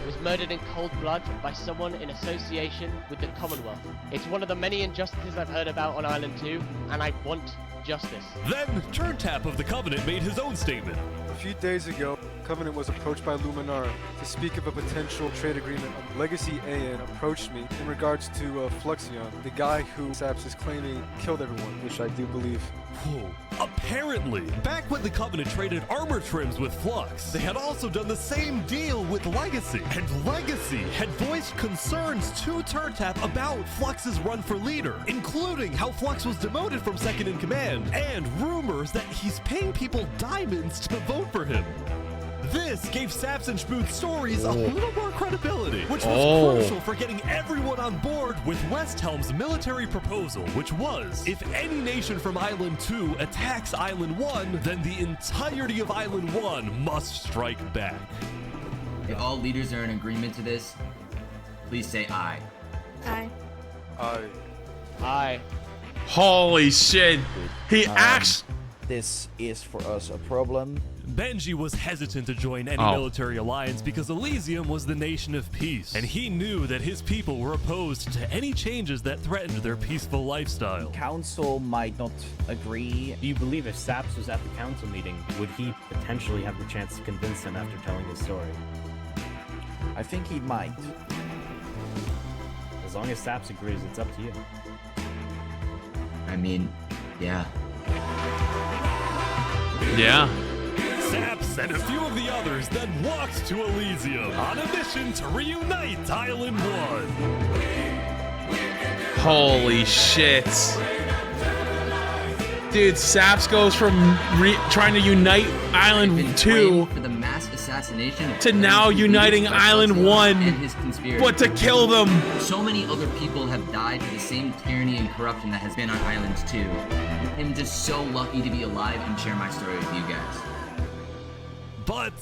was murdered in cold blood by someone in association with the Commonwealth. It's one of the many injustices I've heard about on Island 2, and I want justice. Then, Turntap of the Covenant made his own statement. A few days ago, Covenant was approached by Luminara to speak of a potential trade agreement. Legacy AN approached me in regards to Fluxion, the guy who Saps is claiming killed everyone, which I do believe. Whoa. Apparently, back when the Covenant traded armor trims with Flux, they had also done the same deal with Legacy. And Legacy had voiced concerns to Turntap about Flux's run for leader, including how Flux was demoted from second in command, and rumors that he's paying people diamonds to vote for him. This gave Saps and Spood's stories a little more credibility, which was crucial for getting everyone on board with Westhelm's military proposal, which was, if any nation from Island 2 attacks Island 1, then the entirety of Island 1 must strike back. If all leaders are in agreement to this, please say aye. Aye. Aye. Aye. Holy shit. He acts. This is for us a problem. Benji was hesitant to join any military alliance because Elysium was the nation of peace, and he knew that his people were opposed to any changes that threatened their peaceful lifestyle. Council might not agree. Do you believe if Saps was at the council meeting, would he potentially have the chance to convince them after telling his story? I think he might. As long as Saps agrees, it's up to you. I mean, yeah. Yeah. Saps and a few of the others then walked to Elysium on a mission to reunite Island 1. Holy shit. Dude, Saps goes from trying to unite Island 2 for the mass assassination to now uniting Island 1, and his conspiracy. but to kill them. So many other people have died to the same tyranny and corruption that has been on Island 2. I'm just so lucky to be alive and share my story with you guys. But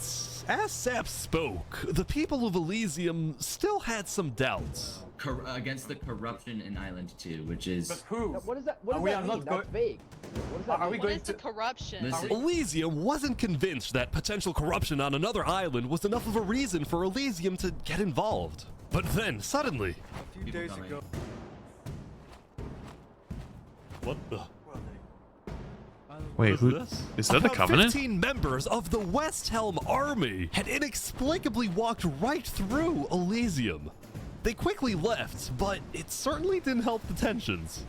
as Saps spoke, the people of Elysium still had some doubts. Against the corruption in Island 2, which is... But who? What does that mean? That's vague. What does that mean? Are we going to... corruption? Listen. Elysium wasn't convinced that potential corruption on another island was enough of a reason for Elysium to get involved. But then, suddenly... A few days ago... What the... Wait, who is that? The About Covenant? 15 members of the Westhelm army had inexplicably walked right through Elysium. They quickly left, but it certainly didn't help the tensions.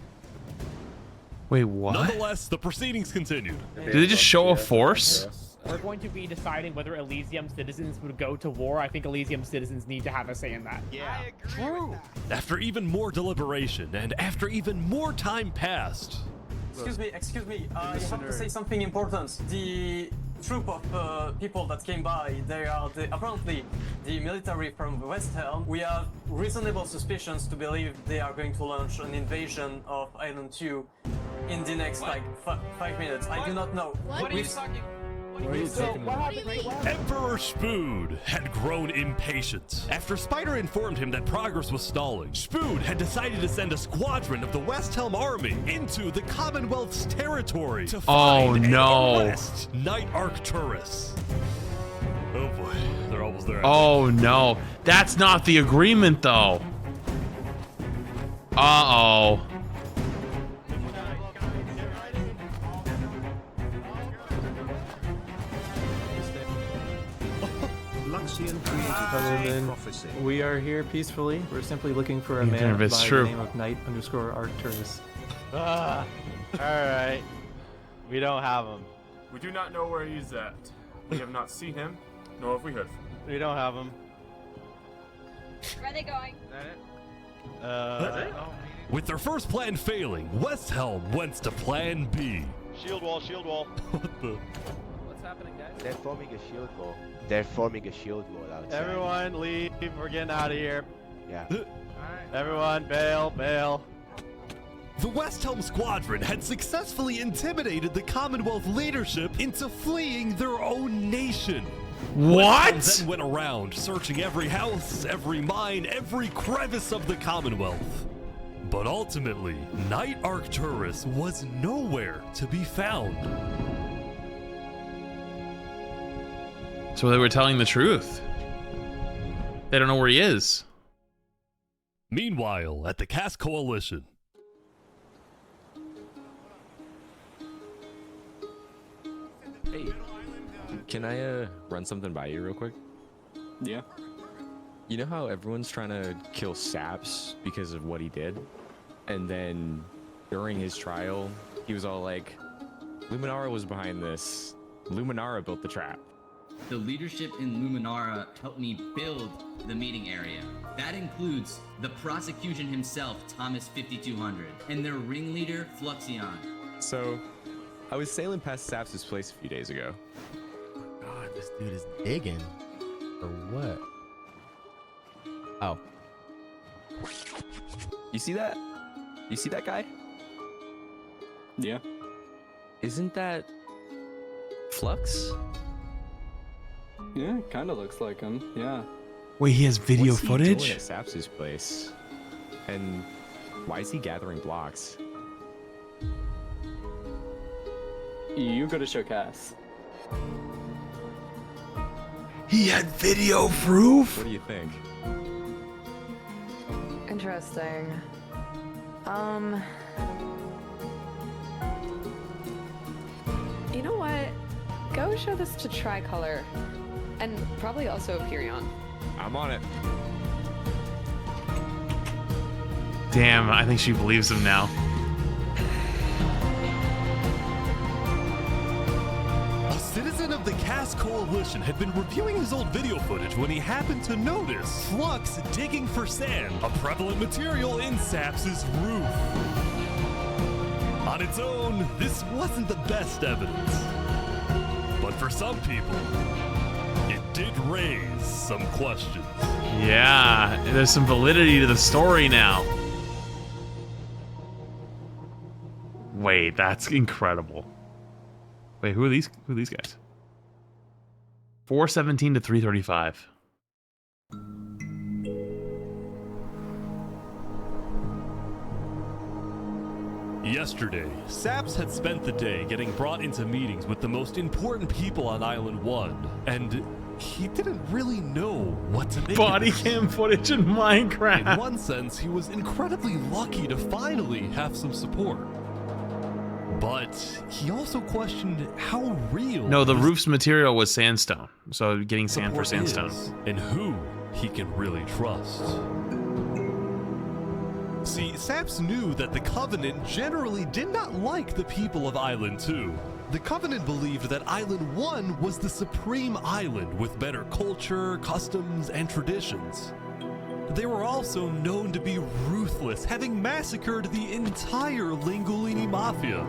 Wait, what? Nonetheless, the proceedings continued. Did they just show a force? We're going to be deciding whether Elysium citizens would go to war. I think Elysium citizens need to have a say in that. Yeah, True. After even more deliberation, and after even more time passed... Excuse me, you have to say something important. The troop of people that came by, they are apparently the military from Westhelm. We have reasonable suspicions to believe they are going to launch an invasion of Island 2 in the next, 5 minutes. I do not know. What are you talking? Emperor Spood had grown impatient. After Spider informed him that progress was stalling, Spood had decided to send a squadron of the Westhelm army into the Commonwealth's territory to find and arrest Knight Arcturus. Oh boy, they're almost there. Oh no, that's not the agreement though. Uh-oh. We are here peacefully. We're simply looking for a Yeah, man by it's the true. name of Knight_Arcturus. Alright. We don't have him. We do not know where he's at. We have not seen him, nor have we heard from him. We don't have him. Where are they going? With their first plan failing, West Helm went to plan B. Shield wall, shield wall. What the? What's happening, guys? They're forming a shield wall. They're forming a shield wall outside. Everyone leave. We're getting out of here. Yeah. Everyone bail, bail. The West Helm Squadron had successfully intimidated the Commonwealth leadership into fleeing their own nation. What? West Helm then went around searching every house, every mine, every crevice of the Commonwealth. But ultimately, Knight Arcturus was nowhere to be found. So they were telling the truth. They don't know where he is. Meanwhile, at the Cass Coalition. Hey, can I run something by you real quick? Yeah. You know how everyone's trying to kill Saps because of what he did? And then during his trial, he was all like, Luminara was behind this. Luminara built the trap. The leadership in Luminara helped me build the meeting area. That includes the prosecution himself, Thomas 5200, and their ringleader, Fluxion. So, I was sailing past Saps' place a few days ago. God, this dude is digging. For what? Oh. You see that? You see that guy? Yeah. Isn't that Flux? Yeah, it kind of looks like him. Yeah. Wait, he has video What's footage? he doing at Saps' place? And why is he gathering blocks? You go to show Cass. He had video proof? What do you think? Interesting. You know what? Go show this to Tricolor. And probably also Perion. I'm on it. Damn, I think she believes him now. A citizen of the Cass Coalition had been reviewing his old video footage when he happened to notice Flux digging for sand, a prevalent material in Saps' roof. On its own, this wasn't the best evidence. But for some people, it did raise some questions. Yeah, there's some validity to the story now. Wait, that's incredible. Wait, who are these guys? 417 to 335. Yesterday, Saps had spent the day getting brought into meetings with the most important people on Island 1, and he didn't really know what to make Body of this. cam footage in Minecraft. In one sense, he was incredibly lucky to finally have some support. But he also questioned how real No, the this roof's material was sandstone. So getting sand for support sandstone. is, and who he can really trust. See, Saps knew that the Covenant generally did not like the people of Island 2. The Covenant believed that Island 1 was the supreme island with better culture, customs, and traditions. They were also known to be ruthless, having massacred the entire Lingolini Mafia.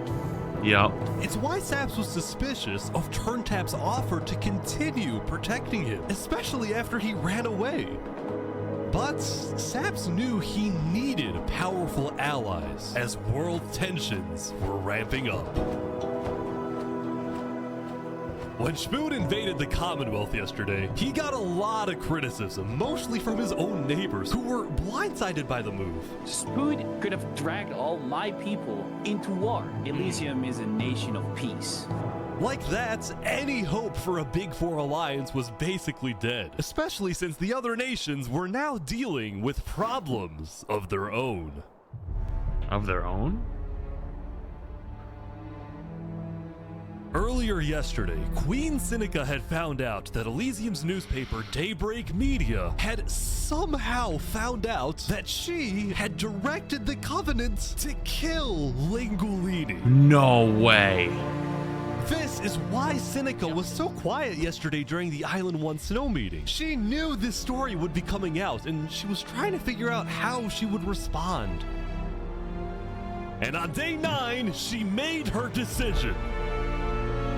Yep. It's why Saps was suspicious of Turntap's offer to continue protecting him, especially after he ran away. But Saps knew he needed powerful allies as world tensions were ramping up. When Spoon invaded the Commonwealth yesterday, he got a lot of criticism, mostly from his own neighbors who were blindsided by the move. Spoon could have dragged all my people into war. Elysium is a nation of peace. Like that, any hope for a Big Four alliance was basically dead, especially since the other nations were now dealing with problems of their own. Of their own? Earlier yesterday, Queen Seneca had found out that Elysium's newspaper Daybreak Media had somehow found out that she had directed the Covenant to kill Lingulini. No way. This is why Seneca was so quiet yesterday during the Island 1 snow meeting. She knew this story would be coming out, and she was trying to figure out how she would respond. And on day 9, she made her decision.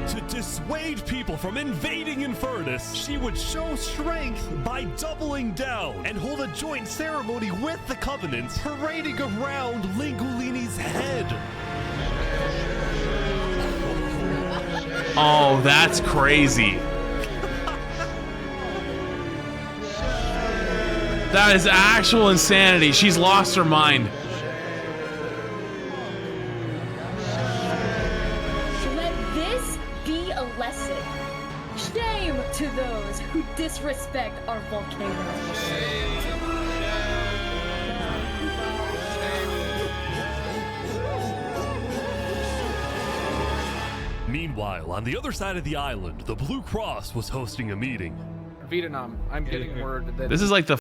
To dissuade people from invading Infernus, she would show strength by doubling down and hold a joint ceremony with the Covenant, parading around Lingulini's head. Oh, that's crazy. That is actual insanity. She's lost her mind. Shame to those who disrespect our volcano. Meanwhile, on the other side of the island, the Blue Cross was hosting a meeting. Vietnam, I'm getting word that This is like the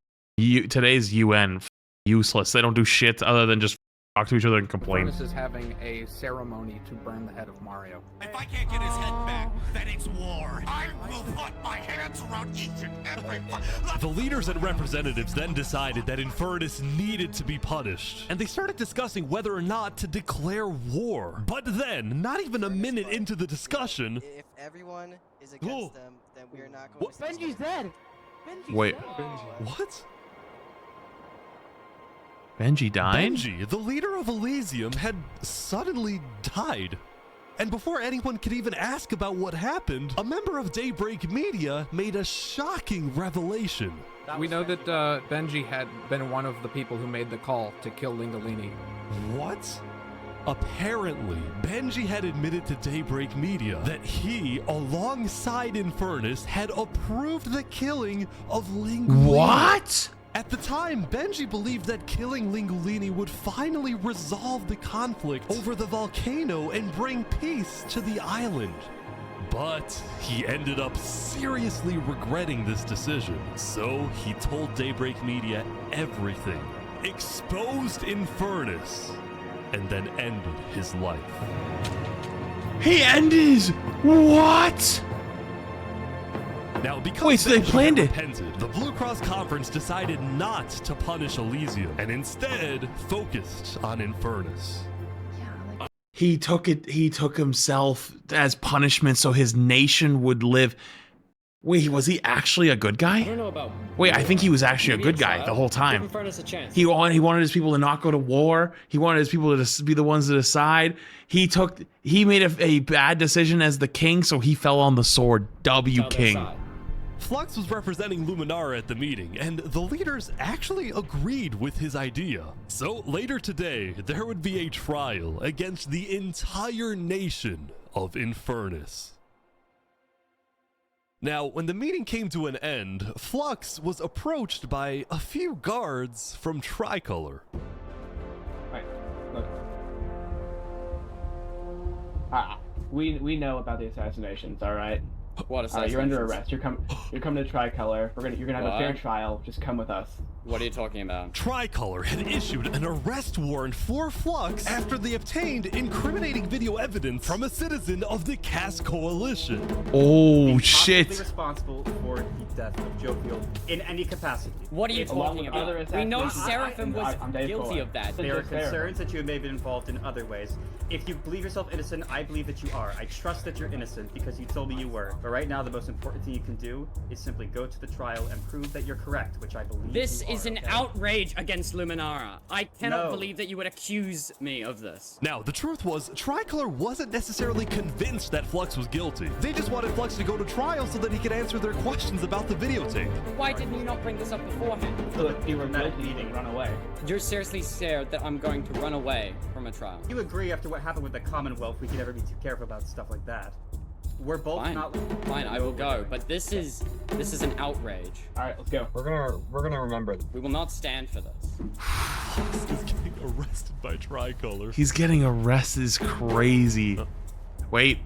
today's UN useless. They don't do shit other than just talk to each other and complain. Furnace is having a ceremony to burn the head of Mario. If I can't get his head back, then it's war. I will put my hands around each and every one. The leaders and representatives then decided that Infernus needed to be punished, and they started discussing whether or not to declare war. But then, not even a minute into the discussion, If everyone is against them, then we are not going to. Benji's dead. Wait. What? Benji died? Benji, the leader of Elysium, had suddenly died. And before anyone could even ask about what happened, a member of Daybreak Media made a shocking revelation. We know that Benji had been one of the people who made the call to kill Lingulini. What? Apparently, Benji had admitted to Daybreak Media that he, alongside Infernus, had approved the killing of Lingulini. What? At the time, Benji believed that killing Lingulini would finally resolve the conflict over the volcano and bring peace to the island. But he ended up seriously regretting this decision, so he told Daybreak Media everything, exposed Infernus, and then ended his life. He ended? What? Now, because wait, so they Benji planned it. repented, the Blue Cross Conference decided not to punish Elysium and instead focused on Infernus. He took himself as punishment so his nation would live. Wait, was he actually a good guy? I don't know about. Wait, I think he was actually a good guy the whole time. Give Infernus a chance. He wanted his people to not go to war. He wanted his people to be the ones to decide. He made a bad decision as the king, so he fell on the sword. King. Flux was representing Luminara at the meeting, and the leaders actually agreed with his idea. So later today, there would be a trial against the entire nation of Infernus. Now, when the meeting came to an end, Flux was approached by a few guards from Tricolor. Right, look. We know about the assassinations, all right? What assassinations? You're under arrest. You're coming to Tricolor. You're gonna have a fair trial. Just come with us. What are you talking about? Tricolor had issued an arrest warrant for Flux after they obtained incriminating video evidence from a citizen of the Cass Coalition. Oh shit! Responsible for the death of Jovial in any capacity. What are you talking about? We know Seraphim was guilty of that. There are concerns that you may have been involved in other ways. If you believe yourself innocent, I believe that you are. I trust that you're innocent because you told me you were. But right now, the most important thing you can do is simply go to the trial and prove that you're correct, which I believe This you is are, an okay? outrage against Luminara. I cannot believe that you would accuse me of this. Now, the truth was, Tricolor wasn't necessarily convinced that Flux was guilty. They just wanted Flux to go to trial so that he could answer their questions about the videotape. Why didn't you not bring this up beforehand? Look, you were guilty, run away. You're seriously scared that I'm going to run away from a trial. You agree after what happened with the Commonwealth, we could never be too careful about stuff like that. We're both Fine. not. Fine, I will go. But this is an outrage. All right, let's go. We're gonna remember. We will not stand for this. He's getting arrested by Tricolor. He's getting arrested is crazy. Wait,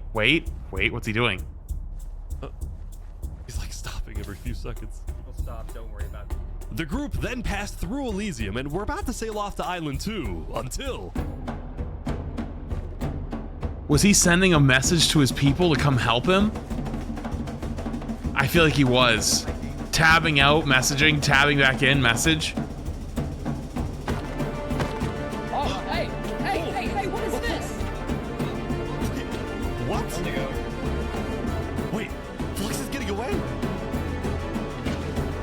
what's he doing? He's like stopping every few seconds. We'll stop. Don't worry about it. The group then passed through Elysium and were about to sail off to Island 2 until... Was he sending a message to his people to come help him? I feel like he was. Tabbing out, messaging, tabbing back in, message. Oh, hey, what is this? What? Wait, Flux is getting away?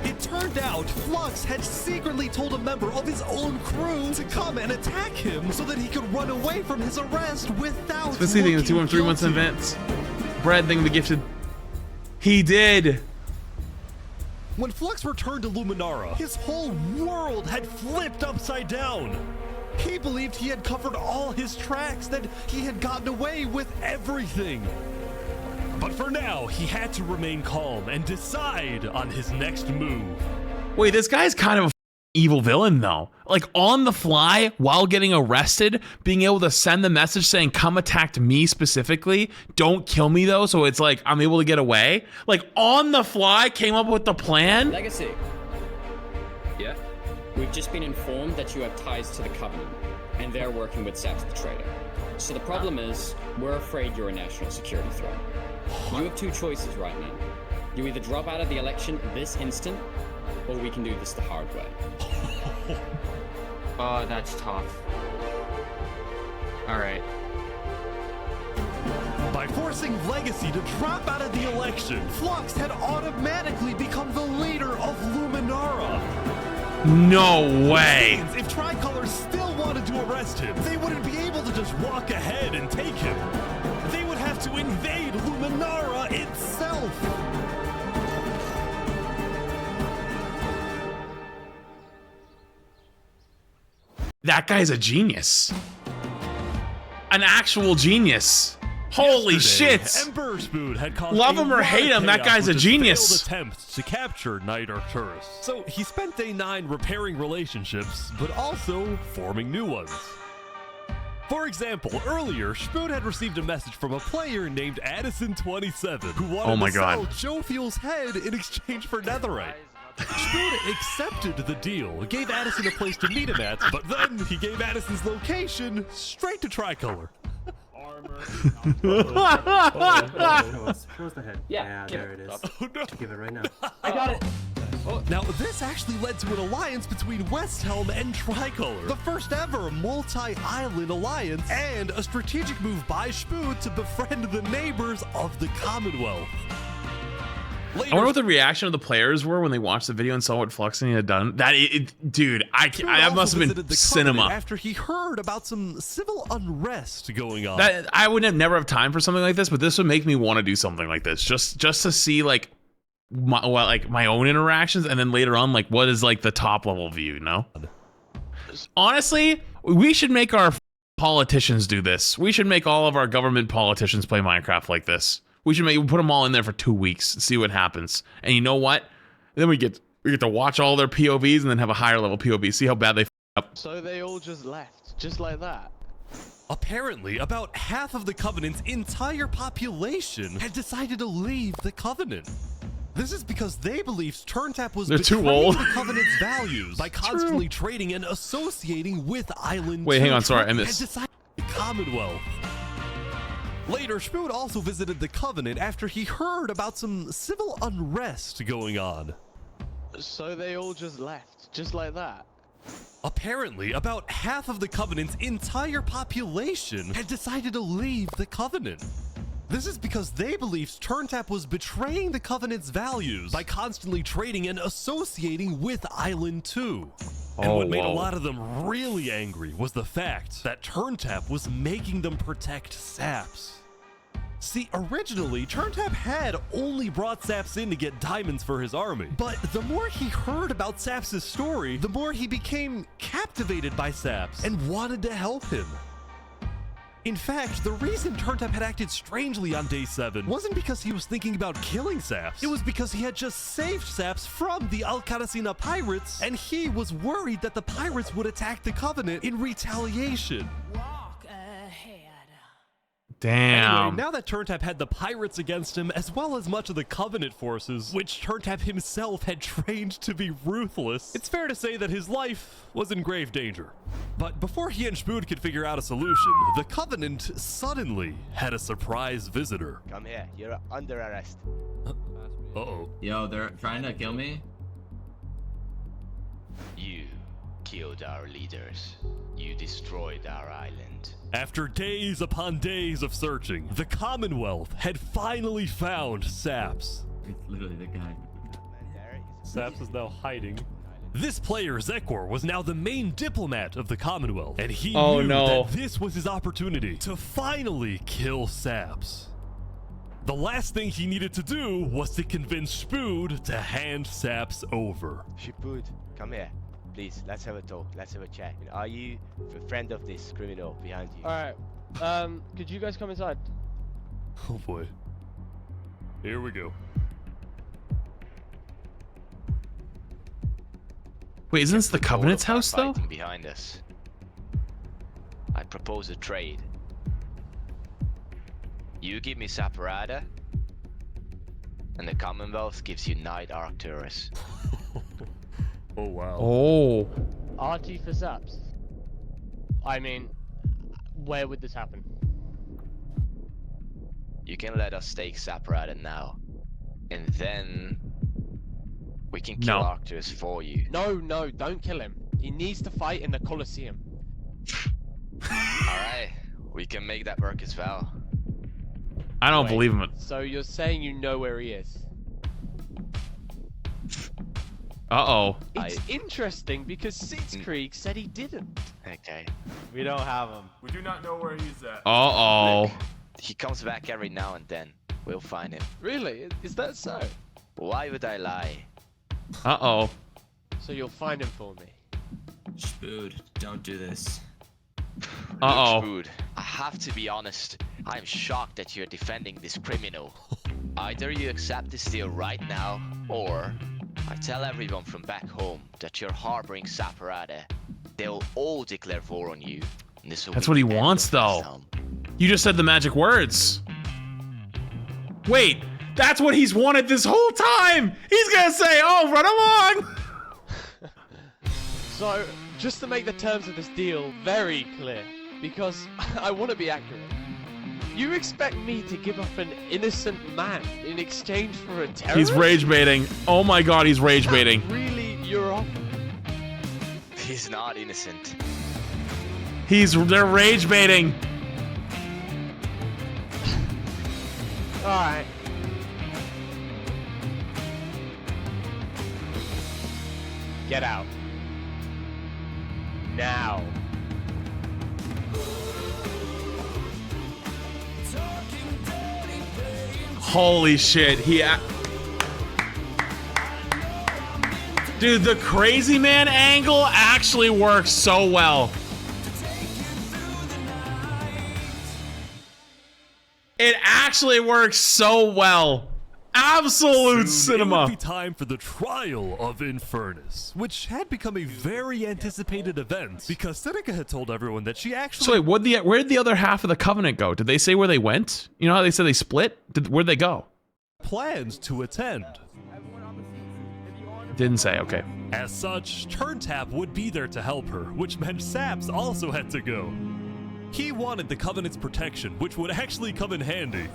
It turned out Flux had secretly told a member of his own crew to come and attack him so that he could run away from his arrest without Especially thinking the 2 and 3 months in advance. Bread thing the gifted. He did. When Flux returned to Luminara, his whole world had flipped upside down. He believed he had covered all his tracks, that he had gotten away with everything. But for now, he had to remain calm and decide on his next move. Wait, this guy's kind of a evil villain though. Like on the fly while getting arrested, being able to send the message saying come attack me specifically, don't kill me though, so it's like I'm able to get away. Like on the fly came up with the plan. Legacy. Yeah? We've just been informed that you have ties to the Covenant, and they're working with Saps the Traitor. So the problem is, we're afraid you're a national security threat. You have two choices right now. You either drop out of the election this instant, or we can do this the hard way. Oh, that's tough. Alright. By forcing Legacy to drop out of the election, Flux had automatically become the leader of Luminara. No way. If Tricolor still wanted to arrest him, they wouldn't be able to just walk ahead and take him. They would have to invade Luminara itself. That guy's a genius. An actual genius. Holy shit. Emperor Spoon had caused love him or hate him, that guy's a genius. Attempts to capture Knight Arcturus. So he spent day 9 repairing relationships, but also forming new ones. For example, earlier, Spoon had received a message from a player named Addison27 who wanted to sell Joe Fuel's head in exchange for netherite. Spoon accepted the deal, gave Addison a place to meet him at, but then he gave Addison's location straight to Tricolor. Show us the head. Yeah, there it is. Oh, no. Give it right now. I got it. Now, this actually led to an alliance between Westhelm and Tricolor, the first ever multi-island alliance, and a strategic move by Spoon to befriend the neighbors of the Commonwealth. I wonder what the reaction of the players were when they watched the video and saw what Fluxing had done. Dude, that must have been cinema. After he heard about some civil unrest going on. I would never have time for something like this, but this would make me want to do something like this, just to see like my own interactions, and then later on like what is like the top level view. You know, honestly, we should make our politicians do this. We should make all of our government politicians play Minecraft like this. We should put them all in there for 2 weeks and see what happens. And you know what? Then we get to watch all their POVs and then have a higher level POV. See how bad they f up. So they all just left, just like that. Apparently, about half of the Covenant's entire population had decided to leave the Covenant. This is because they believed TurnTap was betraying the Covenant's values by constantly trading and associating with Island. Wait, hang on, sorry, I missed. Had decided the Commonwealth. Later, Spoon also visited the Covenant after he heard about some civil unrest going on. So they all just left, just like that. Apparently, about half of the Covenant's entire population had decided to leave the Covenant. This is because they believed TurnTap was betraying the Covenant's values by constantly trading and associating with Island 2. And what made a lot of them really angry was the fact that TurnTap was making them protect Saps. See, originally, TurnTap had only brought Saps in to get diamonds for his army. But the more he heard about Saps' story, the more he became captivated by Saps and wanted to help him. In fact, the reason Turntap had acted strangely on day 7 wasn't because he was thinking about killing Saps. It was because he had just saved Saps from the Alcaracina pirates, and he was worried that the pirates would attack the Covenant in retaliation. Damn. Anyway, now that Turntap had the pirates against him, as well as much of the Covenant forces, which Turntap himself had trained to be ruthless, it's fair to say that his life was in grave danger. But before he and Spood could figure out a solution, the Covenant suddenly had a surprise visitor. Come here, you're under arrest. Uh-oh. Yo, they're trying to kill me? You killed our leaders. You destroyed our island. After days upon days of searching, the Commonwealth had finally found Saps. It's literally the guy. Saps is now hiding. This player, Zekor, was now the main diplomat of the Commonwealth, and he knew that this was his opportunity to finally kill Saps. The last thing he needed to do was to convince Spood to hand Saps over. Spood, come here. Please, let's have a talk. Let's have a chat. Are you a friend of this criminal behind you? Alright. Could you guys come inside? Oh boy. Here we go. Wait, isn't this the Covenant's house, though? Behind us. I propose a trade. You give me Saparada, and the Commonwealth gives you Night Arcturus. Oh wow. Oh. RT for Saps. I mean, where would this happen? You can let us take Saparada now, and then we can kill Arcturus for you. No, don't kill him. He needs to fight in the Colosseum. Alright, we can make that work as well. I don't believe him. So you're saying you know where he is? Uh-oh. It's interesting because Sitzkrieg said he didn't. Okay. We don't have him. We do not know where he's at. Uh-oh. Look, he comes back every now and then. We'll find him. Really? Is that so? Why would I lie? Uh-oh. So you'll find him for me? Spood, don't do this. Uh-oh. Spood, I have to be honest. I'm shocked that you're defending this criminal. Either you accept this deal right now, or I tell everyone from back home that you're harboring Saparada. They'll all declare war on you. And this will That's be what he the end wants, of though. this home. You just said the magic words. Wait, that's what he's wanted this whole time! He's gonna say, oh, run along! So, just to make the terms of this deal very clear, because I want to be accurate, you expect me to give up an innocent man in exchange for a terrorist? He's rage baiting. Oh my god, he's rage baiting. Really, your offer? He's not innocent. They're rage baiting. Alright. Get out. Now. Holy shit, Dude, the crazy man angle actually works so well. It actually works so well. Absolute cinema. It would be time for the trial of Infernus, which had become a very anticipated event because Seneca had told everyone that she actually. So wait, where did the other half of the Covenant go? Did they say where they went? You know how they said they split? Where'd they go? Plans to attend. Didn't say, okay. As such, Turntap would be there to help her, which meant Saps also had to go. He wanted the Covenant's protection, which would actually come in handy.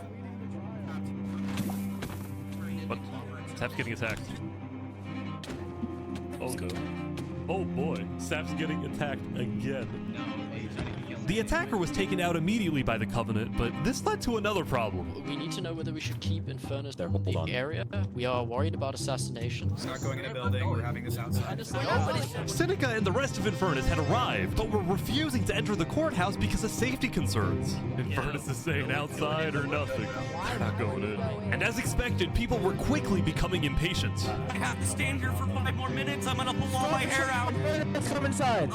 What? Saps getting attacked. Oh no. Oh boy, Saps getting attacked again. The attacker was taken out immediately by the Covenant, but this led to another problem. We need to know whether we should keep Infernus in the area. We are worried about assassinations. We're not going in a building, we're having this outside. Seneca and the rest of Infernus had arrived, but were refusing to enter the courthouse because of safety concerns. Infernus is saying outside or nothing. They're not going in. And as expected, people were quickly becoming impatient. I have to stand here for 5 more minutes. I'm gonna pull all my hair out. Let's come inside.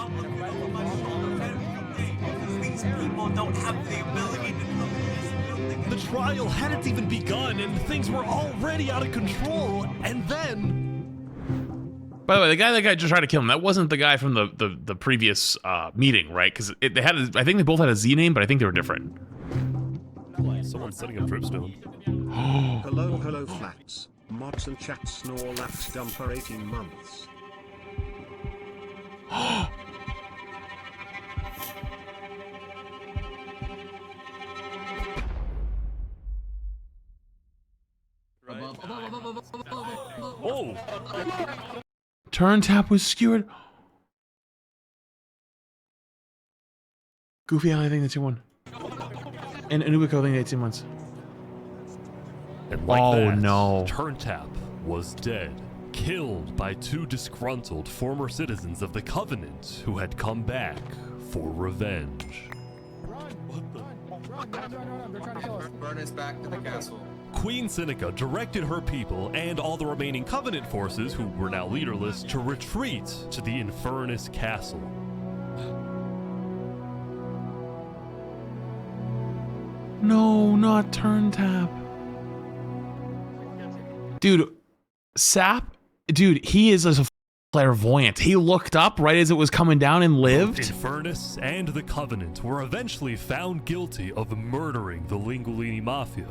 people don't have the ability to come in this building. The trial hadn't even begun and things were already out of control, and then... By the way, the guy that just tried to kill him, that wasn't the guy from the previous meeting, right? Because they had, I think they both had a Z name, but I think they were different. Someone's setting up Tripstone. Hello flats. Mods and chats Snorlax dumper 18 months. Oh! Turn tap was skewered. Goofy, I think that's your one. And Anubiko, I think 18 months. And like oh that, no. Turntap was dead, killed by two disgruntled former citizens of the Covenant who had come back for revenge. Burn us back to the castle. Queen Seneca directed her people and all the remaining Covenant forces, who were now leaderless, to retreat to the Infernus Castle. No, not turn tap. Dude, Sap, dude, he is a clairvoyant. He looked up right as it was coming down and lived. Both Infernus and the Covenant were eventually found guilty of murdering the Lingolini Mafia.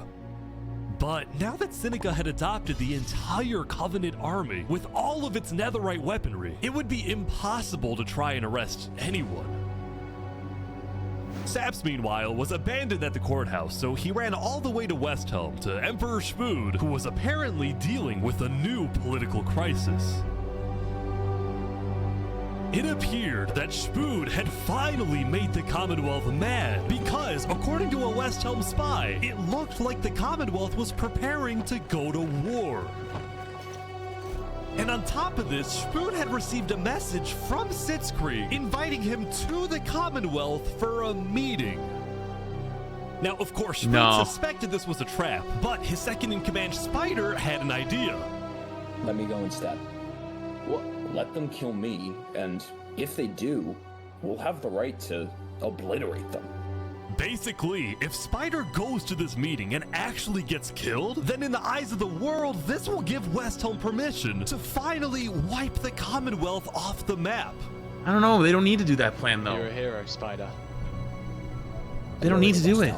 But now that Seneca had adopted the entire Covenant army with all of its netherite weaponry, it would be impossible to try and arrest anyone. Saps, meanwhile, was abandoned at the courthouse, so he ran all the way to Westhelm to Emperor Spood, who was apparently dealing with a new political crisis. It appeared that Spood had finally made the Commonwealth mad because, according to a Westhelm spy, it looked like the Commonwealth was preparing to go to war. And on top of this, Spood had received a message from Sitzkrieg inviting him to the Commonwealth for a meeting. Now, of course, Spood suspected this was a trap, but his second-in-command Spider had an idea. Let me go instead. Let them kill me, and if they do, we'll have the right to obliterate them. Basically, if Spider goes to this meeting and actually gets killed, then in the eyes of the world, this will give Westhelm permission to finally wipe the Commonwealth off the map. I don't know. They don't need to do that plan, though. You're a hero, Spider. They don't need to do it.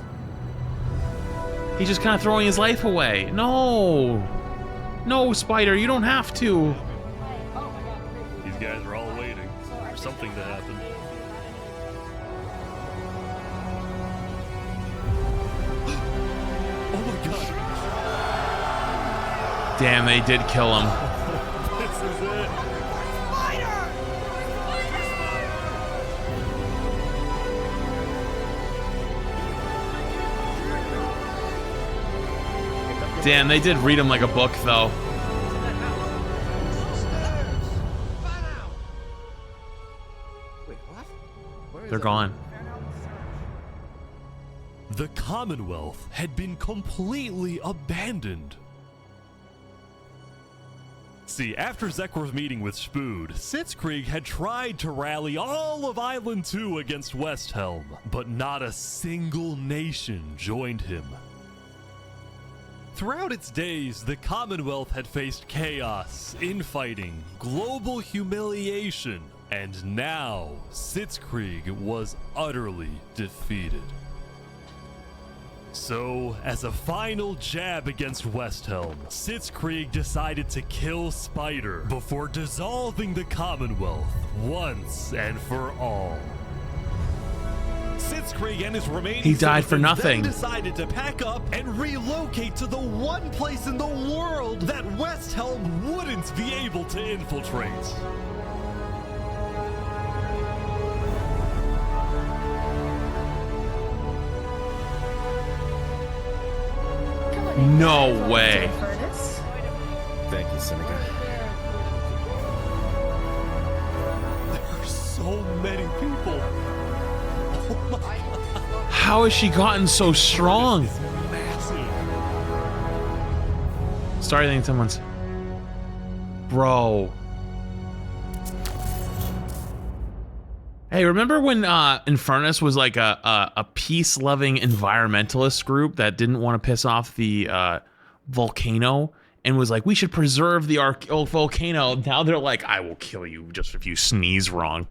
He's just kind of throwing his life away. No. No, Spider, you don't have to. These guys are all waiting for something to happen. Damn, they did kill him. This is it. Damn, they did read him like a book, though. Wait, what? They're gone. The Commonwealth had been completely abandoned. See, after Zekor's meeting with Spood, Sitzkrieg had tried to rally all of Island 2 against Westhelm, but not a single nation joined him. Throughout its days, the Commonwealth had faced chaos, infighting, global humiliation, and now Sitzkrieg was utterly defeated. So, as a final jab against Westhelm, Sitzkrieg decided to kill Spider before dissolving the Commonwealth once and for all. Sitzkrieg and his remaining He died for nothing. Then decided to pack up and relocate to the one place in the world that Westhelm wouldn't be able to infiltrate. No way. Thank you, Seneca. There are so many people. Oh my God. How has she gotten so strong? Massive. Sorry, I think someone's... Bro. Hey, remember when Infernus was like a peace-loving environmentalist group that didn't want to piss off the volcano and was like, we should preserve the volcano? Now they're like, I will kill you just if you sneeze wrong.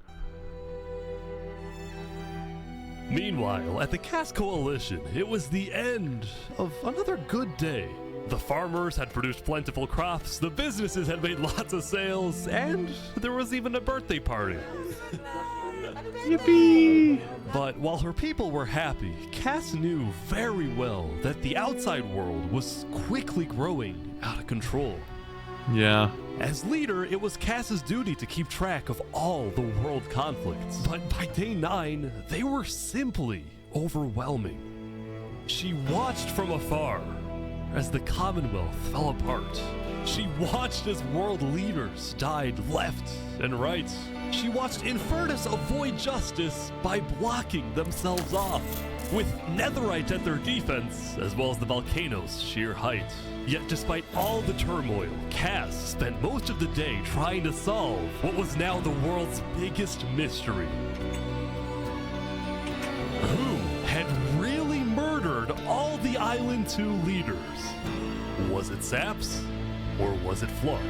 Meanwhile, at the Cast Coalition, it was the end of another good day. The farmers had produced plentiful crops, the businesses had made lots of sales, and there was even a birthday party. Yippee! But while her people were happy, Cass knew very well that the outside world was quickly growing out of control. Yeah. As leader, it was Cass's duty to keep track of all the world conflicts. But by day 9, they were simply overwhelming. She watched from afar as the Commonwealth fell apart. She watched as world leaders died left and right. She watched Infernus avoid justice by blocking themselves off, with Netherite at their defense, as well as the volcano's sheer height. Yet despite all the turmoil, Cass spent most of the day trying to solve what was now the world's biggest mystery. Who had really murdered all the Island 2 leaders? Was it Saps, or was it Flux?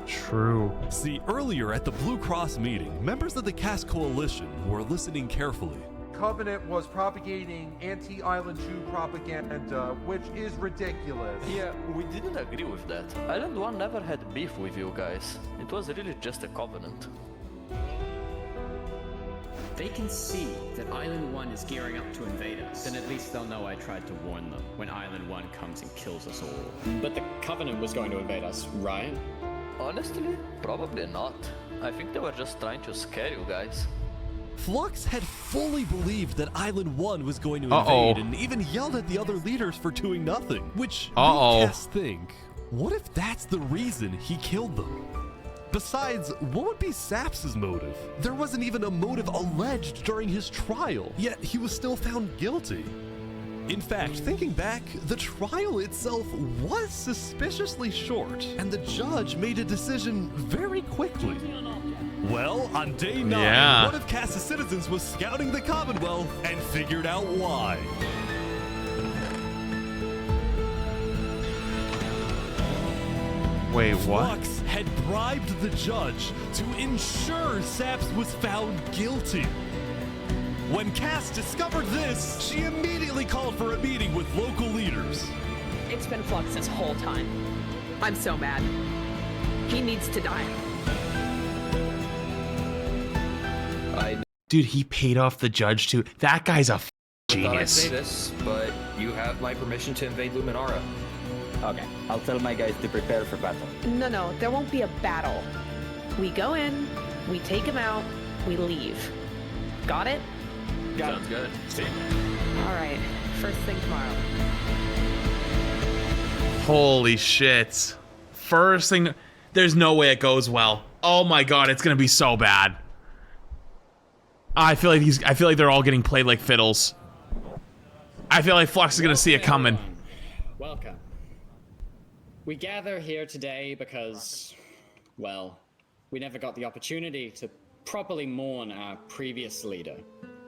True. See, earlier at the Blue Cross meeting, members of the Cast Coalition were listening carefully. Covenant was propagating anti-Island 2 propaganda, which is ridiculous. Yeah, we didn't agree with that. Island 1 never had beef with you guys. It was really just a Covenant. They can see that Island 1 is gearing up to invade us. Then at least they'll know I tried to warn them when Island 1 comes and kills us all. But the Covenant was going to invade us, right? Honestly, probably not. I think they were just trying to scare you guys. Flux had fully believed that Island 1 was going to invade and even yelled at the other leaders for doing nothing, which made Cass think, what if that's the reason he killed them? Besides, what would be Saps' motive? There wasn't even a motive alleged during his trial, yet he was still found guilty. In fact, thinking back, the trial itself was suspiciously short, and the judge made a decision very quickly. Well, on day 9, one of Cass's citizens was scouting the Commonwealth and figured out why. Wait, what? Flux had bribed the judge to ensure Saps was found guilty. When Cass discovered this, she immediately called for a meeting with local leaders. It's been Flux this whole time. I'm so mad. He needs to die. Dude, he paid off the judge too. That guy's a Genius. I'd genius. say this, but you have my permission to invade Luminara. Okay, I'll tell my guys to prepare for battle. No, there won't be a battle. We go in, we take him out, we leave. Got it? Sounds good. See? All right, first thing tomorrow. Holy shit. First thing, there's no way it goes well. Oh my god, it's gonna be so bad. I feel like they're all getting played like fiddles. I feel like Flux is gonna see it coming. Welcome. We gather here today because, well, we never got the opportunity to properly mourn our previous leader,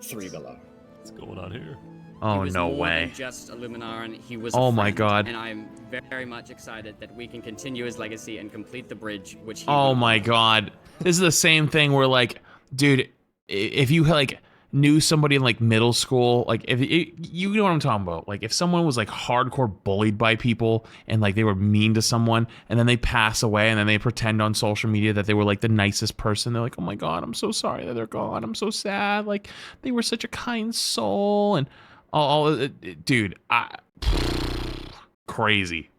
Three Below. What's going on here? Oh, He was no more way. than just a Luminaran, he was Oh a my friend, God. And I'm very much excited that we can continue his legacy and complete the bridge, which he Oh will- my god. This is the same thing where, like, dude, if you like knew somebody in like middle school, like if you know what I'm talking about, like if someone was like hardcore bullied by people and like they were mean to someone and then they pass away and then they pretend on social media that they were like the nicest person. They're like, oh my god, I'm so sorry that they're gone. I'm so sad. Like they were such a kind soul and all dude, crazy.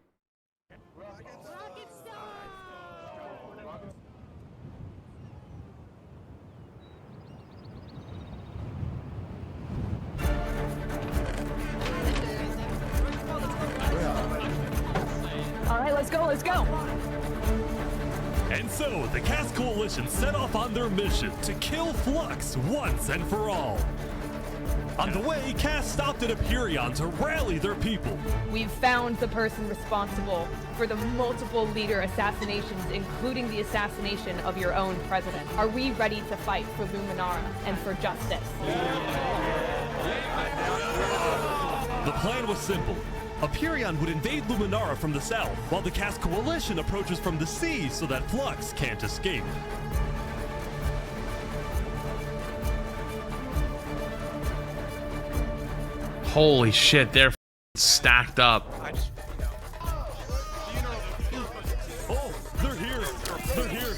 All right, let's go. And so, the Cast Coalition set off on their mission to kill Flux once and for all. On the way, Cass stopped at Empyreon to rally their people. We've found the person responsible for the multiple leader assassinations, including the assassination of your own president. Are we ready to fight for Luminara and for justice? The plan was simple. Empyreon would invade Luminara from the south, while the Cass Coalition approaches from the sea so that Flux can't escape. Holy shit, they're stacked up. Oh, they're here. They're here.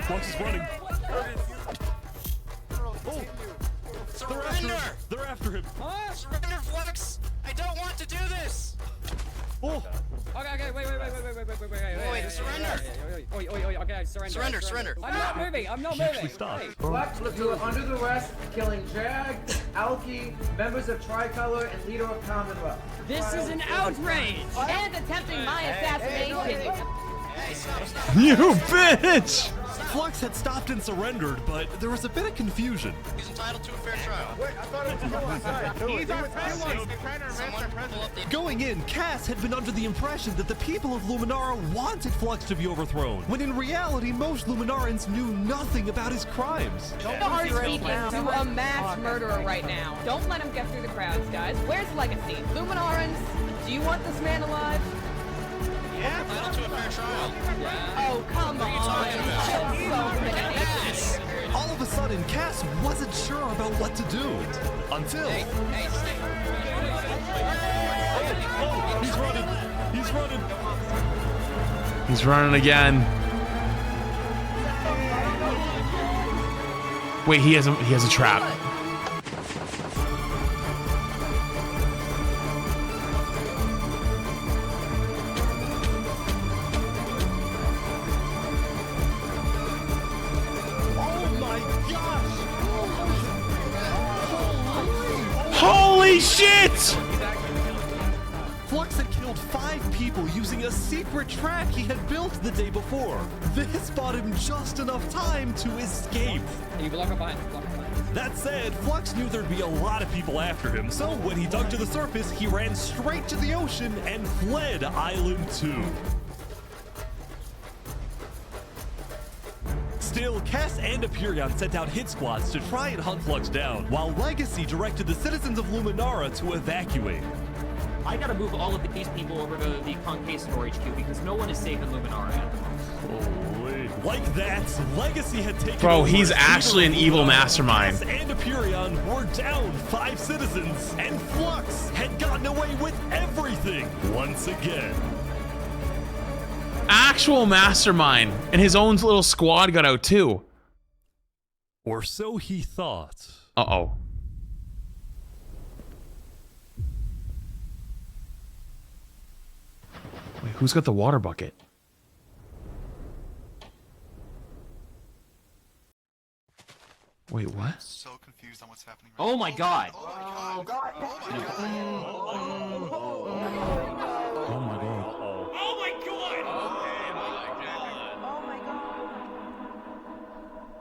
Flux is running. Oh, they're after him. Huh? Surrender, Flux! I don't want to do this! Oh! Okay, wait, surrender! Okay, surrender. I'm not moving, I'm not moving! Flux, you are under the arrest, killing Jag, Alki, members of Tricolor, and leader of Commonwealth. This is an outrage! And attempting my assassination! You bitch! Flux had stopped and surrendered, but there was a bit of confusion. He's entitled to a fair trial. Wait, I thought it was He's our president! Going in, Cass had been under the impression that the people of Luminara wanted Flux to be overthrown, when in reality, most Luminarans knew nothing about his crimes. You are speaking to a mass murderer right now. Don't let him get through the crowds, guys. Where's Legacy? Luminarans, do you want this man alive? Yeah, entitled to a fair trial. Oh, come on. All of a sudden, Cass wasn't sure about what to do. Until... Oh, he's running. He's running. He's running again. Wait, he has a trap. Holy shit! Flux had killed 5 people using a secret trap he had built the day before. This bought him just enough time to escape. You block up behind. That said, Flux knew there'd be a lot of people after him, so when he dug to the surface, he ran straight to the ocean and fled Island 2. Still, Cass and Empyreon sent out hit squads to try and hunt Flux down, while Legacy directed the citizens of Luminara to evacuate. I gotta move all of these people over to the Conquistador HQ because no one is safe in Luminara at the moment. Holy. Like that, Legacy had taken Bro, over he's as actually an leader of evil Luminara. mastermind. Cass and Empyreon were down 5 citizens, and Flux had gotten away with everything once again. Actual mastermind, and his own little squad got out too. Or so he thought. Uh-oh. Wait, who's got the water bucket? Wait, what? So confused on what's happening. Oh my god! Oh my god.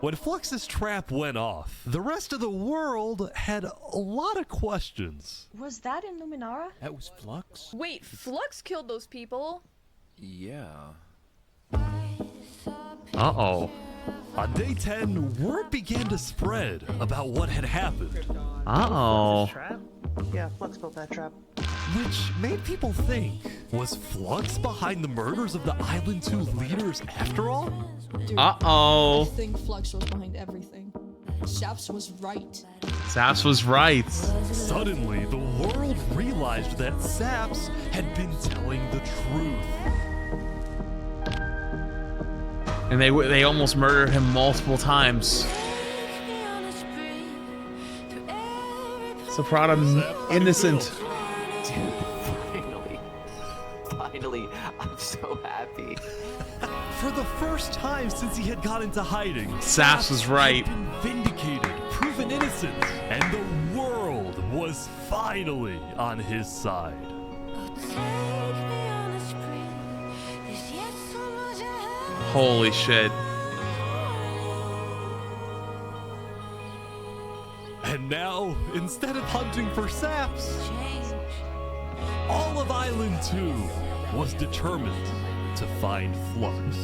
When Flux's trap went off, the rest of the world had a lot of questions. Was that in Luminara? That was Flux? Wait, Flux killed those people? Yeah. Uh-oh. On day 10, word began to spread about what had happened. Uh-oh. Yeah, Flux built that trap. Which made people think, was Flux behind the murders of the Island 2 leaders after all? Dude, Uh-oh. I think Flux was behind everything. Saps was right. Saps was right. Suddenly, the world realized that Saps had been telling the truth. And they almost murdered him multiple times. Sopranum's innocent. Finally, I'm so happy. For the first time since he had got into hiding, Saps was right. Had been vindicated, proven innocent, and the world was finally on his side. Holy shit. And now, instead of hunting for saps, all of Island 2 was determined to find Flux.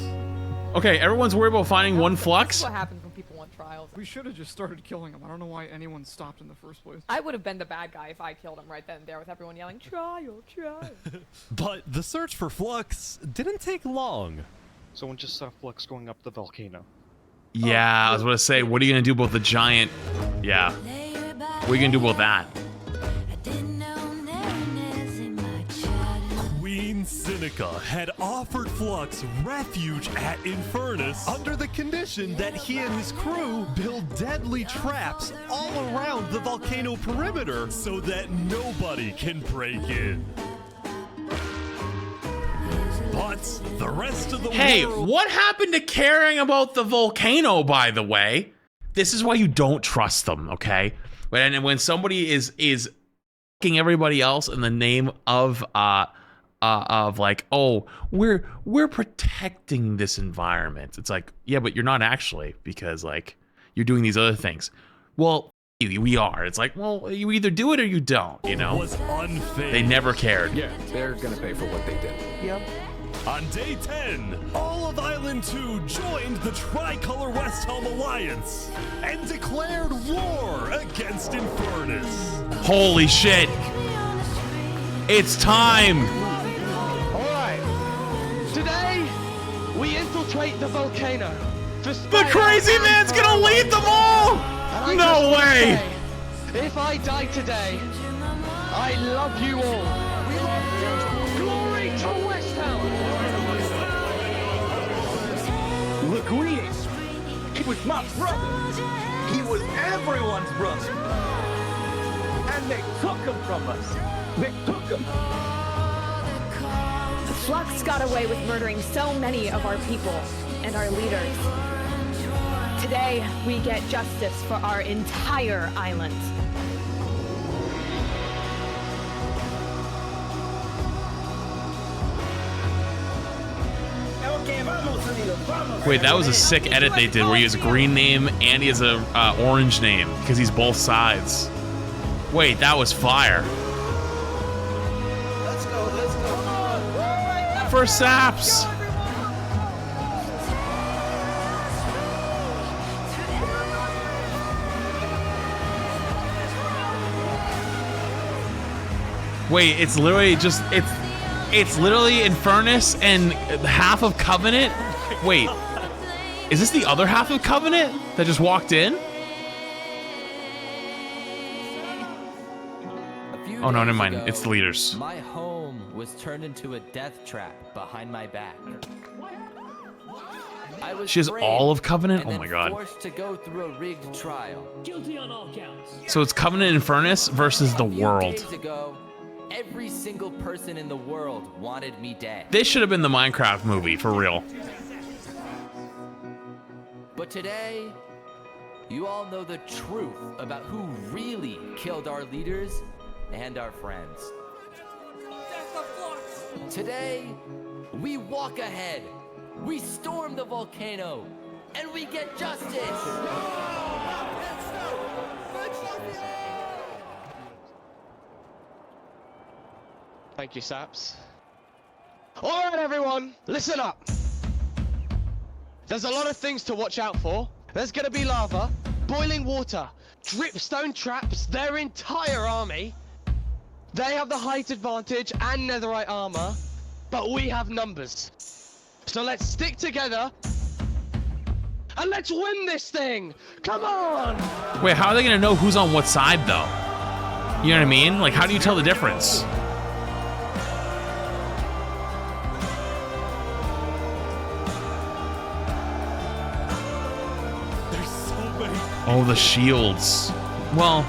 Okay, everyone's worried about finding one Flux. What happens when people want trials? We should have just started killing him. I don't know why anyone stopped in the first place. I would have been the bad guy if I killed him right then and there with everyone yelling, trial, trial. But the search for Flux didn't take long. Someone just saw Flux going up the volcano. Yeah, I was going to say, what are you going to do about the giant... Yeah. What are you going to do about that? Queen Seneca had offered Flux refuge at Infernus under the condition that he and his crew build deadly traps all around the volcano perimeter so that nobody can break in. But the rest of the Hey, world... what happened to caring about the volcano, by the way? This is why you don't trust them, okay? When somebody is f***ing everybody else in the name of like, oh, we're protecting this environment. It's like, yeah, but you're not actually, because like you're doing these other things. Well, we are. It's like, well, you either do it or you don't, you know? It was unfair. They never cared. Yeah, they're gonna pay for what they did. Yep. On day 10, all of Island 2 joined the Tricolor West Helm Alliance and declared war against Infernus. Holy shit! It's time! Alright. Today, we infiltrate the volcano. The crazy man's gonna lead them all! No way! Say, if I die today, I love you all. We love you! Glory to West Helm! Look who he is. He was my brother. He was everyone's brother. And they took him from us. They took him. Flux got away with murdering so many of our people and our leaders. Today, we get justice for our entire island. Wait, that was a sick edit they did where he has a green name and he has a orange name because he's both sides. Wait, that was fire. Let's go. For Saps. Wait, it's literally just it's literally Infernus and half of Covenant. Wait, is this the other half of Covenant that just walked in? Oh no, never mind. It's the leaders. My home was turned into a death trap behind my back. I was She has all of Covenant? Oh my god. forced to go through a rigged trial. Guilty on all counts. So it's Covenant and Infernus versus the world. Days ago, every single person in the world wanted me dead. This should have been the Minecraft movie, for real. But today, you all know the truth about who really killed our leaders and our friends. Today, we walk ahead, we storm the volcano, and we get justice! Thank you, Saps. Alright, everyone, listen up. There's a lot of things to watch out for. There's gonna be lava, boiling water, dripstone traps, their entire army. They have the height advantage and netherite armor, but we have numbers. So let's stick together and let's win this thing! Come on! Wait, how are they gonna know who's on what side, though? You know what I mean? Like, how do you tell the difference? Oh, the shields. Well,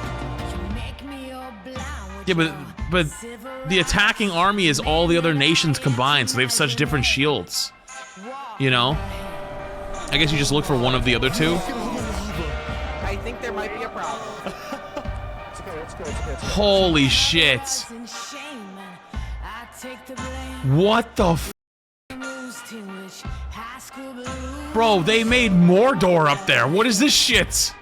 yeah, but the attacking army is all the other nations combined, so they have such different shields. You know? I guess you just look for one of the other two. I think there might be a problem. Holy shit. What the f? Bro, they made Mordor up there. What is this shit?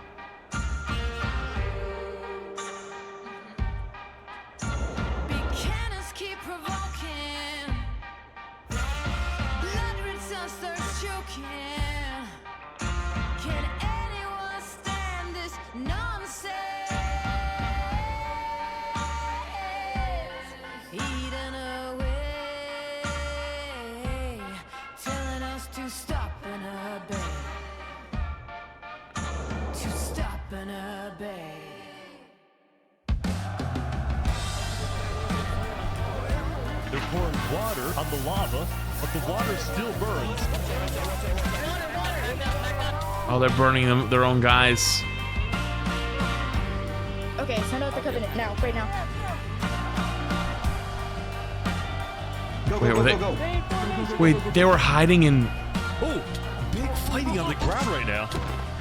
pouring water on the lava, but the water still burns. Oh, they're burning their own guys. Okay, send out the covenant now, right now. Wait, were they? Wait, they were hiding in. Oh, big fighting on the ground right now.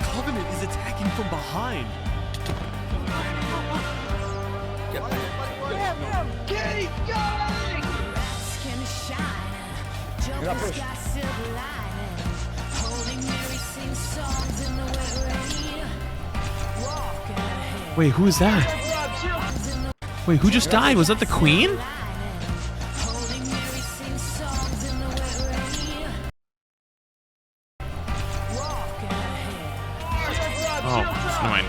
Covenant is attacking from behind. Keep going! Wait, who is that? Wait, who just died? Was that the queen? Oh, never mind.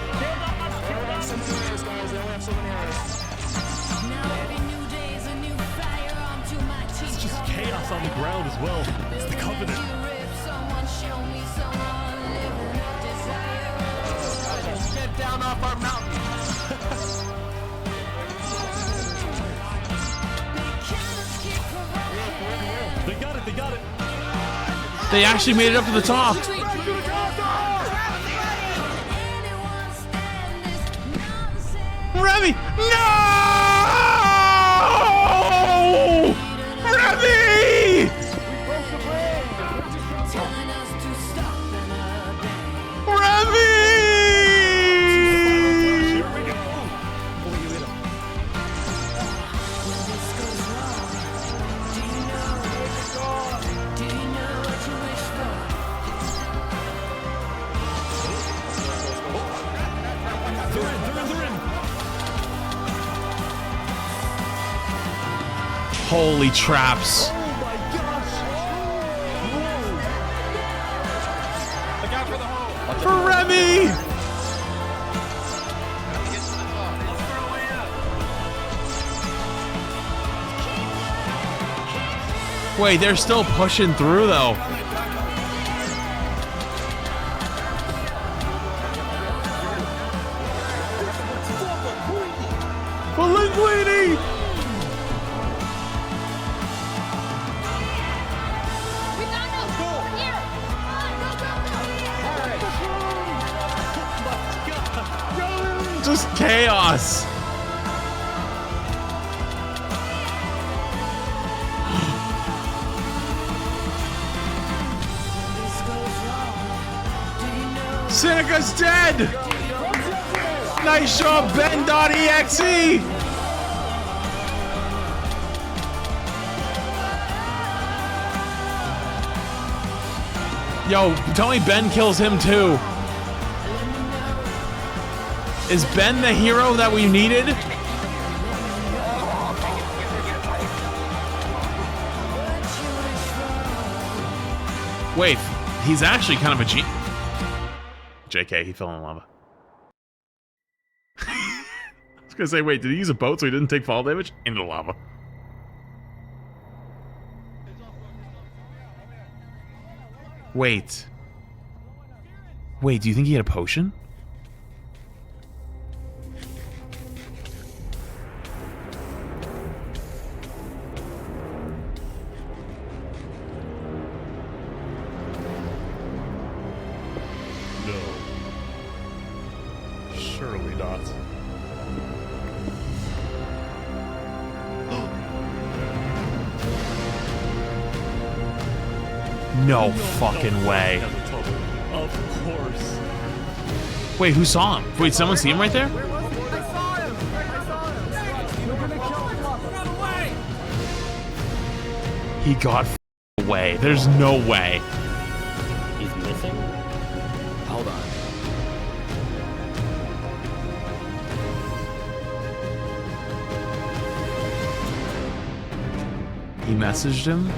It's just chaos on the ground as well. It's the Covenant. Get down off our mountain! They got it, they got it! They actually made it up to the top! Remy! No! Remy! Holy traps. For Remy! Wait, they're still pushing through though. Linguini! Just chaos. Seneca's dead. Nice job, Ben.exe. Yo, tell me Ben kills him too. Is Ben the hero that we needed? Wait, he's actually kind of a G. JK, he fell in lava. I was gonna say, wait, did he use a boat so he didn't take fall damage? Into lava. Wait. Wait, do you think he had a potion? No. Surely not. No fucking way. Of course. Wait, who saw him? Wait, someone see him right there? He got away. There's no way. He's missing? Hold on. He messaged him?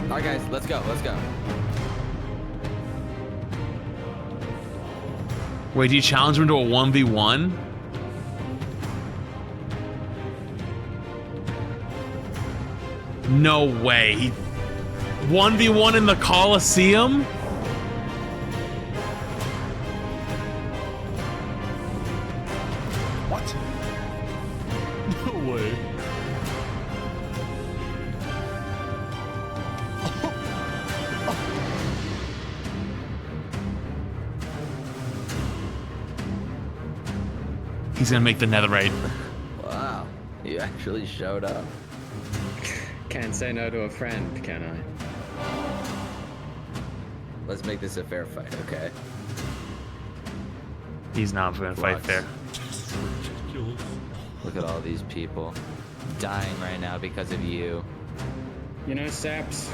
Alright guys, let's go, let's go. Wait, do you challenge him to a 1v1? No way. He 1v1 in the Coliseum? No way. He's gonna make the netherite. Wow, you actually showed up. Can't say no to a friend, can I? Let's make this a fair fight, okay? He's not gonna fight fair. Look at all these people dying right now because of you. You know, Saps,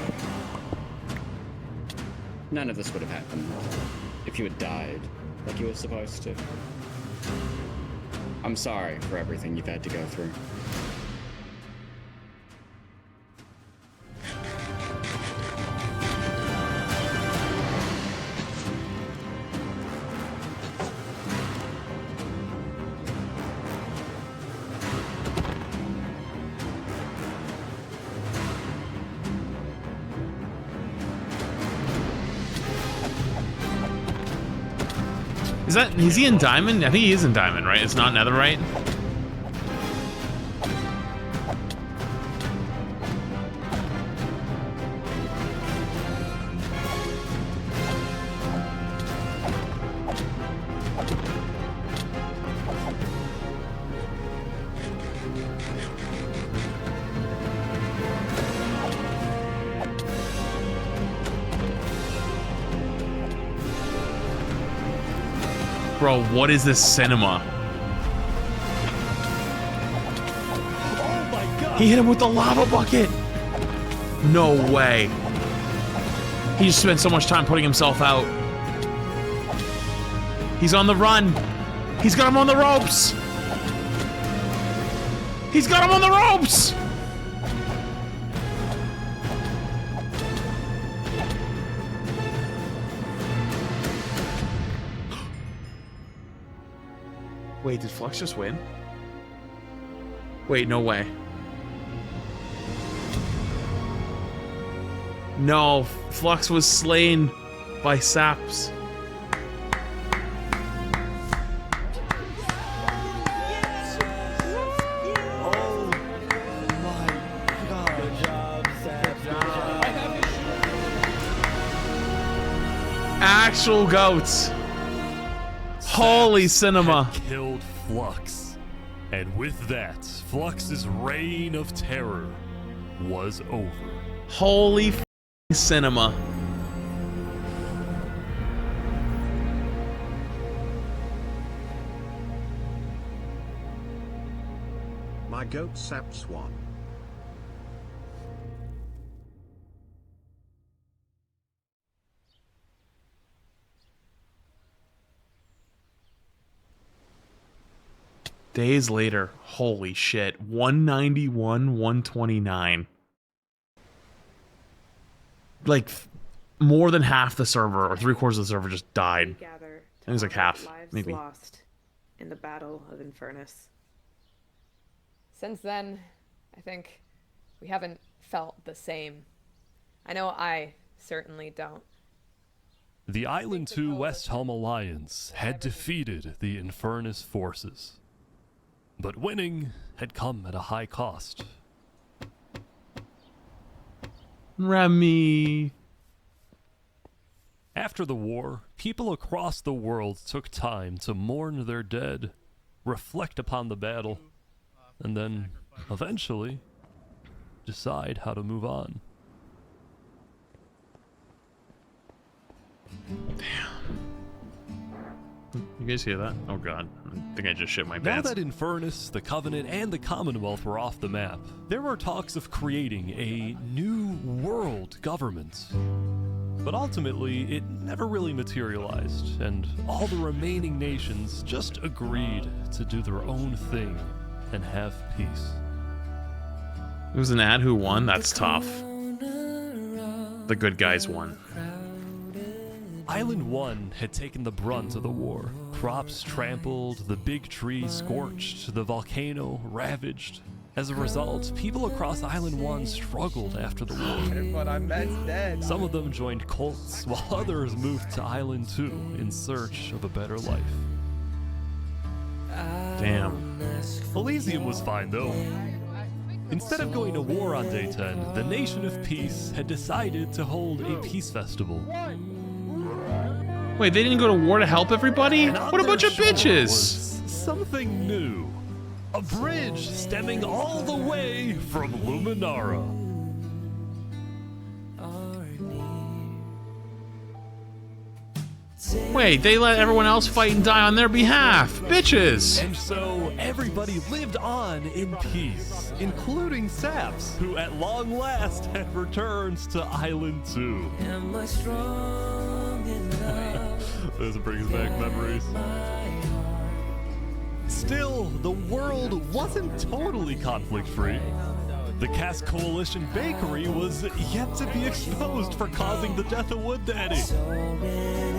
none of this would have happened if you had died like you were supposed to. I'm sorry for everything you've had to go through. Is he in diamond? I think he is in diamond, right? It's not netherite. Bro, what is this cinema? Oh my god! He hit him with the lava bucket! No way. He just spent so much time putting himself out. He's on the run. He's got him on the ropes. He's got him on the ropes! Wait, did Flux just win? Wait, no way. No, Flux was slain by Saps. Actual goats. Holy cinema. Killed Flux. And with that, Flux's reign of terror was over. Holy cinema. My goat Saps won. Days later, holy shit, 191, 129. Like, more than half the server, or 3/4 of the server just died. It was like half, maybe. Lost in the Battle of Infernus. Since then, I think we haven't felt the same. I know I certainly don't. The Island 2 West Helm Alliance had defeated the Infernus forces. But winning had come at a high cost. Remy. After the war, people across the world took time to mourn their dead, reflect upon the battle, and then, eventually, decide how to move on. You guys hear that? Oh god, I think I just shit my Now pants. that Infernus, the Covenant, and the Commonwealth were off the map, there were talks of creating a new world government. But ultimately, it never really materialized, and all the remaining nations just agreed to do their own thing and have peace. It was an ad who won? That's tough. The good guys won. Island 1 had taken the brunt of the war. Crops trampled, the big tree scorched, the volcano ravaged. As a result, people across Island 1 struggled after the war. But I'm dead. Some of them joined cults, while others moved to Island 2 in search of a better life. Damn. Elysium was fine though. Instead of going to war on day 10, the Nation of Peace had decided to hold a peace festival. Wait, they didn't go to war to help everybody? What a bunch of bitches! Something new. A bridge stemming all the way from Luminara. Wait, they let everyone else fight and die on their behalf. Bitches! And so everybody lived on in peace, including Saps, who at long last had returned to Island 2. Those brings back memories. Still, the world wasn't totally conflict-free. The Cask Coalition Bakery was yet to be exposed for causing the death of Wood Daddy.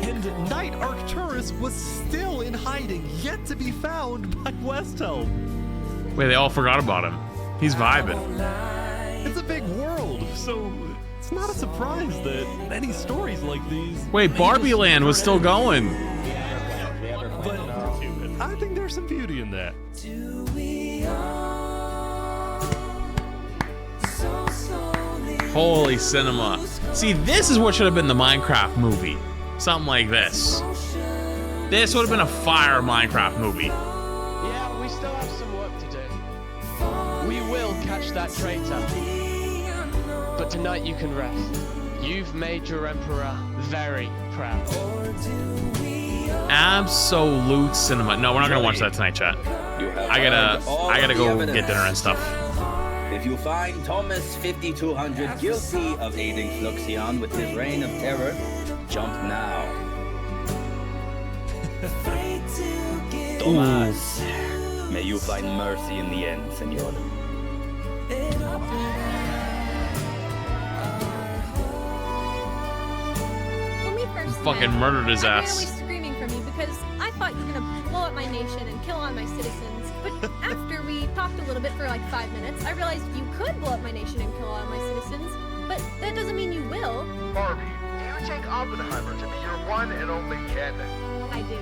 And Knight Arcturus was still in hiding, yet to be found by Westhelm. Wait, they all forgot about him. He's vibing. It's a big world, so it's not a surprise that many stories like these... Wait, Barbie Land was still going. But I think there's some beauty in that. Holy cinema. See, this is what should have been the Minecraft movie. Something like this. This would have been a fire Minecraft movie. Yeah, we still have some work to do. We will catch that traitor. But tonight you can rest. You've made your emperor very proud. Absolute cinema. No, we're not gonna watch that tonight, chat. I gotta go get dinner and stuff. If you find Thomas 5200 guilty of aiding Fluxion with his reign of terror, jump now. Thomas, may you find mercy in the end, senor. When we first Fucking met, murdered his I ass. was screaming for me because I thought you were gonna blow up my nation and kill all my citizens. But after we talked a little bit for like 5 minutes, I realized you could blow up my nation and kill all my citizens. But that doesn't mean you will. Barbie, do you take Oppenheimer to be your one and only candidate? I do.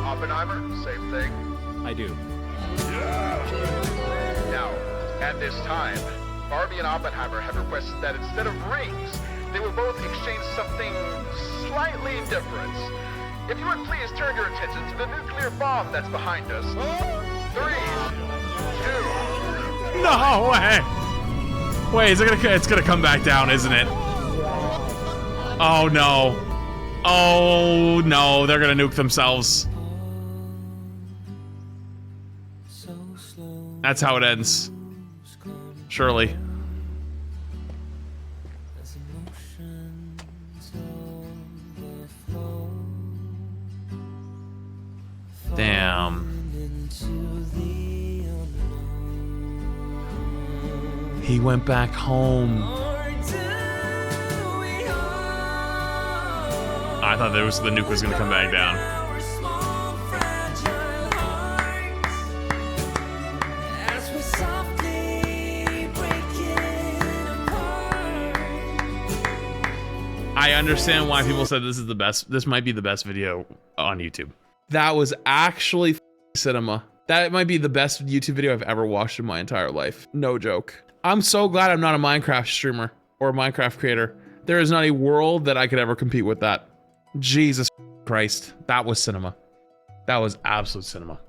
Oppenheimer, same thing. I do. Now, at this time, Barbie and Oppenheimer have requested that instead of rings, they will both exchange something slightly different. If you would please turn your attention to the nuclear bomb that's behind us. 3, 2. No way! Wait, it's gonna come back down, isn't it? Oh no. Oh no, they're gonna nuke themselves. That's how it ends. Surely. Damn. He went back home. I thought the nuke was gonna come back down. I understand why people said this is the best. This might be the best video on YouTube. That was actually cinema. That might be the best YouTube video I've ever watched in my entire life. No joke. I'm so glad I'm not a Minecraft streamer or a Minecraft creator. There is not a world that I could ever compete with that. Jesus Christ. That was cinema. That was absolute cinema.